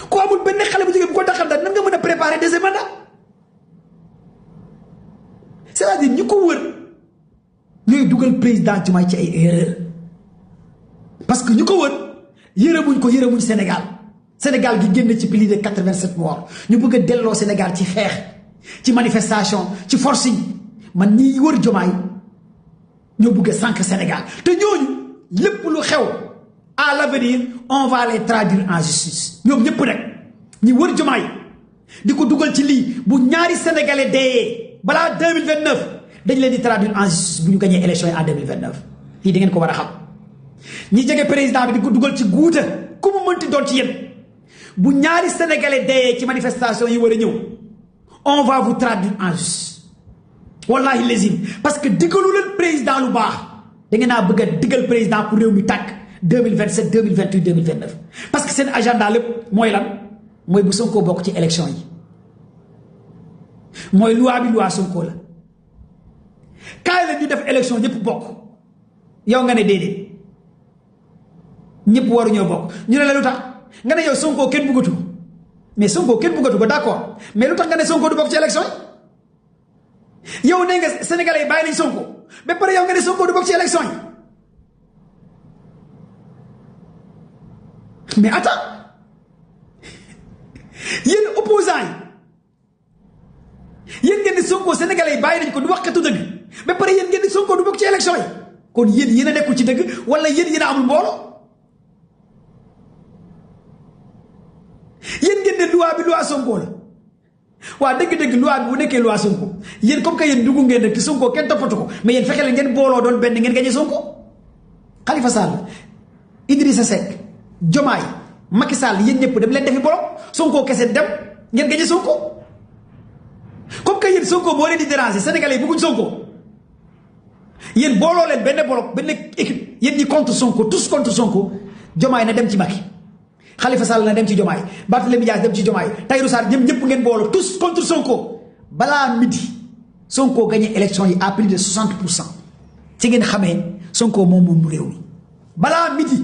ku amul benn xale bu jigéen bu ko taxal daal nan nga mën a préparer deuxième mandat c'est-à-dire ñu ko wër ñooy dugal président Diomaye ci ay erreur parce que ñu ko wër yërëmuñ Sénégal gi génn ci plus de 87 morts ñu bëgg a delloo Sénégal ci xeex ci manifestation ci forcing man ñi wër Diomaye ñoo bëgg a sànq Sénégal te ñooñu lépp lu xew à l'avenir on va les traduire en justice ñoom ñëpp nag ñi wër Diomaye di ko dugal ci lii bu ñaari sénégalais deyee balaa 2029 dañ leen di traduire en justice bu ñu gagné élection yi en 2029 lii da ngeen ko war a xam ñi jege président bi di ko dugal ci guuta ku mu mënti doon ci yéen bu ñaari sénégalais deyee ci manifestation yi war a ñëw on va vous traduire en justice wallahi lésime parce que diggalu leen président lu baax da ngeen naa bëgg a diggal président pour réew mi tàkk 2027 2028 2029 parce que seen agenda lépp mooy lan mooy bu Sonko bokk ci élection yi mooy loi bi loi Sonko la kaay la ñu def élection ñëpp bokk yow nga ne déedéet ñëpp waruñoo bokk ñu ne la lu tax nga ne yow Sonko kenn bëggatu mais Sonko kenn bëggatu ko d'accord mais lu tax nga ne Sonko du bokk ci élection yi yow nee nga sénégalais yi bàyyi nañ Sonko ba pare yow nga ne Sonko du bokk ci élection yi mais attends yéen opposants yi yéen ngeen di Sonko sénégalais yi bàyyi nañ ko du waxkatu dëgg ba pare yéen ngeen di Sonko du bokk ci élection yi kon yéen a nekkul ci dëgg wala yéen a amul mbooloo yéen ngeen ne loi bi loi Sonko la waa dëgg-dëgg loi bi bu nekkee loi Sonko yéen comme que yéen dugg ngeen rek ci Sonko kenn toppatu ko mais yéen fexe leen ngeen booloo doon benn ngeen gañe Sonko Khalifa Sall Idrissa Seck Diomaye Macky Sall yéen ñëpp dem leen defi bolok Sonko kese dem ngeen gañe Sonko comme que yéen Sonko moo leen di déranger sénégalais yi bëgguñ Sonko yéen booloo leen benn bolok benn équipe yéen ñi contre Sonko tous contre Sonko Diomaye na dem ci Macky Khalifa Sall na dem ci Diomaye Barthélémy Dias dem ci Diomaye Tahirou Sarr ñëpp ngeen booloo tous contre Sonko balaa midi Sonko gagné élection yi à plus de 60% ci ngeen xamee Sonko moom réew mi balaa midi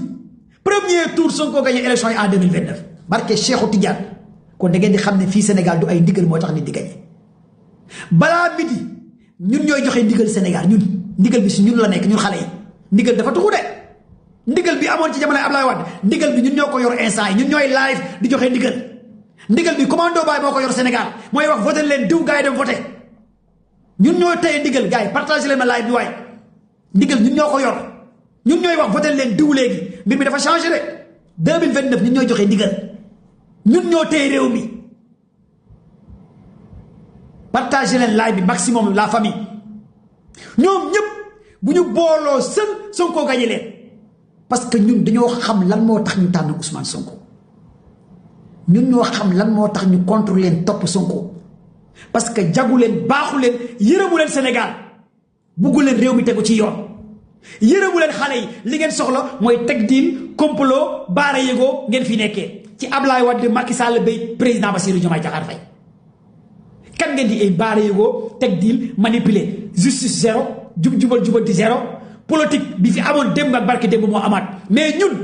premier tour Sonko gagné élection yi en 2029 barke Cheikhou Tidiane kon da ngeen di xam ne fii Sénégal du ay ndigal moo tax nit di gagné balaa midi ñun ñooy joxe ndigal Sénégal ñun ndigal bi si ñun la nekk ñun xale yi ndigal dafa tuxu de ndigal bi amoon ci jamono Ablaye Wade ndigal bi ñun ñoo ko yor instant yi ñun ñooy live di joxe ndigal bi commando baay moo ko yor Sénégal mooy wax voté leen diw gars yi dem voté ñun ñoo teye ndigal gars yi partagé leen ma live bi waay ndigal ñun ñoo ko yor ñun ñooy wax voté leen diw léegi mbir mi dafa changé de 2029 ñun ñooy joxe ndigal ñun ñoo teye réew mi partagé leen live bi maximum la famille ñoom ñëpp bu ñu booloo sën Sonko gagné leen parce que ñun dañoo xam lan moo tax ñu tànn Ousmane Sonko ñun ñoo xam lan moo tax ñu contre leen topp Sonko parce que jagu leen baaxu leen yërëmu leen Sénégal buggu leen réew mi tegu ci yoon yërëmu leen xale yi li ngeen soxla mooy teg diil complot baara yëgoo ngeen fi nekkee ci Ablaye Wade Macky Sall bay président Bassirou Diomaye Diakhar Faye kan ngeen di ay baara yëgoo teg diil manipuler justice zéro jubanti zéro politique bi fi amoon démb ak barke démb moo amaat mais ñun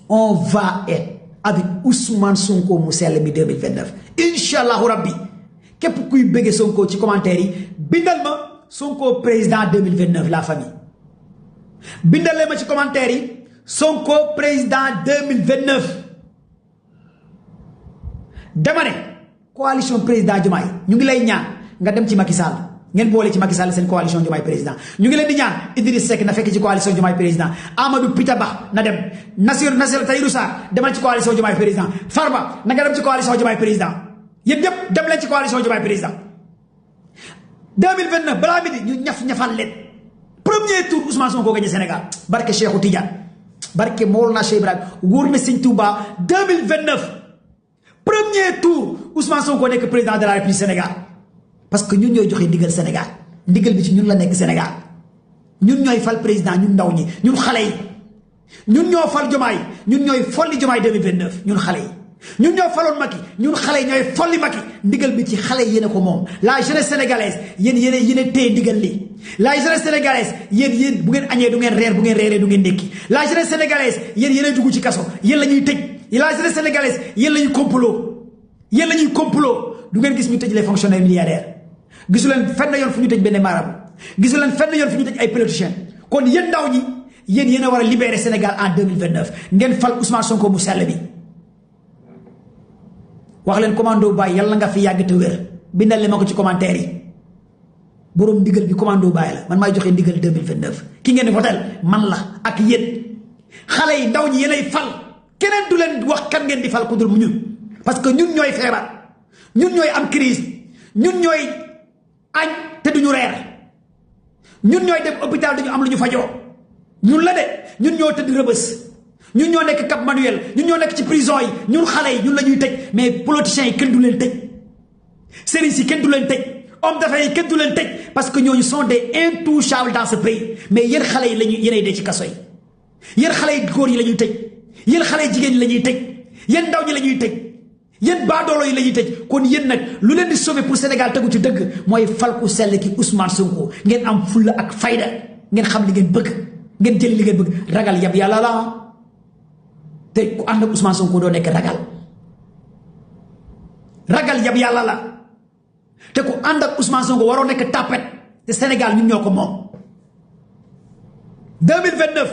on va être avec Ousmane Sonko mu sell mi 2029 incha allahu rabbi képp kuy bëgge Sonko ci commentaire yi bindal ma Sonko président 2029 la famille bindal leen ma ci commentaire yi Sonko président 2029 dama ne coalition président Diomaye ñu ngi lay ñaan nga dem ci Macky Sall ngeen boole ci Macky Sall seen coalition Diomaye président ñu ngi leen di ñaan Idriss Seck na fekk ci coalition Diomaye président Amadou Pita Ba na dem Nassir Tahirou Sarr demal ci coalition Diomaye président Farba na nga dem ci coalition Diomaye président yéen ñëpp dem leen ci coalition Diomaye président 2029 balaa midi ñu ñafal leen premier tour Ousmane Sonko gagné Sénégal barke Cheikhou Tidiane barke Mawlana Cheikh Ibrahima wóor na Sëñ Touba 2029 premier tour Ousmane Sonko nekk président de la République Sénégal parce que ñun ñooy joxe ndigal Sénégal ndigal bi ci ñun la nekk Sénégal ñun ñooy fal président ñun ndaw ñi ñun xale yi ñun ñoo fal Diomaye ñun ñooy folli Diomaye 2029 ñun xale yi ñun ñoo faloon Macky ñun xale yi ñooy folli Macky ndigal bi ci xale yi yéen a ko moom la jeunesse sénégalaise yéen a téye ndigal li la jeunesse sénégalaise yéen bu ngeen añee du ngeen reer bu ngeen reeree du ngeen ndékki la jeunesse sénégalaise yéen a dugg ci kaso yéen la ñuy tëj la jeunesse sénégalaise yéen la ñuy complot du ngeen gis ñu tëj les fonctionnaires milliardaires gisu leen fenn yoon fu ñu tëj benn marabu gisu leen fenn yoon fu ñu tëj ay politiciens kon yéen ndaw ñi yéen a war a libérer Sénégal en 2029 ngeen fal Ousmane Sonko mu sell bi wax leen commando Baye yàlla nga fi yàgg te wér bindal leen ma ko ci commentaire yi borom ndigal bi commando Baye la man maay joxe ndigal 2029 ki ngeen di votel man la ak yéen xale yi ndaw ñi yéenay fal keneen du leen wax kan ngeen di fal ku dul mu ñun parce que ñun ñooy feebar ñun ñooy am crise ñun ñooy añ te duñu reer ñun ñooy dem hôpital duñu am lu ñu fajoo ñun la de ñun ñoo tëdd Rëbës ñun ñoo nekk Cap Manuel ñun ñoo nekk ci prison yi ñun xale yi ñun la ñuy tëj mais politiciens yi kenn du leen tëj sëriñ si kenn du leen tëj homme d'affaires yi kenn du leen tëj parce que ñooñu sont des intouchables dans ce pays mais yéen xale yi lañuy yéenay dee ci kaso yi yéen xale yi góor yi la ñuy tëj yéen xale yi jigéen yi la ñuy tëj yéen ndaw ñi la ñuy tëj yéen baadoolo yi la ñuy tëj kon yéen nag lu leen di sauver pour Sénégal tegu ci dëgg mooy falku sell ki Ousmane Sonko ngeen am fulla ak fayda ngeen xam li ngeen bëgg ngeen jëli li ngeen bëgg ragal yab yàlla la te ku ànd ak Ousmane Sonko doo nekk ragal yab yàlla la te ku ànd ak Ousmane Sonko waroo nekk tapet te Sénégal ñun ñoo ko moom 2029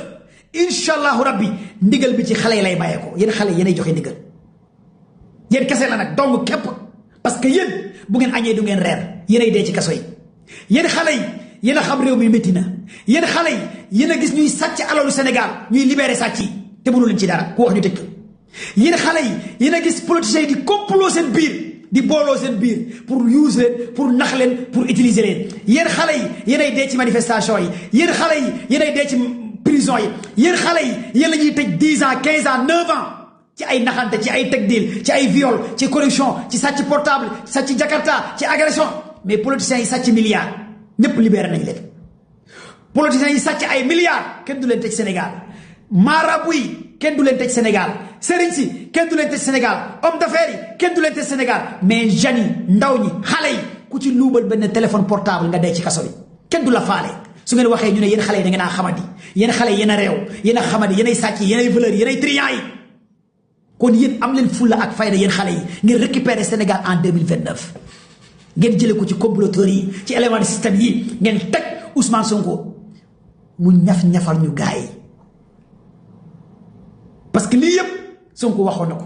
incha allahu rabbi ndigal bi ci xale yi lay bàyyee ko yéen xale yéenay joxe ndigal yéen kese la nag dong képp parce que yéen bu ngeen añee du ngeen reer yéenay dee ci kaso yi yéen xale yi yéen a xam réew mi métti na yéen xale yi yéen a gis ñuy sàcc alalu Sénégal ñuy libéré sàcc yi te mënu leen ci dara ku wax ñu tëj ko yéen xale yi yéen a gis politiciens yi di complot seen biir di booloo seen biir pour use leen pour nax leen pour utiliser leen yéen xale yi yéenay dee ci manifestation yi yéen xale yi yéenay dee ci prison yi yéen xale yi yéen la ñuy tëj 10 ans 15 ans 9 ans ci ay naxante ci ay teg deal ci ay viol ci corruption ci sàcc portable sàcc Jakarta ci agression mais politiciens yi sàcc milliards ñëpp libéré nañ leen politiciens yi sàcc ay milliards kenn du leen tëj Sénégal marabout yi kenn du leen tëj Sénégal sëriñ si kenn du leen tëj Sénégal homme d'affaires yi kenn du leen tëj Sénégal mais jeunes yi ndaw ñi xale yi ku ci luubal benn téléphone portable nga dee ci kaso bi kenn du la faale su ngeen waxee ñu ne yéen xale yi da ngeen a xamadi yéen xale yi yéen a réew yéen a xamadi yéen ay sàcc yi yéen ay voleurs yéen ay triants yi kon yéen am leen fulla ak fayda yéen xale yi ngeen récupérer Sénégal en 2029 ngeen jëlee ko ci comploteurs yi ci élément de système yi ngeen teg Ousmane Sonko mu ñaf-ñafal ñu gaay yi parce que lii yëpp Sonko waxoon na ko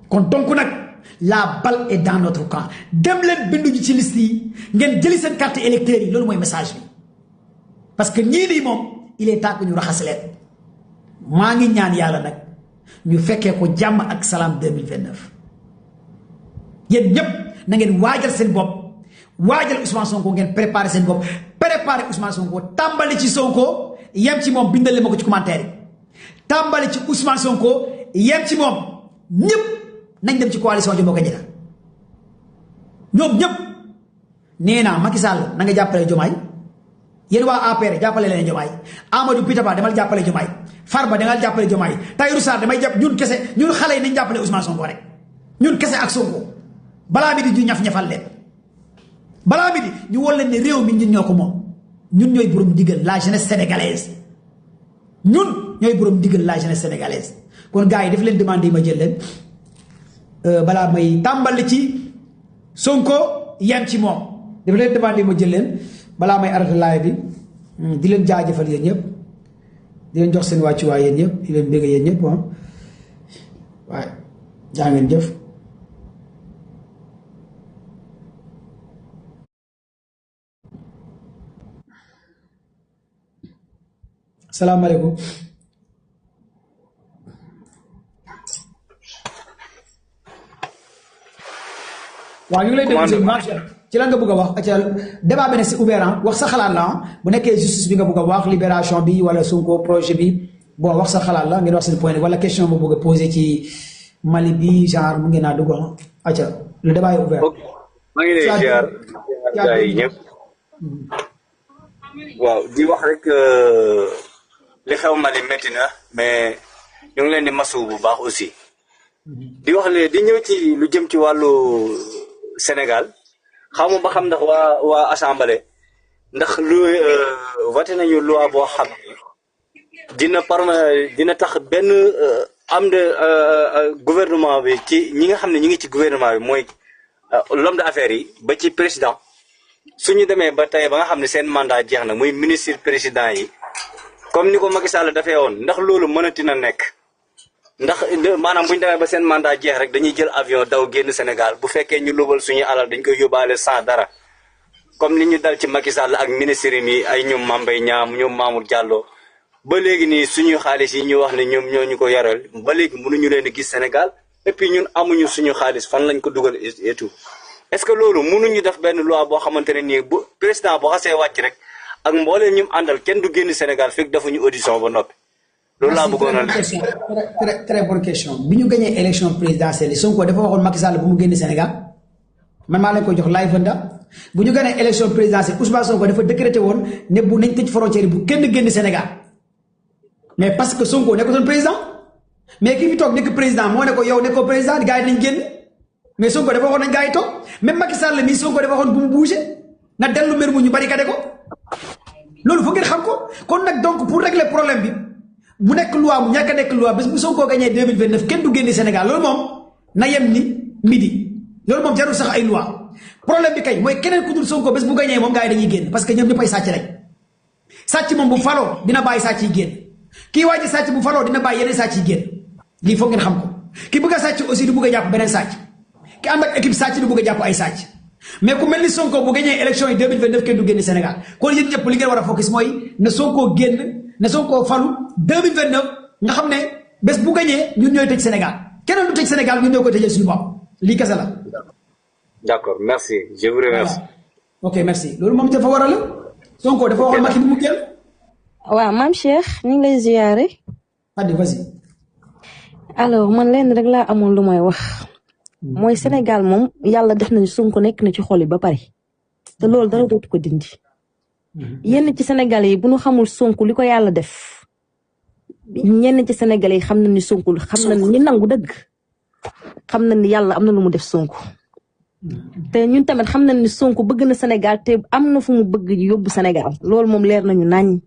kon donc nag la balle est dans notre camp dem leen bindu ji ci liste yi ngeen jëli seen carte électeur yi loolu mooy message bi parce que ñii nii moom il est temps que ñu raxas leen maa ngi ñaan yàlla nag ñu fekkee ko jàmm ak salaam 2029 yéen ñëpp na ngeen waajal seen bopp waajal Ousmane Sonko ngeen préparé seen bopp préparé Ousmane Sonko tàmbali ci Sonko yem ci moom bindale ma ko ci commentaire yi tàmbali ci Ousmane Sonko yem ci moom ñëpp nañ dem ci coalition Diomaye Ko Diatta ñoom ñëpp nee naa Macky Sall na nga jàppale Diomaye yéen waa APR jàppale leen Diomaye Amadou Pitaba demal jàppale Diomaye Farba demal jàppale Diomaye Tahirou Sarr damay jàpp ñun kese ñun xale yi nañ jàppale Ousmane Sonko rek ñun kese ak Sonko balaa mi di ñu ñaf-ñafal leen balaa mi di ñu wol leen ne réew mi ñun ñoo ko moom ñun ñooy borom digal la jeunesse sénégalaise ñun ñooy borom digal la jeunesse sénégalaise kon gars yi daf leen demandé yi ma jël leen balaa may tàmbali ci Sonko yem ci moom daf leen demandé yi ma jël leen balaa may arrêté live bi di leen jaajëfal yéen ñëpp di leen jox seen wàccuwaay yéen ñëpp di leen bëgg yéen ñëpp waaye jaa ngeen jëf. salaamaaleykum. waaw ñu ngi lay déglu marché ci lan nga bëgg a wax acca débat bi ne c'est ouvert wax sa xalaat la bu nekkee justice bi nga bëgg a wax libération bi wala Sonko projet bi bon wax sa xalaat la ngeen wax seen point wala question bu bëgg a posé ci Mali bi genre mu ngeen naa dugg acca le débat est ouvert. maa ngi lay ziar gars yi ñëpp waaw di wax rek li xew Mali métti na mais ñu ngi leen di masu bu baax aussi di wax le di ñëw ci lu jëm ci wàllu Sénégal xamu ba xam ndax waa assemblée ndax lu voté nañu loi boo xam dina tax benn am de gouvernement bi ci ñi nga xam ne ñi ngi ci gouvernement bi mooy l'homme d'affaires yi ba ci président suñu demee ba tey ba nga xam ne seen mandat jeex na muy ministre président yi comme ni ko Macky Sall dafee woon ndax loolu mënati na nekk ndax maanaam bu ñu demee ba seen mandat jeex rek dañuy jël avion daw génn Sénégal bu fekkee ñu lubal suñu alal dañ koy yóbbaale sans dara comme ni ñu dal ci Macky Sall ak ministre yi ay ñoom Mame Mbaye Niang ñoom Mamour Diallo ba léegi nii suñu xaalis yi ñu wax ne ñoom ñoo ñu ko yaral ba léegi mënuñu leen a gis Sénégal et puis ñun amuñu suñu xaalis fan lañ ko dugal et tout est-ce que loolu mënuñu def benn loi boo xamante ne nii bu président boo xasee wàcc rek ak mbooleen ñu àndal kenn du génn Sénégal fekk defuñu audition ba noppi. loolu laa bëggoon a très bonne question bi ñu gagné élection présidentielle Sonko dafa waxoon Macky Sall bu mu génn Sénégal man maa leen ko jox live venda bu ñu gagné élection présidentielle Ousmane Sonko dafa décrété woon ne bu nañ tëj frontière bu kenn génn Sénégal mais parce que Sonko nekkoon président mais ki fi toog nekk président moo ne ko yow nekkoo président gars yi nañ génn mais Sonko dafa waxoon nañ gars yi toog même Macky Sall mii Sonko dafa waxoon bu mu bougé na dellu mbir mu ñu barricadé ko loolu foog ngeen xam ko kon nag donc pour régler problème bi. bu nekk loi mu ñàkk a nekk loi bés bu Sonko gagné 2029 kenn du génne Sénégal loolu moom na yem ni midi loolu moom jarul sax ay loi problème bi kay mooy keneen ku dul Sonko bés bu gagné moom gars yi dañuy génn parce que ñoom ñëppay sàcc rek sàcc moom bu faloo dina bàyyi sàcc yi génn kii waa ji sàcc bu faloo dina bàyyi yeneen sàcc yi génn lii foog ngeen xam ko ki bëgg a sàcc aussi du bëgg a jàpp beneen sàcc ki ànd ak équipe sàcc du bëgg a jàpp ay sàcc mais ku mel ni Sonko bu gagné élection yi 2029 kenn du génn Sénégal kon yéen ñëpp li ngeen war a focus mooy na Sonko génn ne Sonko falu 2029 nga xam ne bés bu gañee ñun ñooy tëj Sénégal keneen du tëj Sénégal ñun ñoo koy tëjee suñu bopp lii kese la. d'accord merci je vous remercie. ok merci loolu moom dafa war a la Sonko dafa waxoon Macky bu mu génn. waaw maam Cheikh ñu ngi lay ziyaare. Adi vas-y. alors man lenn rek laa amoon lu may wax. mooy Sénégal moom yàlla def nañu Sonko nekk na ci xol yi ba pare te loolu dara dootu ko dindi. yenn ci Sénégal yi bu ñu xamul Sonko li ko yàlla def ñenn ci Sénégal yi xam nañ ni Sonko xam nañ ñi nangu dëgg xam nañ ni yàlla am na lu mu def Sonko te ñun tamit xam nañ ni Sonko bëgg na Sénégal te am na fu mu bëgg yóbbu Sénégal loolu moom leer nañu nañ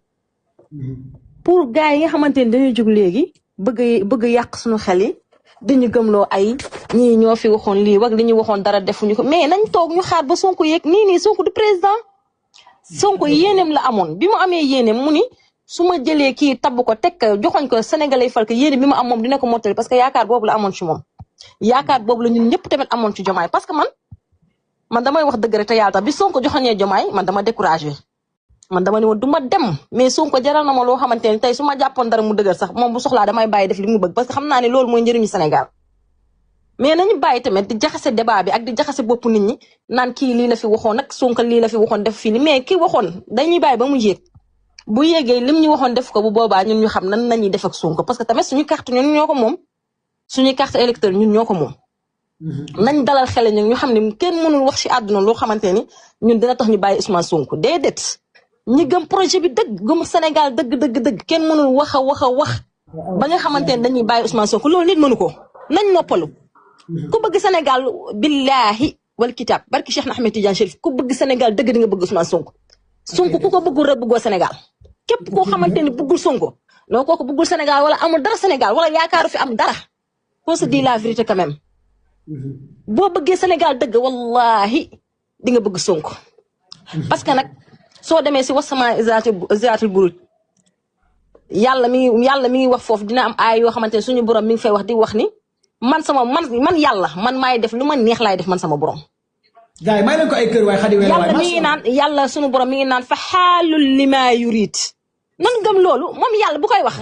pour gars yi nga xamante ni dañuy jóg léegi bëgg yàq suñu xel yi dañu gëmloo ay ñii ñoo fi waxoon lii wak li ñu waxoon dara defuñu ko mais nañ toog ñu xaar ba Sonko yeeg nii Sonko du président Sonko yéeneem la amoon bi mu amee yéeneem mu ni su ma jëlee kii tabb ko teg ko joxoñ ko Sénégalais fal ko yéene bi mu am moom dina ko mottali parce que yaakaar boobu la amoon ci moom yaakaar boobu la ñun ñëpp tamit amoon ci Jomaay parce que man damay wax dëgg rek te yàlla tax bi Sonko joxoñee Jomaay man dama découragé man dama ne woon du ma dem mais Sonko jaral na ma loo xamante ne tey su ma jàppoon dara mu dëgër sax moom bu soxlaa damay bàyyi def li mu bëgg parce que xam naa ne loolu mooy njëriñu Sénégal mais nañu bàyyi tamit di jaxase débat bi ak di jaxase bopp nit ñi naan kii lii la fi waxoon ak Sonko lii la fi waxoon def fii ni mais kii waxoon dañuy bàyyi ba mu yéeg bu yéegee lim ñu waxoon def ko bu boobaa ñun ñu xam nan nañuy def ak Sonko parce que tamit suñu carte ñun ñoo ko moom suñu carte électeur ñun ñoo ko moom nañ dalal xel ñu xam ne kenn mënul wax ci àdduna loo xamante ni ñun dina tax ñu bàyyi Ousmane Sonko déedéet ñi gëm projet bi dëgg gëm Sénégal dëgg kenn mënul wax a wax ba nga xamante ne dañuy bàyyi Ousmane Sonko loolu nit mënu ko nañ noppalu ku bëgg Sénégal billahi wal kitab barki Cheikh Ahmed Tidiane Chérif ku bëgg Sénégal dëgg di nga bëgg Ousmane Sonko ku ko bëggul rek bëggoo Sénégal képp koo xamante ni bëggul Sonko non kooku bëggul Sénégal wala amul dara Sénégal wala yaakaaru fi am dara faut se dire la vérité quand même boo bëggee Sénégal dëgg wallahi di nga bëgg Sonko parce que nag soo demee si wasama zaatul buruj yàlla mi ngi wax foofu dina am ay yoo xamante ne suñu borom mi ngi fay wax di wax ni man yàlla man maay def lu ma neex laay def man sama borom. gars yi may leen ko ay kër waaye xadi wala yàlla mi ngi naan yàlla suñu borom mi ngi naan fa xaalul lima yurid nan gëm loolu moom yàlla bu koy wax.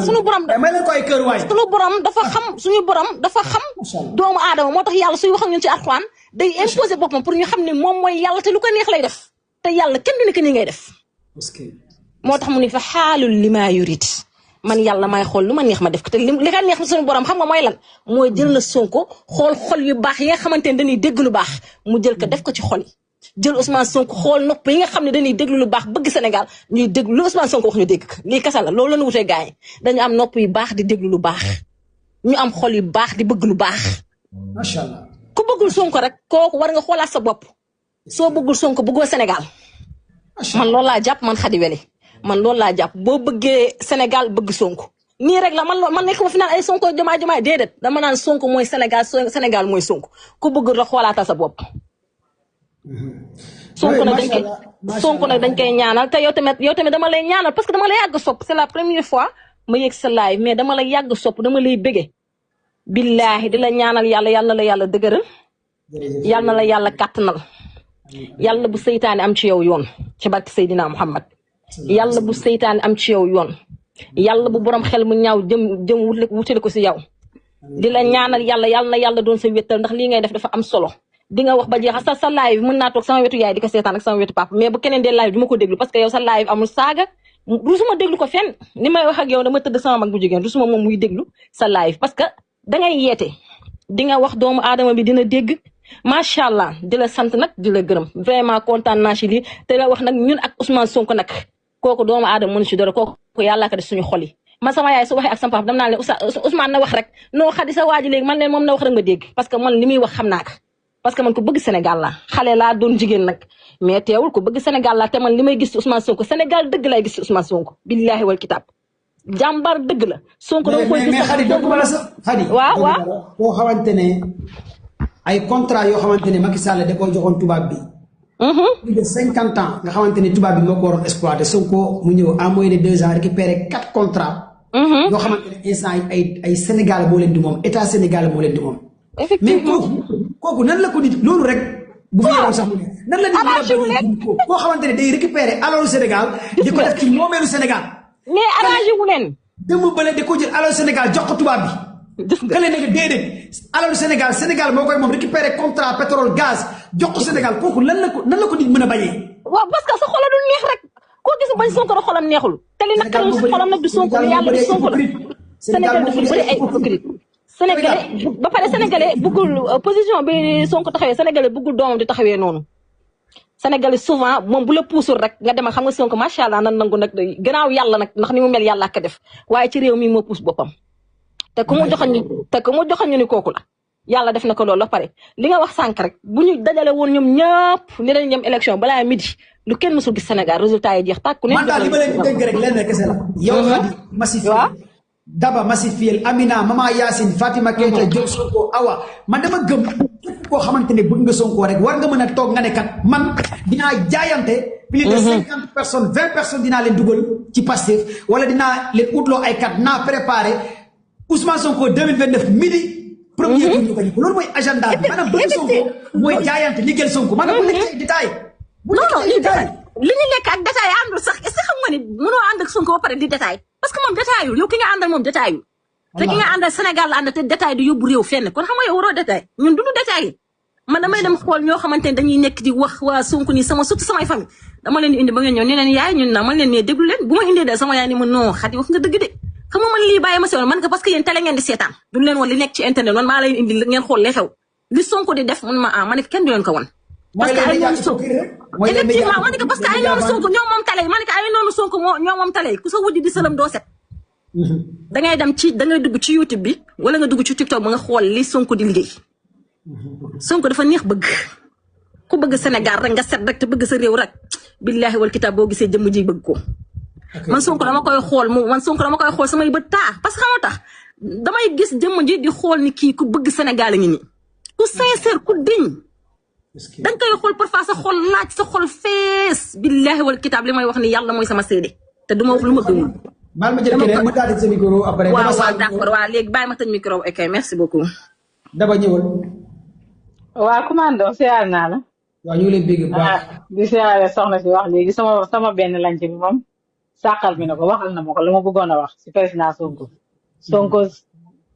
suñu borom may leen ko ay kër waaye. suñu borom dafa xam suñu borom dafa xam. doomu aadama moo tax yàlla suy wax ak ñun ci Alxuraan day imposer boppam pour ñu xam ne moom mooy yàlla te lu ko neex lay def te yàlla kenn du ne que ni ngay def. moo tax mu ne fa xaalul lima yurid man yàlla may xool lu ma neex ma def ko te li ka neex suñu borom xam nga mooy lan mooy jël na Sonko xool xol yu baax yi nga xamante ne dañuy dégg lu baax mu jël ko def ko ci xol yi jël Ousmane Sonko xool nopp yi nga xam ne dañuy déglu lu baax bëgg Sénégal ñuy déglu lu Ousmane Sonko wax ñu dégg lii kasa la loolu la ñu wutee gars yi dañu am nopp yu baax di déglu lu baax ñu am xol yu baax di bëgg lu baax. macha allah ku bëggul Sonko rek kooku war nga xoolaat sa bopp soo bëggul Sonko bëggoo Sénégal man loolu laa jàpp man Khady Wele man loolu laa jàpp boo bëggee Sénégal bëgg Sonko nii rek la man nekk ma fi naan ay Sonko jomaay déedéet dama naan Sonko mooy Sénégal mooy Sonko ku bëgg la xoolaatal sa bopp. Sonko nag dañ koy ñaanal te yow tamit dama lay ñaanal parce que dama lay yàgg sopp c'est la première fois ma yegg sa live mais dama lay yàgg sopp dama lay bëgge billaahi di la ñaanal yàlla na la yàlla dëgëral yàlla na la yàlla kàttanal yàlla bu seytaane am ci yow yoon ci barke Seydina Muhammad yàlla bu seytaane am ci yow yoon yàlla bu borom xel mu ñaaw jëm wutale ko si yow di la ñaanal yàlla na yàlla doon sa wéttal ndax lii ngay def dafa am solo di nga wax ba jeex sa live mën naa toog sama wetu yaay di ko seetaan ak sama wetu papa mais bu keneen dee live du ma ko déglu parce que yow sa live amul saaga rusuma déglu ko fenn ni may wax ak yow dama tëdd sama mag bu jigéen rusuma moom muy déglu sa live parce que dangay yeete di nga wax doomu aadama bi dina dégg macha allah di la sant nag di la gërëm vraiment kontaan naa ci lii te la wax nag ñun ak Ousmane Sonko nag kooku doomu aadama mënu ci dara kooku yàlla ko def suñu xol yi man sama yaay su waxee ak sama papa dam naa leen Ousmane na wax rek noo xadi sa waaji léegi man leen moom na wax rek ma dégg parce que man li muy wax xam naa ko parce que man ko bëgg Sénégal la xale laa doon jigéen nag mais teewul ko bëgg Sénégal la te man li may gis ci Ousmane Sonko Sénégal dëgg lay gis ci Ousmane Sonko billahi wal kitab jàmbar dëgg la Sonko dama koy gis mais Khady dëgg la sax Khady waaw koo xamante ne ay contrat yoo xamante ne Macky Sall da koo joxoon tubaab bi plus de 50 ans nga xamante ne tubaab bi moo ko waroon exploité Sonko mu ñëw en moins de 2 ans récupéré 4 contrats yoo xamante ne instant yi ay Sénégal moo leen di moom état Sénégal moo leen di moom mais kooku nan la ko nit loolu rek bu fi yeroon sax mu ne nan la nit koo xamante ne day récupéré alalu Sénégal di ko def ci moomeelu Sénégal mais arrangé wu leen dëmb bële da ko jël alalu Sénégal jox ko tubaab bi kële ne déedéet alalu Sénégal moo koy moom récupéré contrat pétrole gaz jox ko Sénégal kooku nan la ko nit mën a bañee waaw parce que sa xola du neex rek koo gis bañ Sonko rek xolam neexul te li nag sa xolam nag du Sonko li yàlla du Sonko la Sénégal dafa bëri ay hypocrite Sénégalais ba pare Sénégalais bëggul position bi Sonko taxawee Sénégalais bëggul doomam di taxawee noonu Sénégalais souvent moom bu la puusul rek nga dem xam nga Sonko macha allah nan nangu nag gannaaw yàlla nag ndax ni mu mel yàlla ak def waaye ci réew mi moo puus boppam te ku mu joxoon ñu ni kooku la yàlla def na ko loolu ba pare li nga wax sànq rek bu ñu dajale woon ñoom ñëpp ni dañ ñem élection balaa midi lu kenn mësul gis Sénégal résultat yi jeex tàkku ne man daal li ma leen di dégg rek lenn kese la yow Khady massifié Daba massifié Amina Mama Yacine Fatima Keita Diop Sonko Awa man dama gëm képp koo xamante ne bëgg nga Sonko rek war nga mën a toog nga ne kat man dinaa jaayante plus de 50 personnes 20 personnes dinaa leen dugal ci Pastef wala dinaa leen utloo ay kat naa préparé Ousmane Sonko 2029 midi premier tour ñu ko loolu mooy agenda bi maanaam bëgg Sonko mooy jaayante liggéeyal Sonko maanaam bu nekk ay détail non li ñu nekk ak détail àndul sax est-ce que xam nga ni mënoo ànd ak Sonko ba pare di détail parce que moom détailul yow ki nga àndal moom détailul te ki nga àndal Sénégal la ànd te détail du yóbbu réew fenn kon xam nga yow waroo détail ñun duñu détail man damay dem xool ñoo xamante ne dañuy nekk di wax waa Sonko nii sama surtout samay famille dama leen di indi ba ngeen ñëw ni leen yaay ñun naa man leen nee déglu leen bu ma indee de sama yaay ni ma non Khady wax nga dëgg de xam nga man lii bàyyi ma sewoon man ko parce que yéen télé ngeen di seetaan duñu leen woon li nekk ci internet man maa leen indi ngeen xool li xew li Sonko di def man ma ma ne kenn du leen ko won parce que ay noonu Sonko effectivement ma ne ko parce que ay noonu Sonko ñoom moom télé ma ne ko ay noonu Sonko ñoom moom télé ku sa wujj di sëlam doo set dangay dem ci dangay dugg ci YouTube bi wala nga dugg ci TikTok ba nga xool li Sonko di liggéey Sonko dafa neex bëgg ku bëgg Sénégal rek nga set rek te bëgg sa réew rek billahi wal kitab boo gisee jëmm ji bëgg ko man Sonko dama koy xool samay bët taa parce que xam nga tax damay gis jëmm ji di xool ni kii ku bëgg Sénégal ngi nii ku sincère ku digne danga koy xool parfois sa xol laaj sa xol fees billahi wal kitab li may wax ni yàlla mooy sama seede te du ma wax lu ma gëmul baal ma jël keneen ma daal di sa micro après waaw d'accord waaw léegi bàyyi ma tëj micro ok merci beaucoup Daba ñëwal waaw commando siyaar naa la waaw ñu ngi lay bégg bu baax di siyaare soxna si wax léegi sama benn lanc bi moom sàqal mi na ko waxal na ma ko la ma bëggoon a wax si président Sonko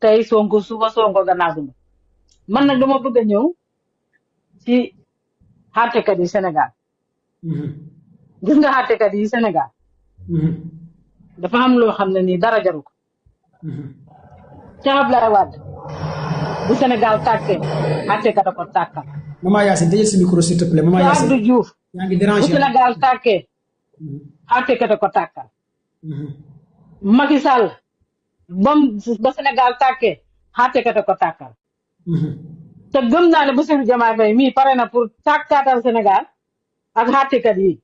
tey Sonko suba Sonko gannaaw suba man nag dama bëgg a ñëw ci xàttekat yi Sénégal gis nga xàttekat yi Sénégal dafa am loo xam ne nii dara jaru ko ca Ablaye Wade bu Sénégal tàkkee xàttekat a ko tàkkal Mama Yacine tëjal si micro s'il te plaît Mama Yacine Abdou Diouf yaa ngi déranger bu Sénégal tàkkee xàttekat a ko tàkkal Macky Sall ba Sénégal tàkkee xàttekat a ko tàkkal te gëm naa ne Bassirou Diomaye Faye mii pare na pour tàkkaatal Sénégal ak xàttekat yi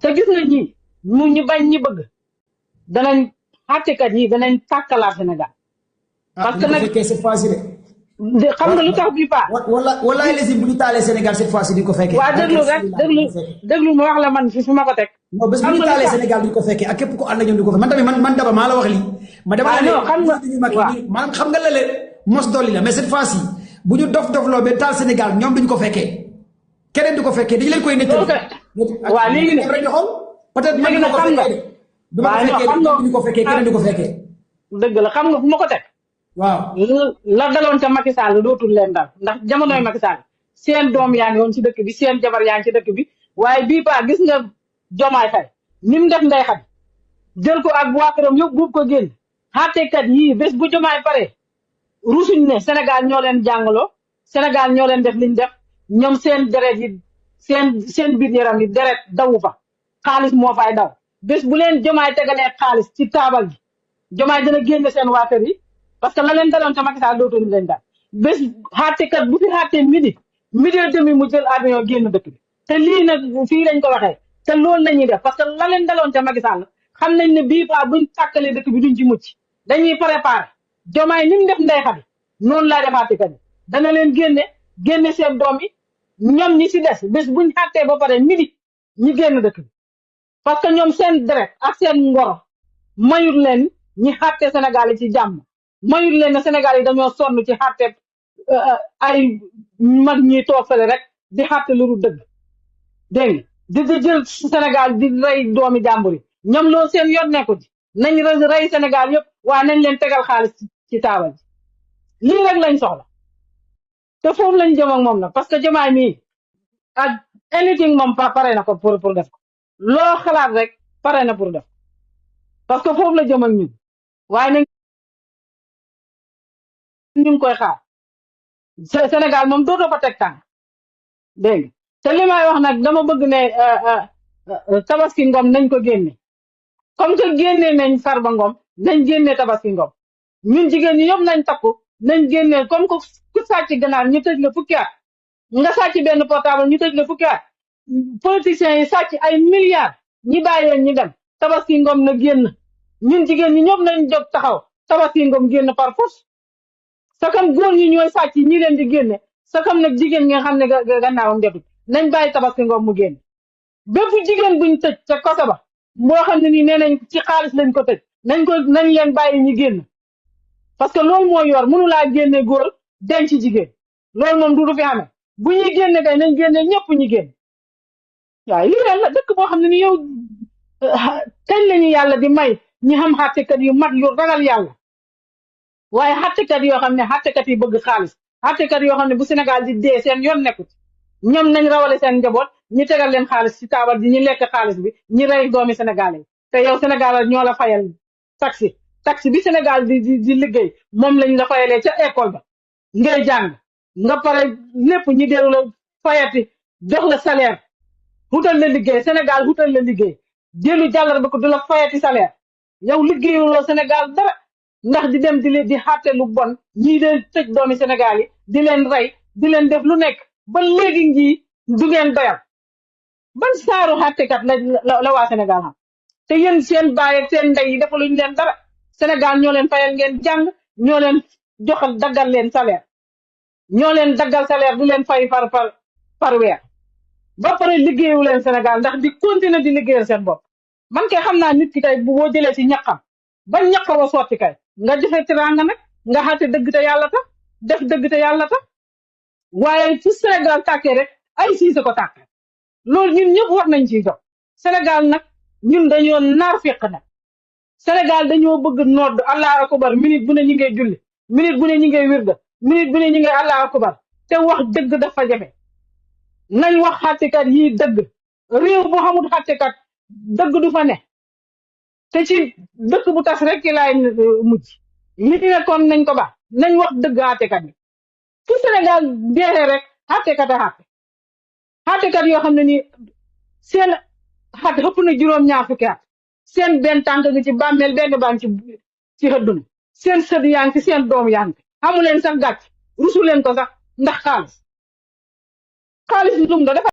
te gis nga ñi ñu bañ ñi bëgg danañ xàttekat yi danañ tàkkalaat Sénégal parce que nag cette fois-ci xam nga lu tax bi pas wala les bu ñu taalee Sénégal cette fois-ci di ko fekkee waaw déglu ma wax la man fi ma ko teg non bés bu ñu taalee Sénégal duñ ko fekkee ak képp ko ànd ñoom di ko fekkee man tamit man Daba maa la wax lii ma dama la maanaam xam nga la mos dolli la mais cette fois-ci bu ñu dof-dofloo ba taal Sénégal ñoom duñ ko fekkee keneen du ko fekkee dañu leen koy nettali waaw léegi nag rek ñu xool peut-être man du ma ko fekkee keneen du ko fekkee dëgg la xam nga fu ma ko teg waaw la daloon ca Macky Sall dootul leen dal ndax jamonoy Macky Sall seen doom yaa ngi woon ci dëkk bi seen jabar yaa ngi ci dëkk bi waaye bii paa gis nga Jomaay Fay ni mu def Ndeye Khady jël ko ak waa këram yëpp buub ko génn xàttekat yii bés bu Jomaay pare rusuñ ne Sénégal ñoo leen jàngaloo Sénégal ñoo leen def liñ def ñoom seen deret yi seen biir yaram yi deret dawu fa xaalis moo fay daw bés bu leen Jomaay tegalee xaalis ci taabal gi Jomaay dina génne seen waa kër yi parce que la leen daloon ca Macky Sall dootuñu leen daal bés xàttekat bu fi xàttee midi demi mu jël avion génn dëkk bi te lii nag fii lañ ko waxee te loolu la ñuy def parce que la leen daloon ca Macky Sall xam nañ ne bii paa buñ tàkkalee dëkk bi duñ ci mucc dañuy préparer Jomaay ni mu def Ndeye Khady noonu laa def xàttekat yi dana leen génne seen doom yi ñoom ñi si des bés buñ xàttee ba pare midi ñi génn dëkk bi parce que ñoom seen deret ak seen ngoro mayut leen ñi xàtte Sénégal yi ci jàmm mayut leen ne Sénégal yi dañoo sonn ci xàtte ay mag ñi toog fële rek di xàtte lu dul dëgg dégg nga di jël Sénégal di rey doomi jàmbur yi ñoom loolu seen yoon nekku ci nañ rey Sénégal yëpp waaye nañ leen tegal xaalis ci taabal ji lii rek lañ soxla te foofu lañ jëm ak moom nag parce que Jomaay mii ak anything moom pare na ko pour def ko loo xalaat rek pare na pour def parce que foofu la jëm ak ñun waaye nag ñu ngi koy xaar Sénégal moom dootoo fa teg tànk dégg nga te li may wax nag dama bëgg ne Tabaski Ngom nañ ko génne comme que génne nañ Farba Ngom nañ génne Tabaski Ngom ñun jigéen ñi ñëpp nañ takku nañ génne comme que ku sàcc ganaar ñu tëj la fukki at nga sàcc benn portable ñu tëj la fukki at politiciens yi sàcc ay milliards ñi bàyyi leen ñu dem Tabaski Ngom na génn ñun jigéen ñi ñëpp nañ jóg taxaw Tabaski Ngom génn par force sakam góor ñi ñooy sàcc ñi leen di génne sakam nag jigéen nga xam ne gannaawam jotul nañ bàyyi Tabaski Ngom mu génn bépp jigéen buñ tëj ca kosa ba moo xam ne nii nee nañ ci xaalis lañ ko tëj nañ leen bàyyi ñi génn parce que loolu moo yor mënu laa génne góor denc jigéen loolu moom du fi amee bu ñuy génne kay nañ génne ñëpp ñi génn waaw lii ren la dëkk boo xam ne ni yow kañ lañu yàlla di may ñi xam xàttekat yu mat yu ragal yàlla waaye xàttekat yoo xam ne xàttekat yi bëgg xaalis xàttekat yoo xam ne bu Sénégal di dee seen yoon nekkut ñoom nañ rawale seen njaboot ñi tegal leen xaalis ci taabal ji ñi lekk xaalis bi ñi rey doomi Sénégal yi te yow Sénégal ñoo la fayal taxi bi Sénégal di liggéey moom lañ la fayalee ca école ba ngay jàng nga pare lépp ñi dellu la fayati jox la salaire xutal la liggéey Sénégal xutal la liggéey dellu jàllar ba ko du la fayati salaire yow liggéeyuloo Sénégal dara ndax di dem di xàtte lu bon ñii de tëj doomi Sénégal yi di leen rey di leen def lu nekk ba léegi ngi du ngeen doyal ban saaru xàttekat la waa Sénégal xam te yéen seen baay ak seen ndey yi defaluñ leen dara Sénégal ñoo leen fayal ngeen jàng ñoo leen joxal daggal leen salaire ñoo leen daggal salaire di leen fay par weer ba pare liggéeyu leen Sénégal ndax di continuer di liggéeyal seen bopp man kay xam naa nit ki kay boo jëlee ci ñaqam ba ñaq wa sotti kay nga joxe teraanga nag nga xate dëgg te yàlla tax def dëgg te yàlla tax waaye fu Sénégal tàkkee rek ay siise ko tàkkee loolu ñun ñëpp war nañ ciy jox Sénégal nag ñun dañoo naar féq nag Sénégal dañoo bëgg nodd allahu akbar minute bu ne ñi ngay julli minute bu ne ñi ngay wirda minute bu ne ñi ngay allahu akbar te wax dëgg dafa jafe nañ wax xàttekat yi dëgg réew bu xamul xàttekat dëgg du fa ne te ci dëkk bu tas rek ci laay mujj li ne kon nañ ko baax nañ wax dëgg xàttekat yi fu Sénégal deexee rek xàttekat a xàttekat yoo xam ne nii seen xat xëpp na juróom-ñaar fukki at seen benn tànk gi ci bàmmeel benn baan ci xëdduna seen sët yaa ngi ci seen doom yaa ngi amu leen sax gàcc rusu leen ko sax ndax xaalis lum do dafa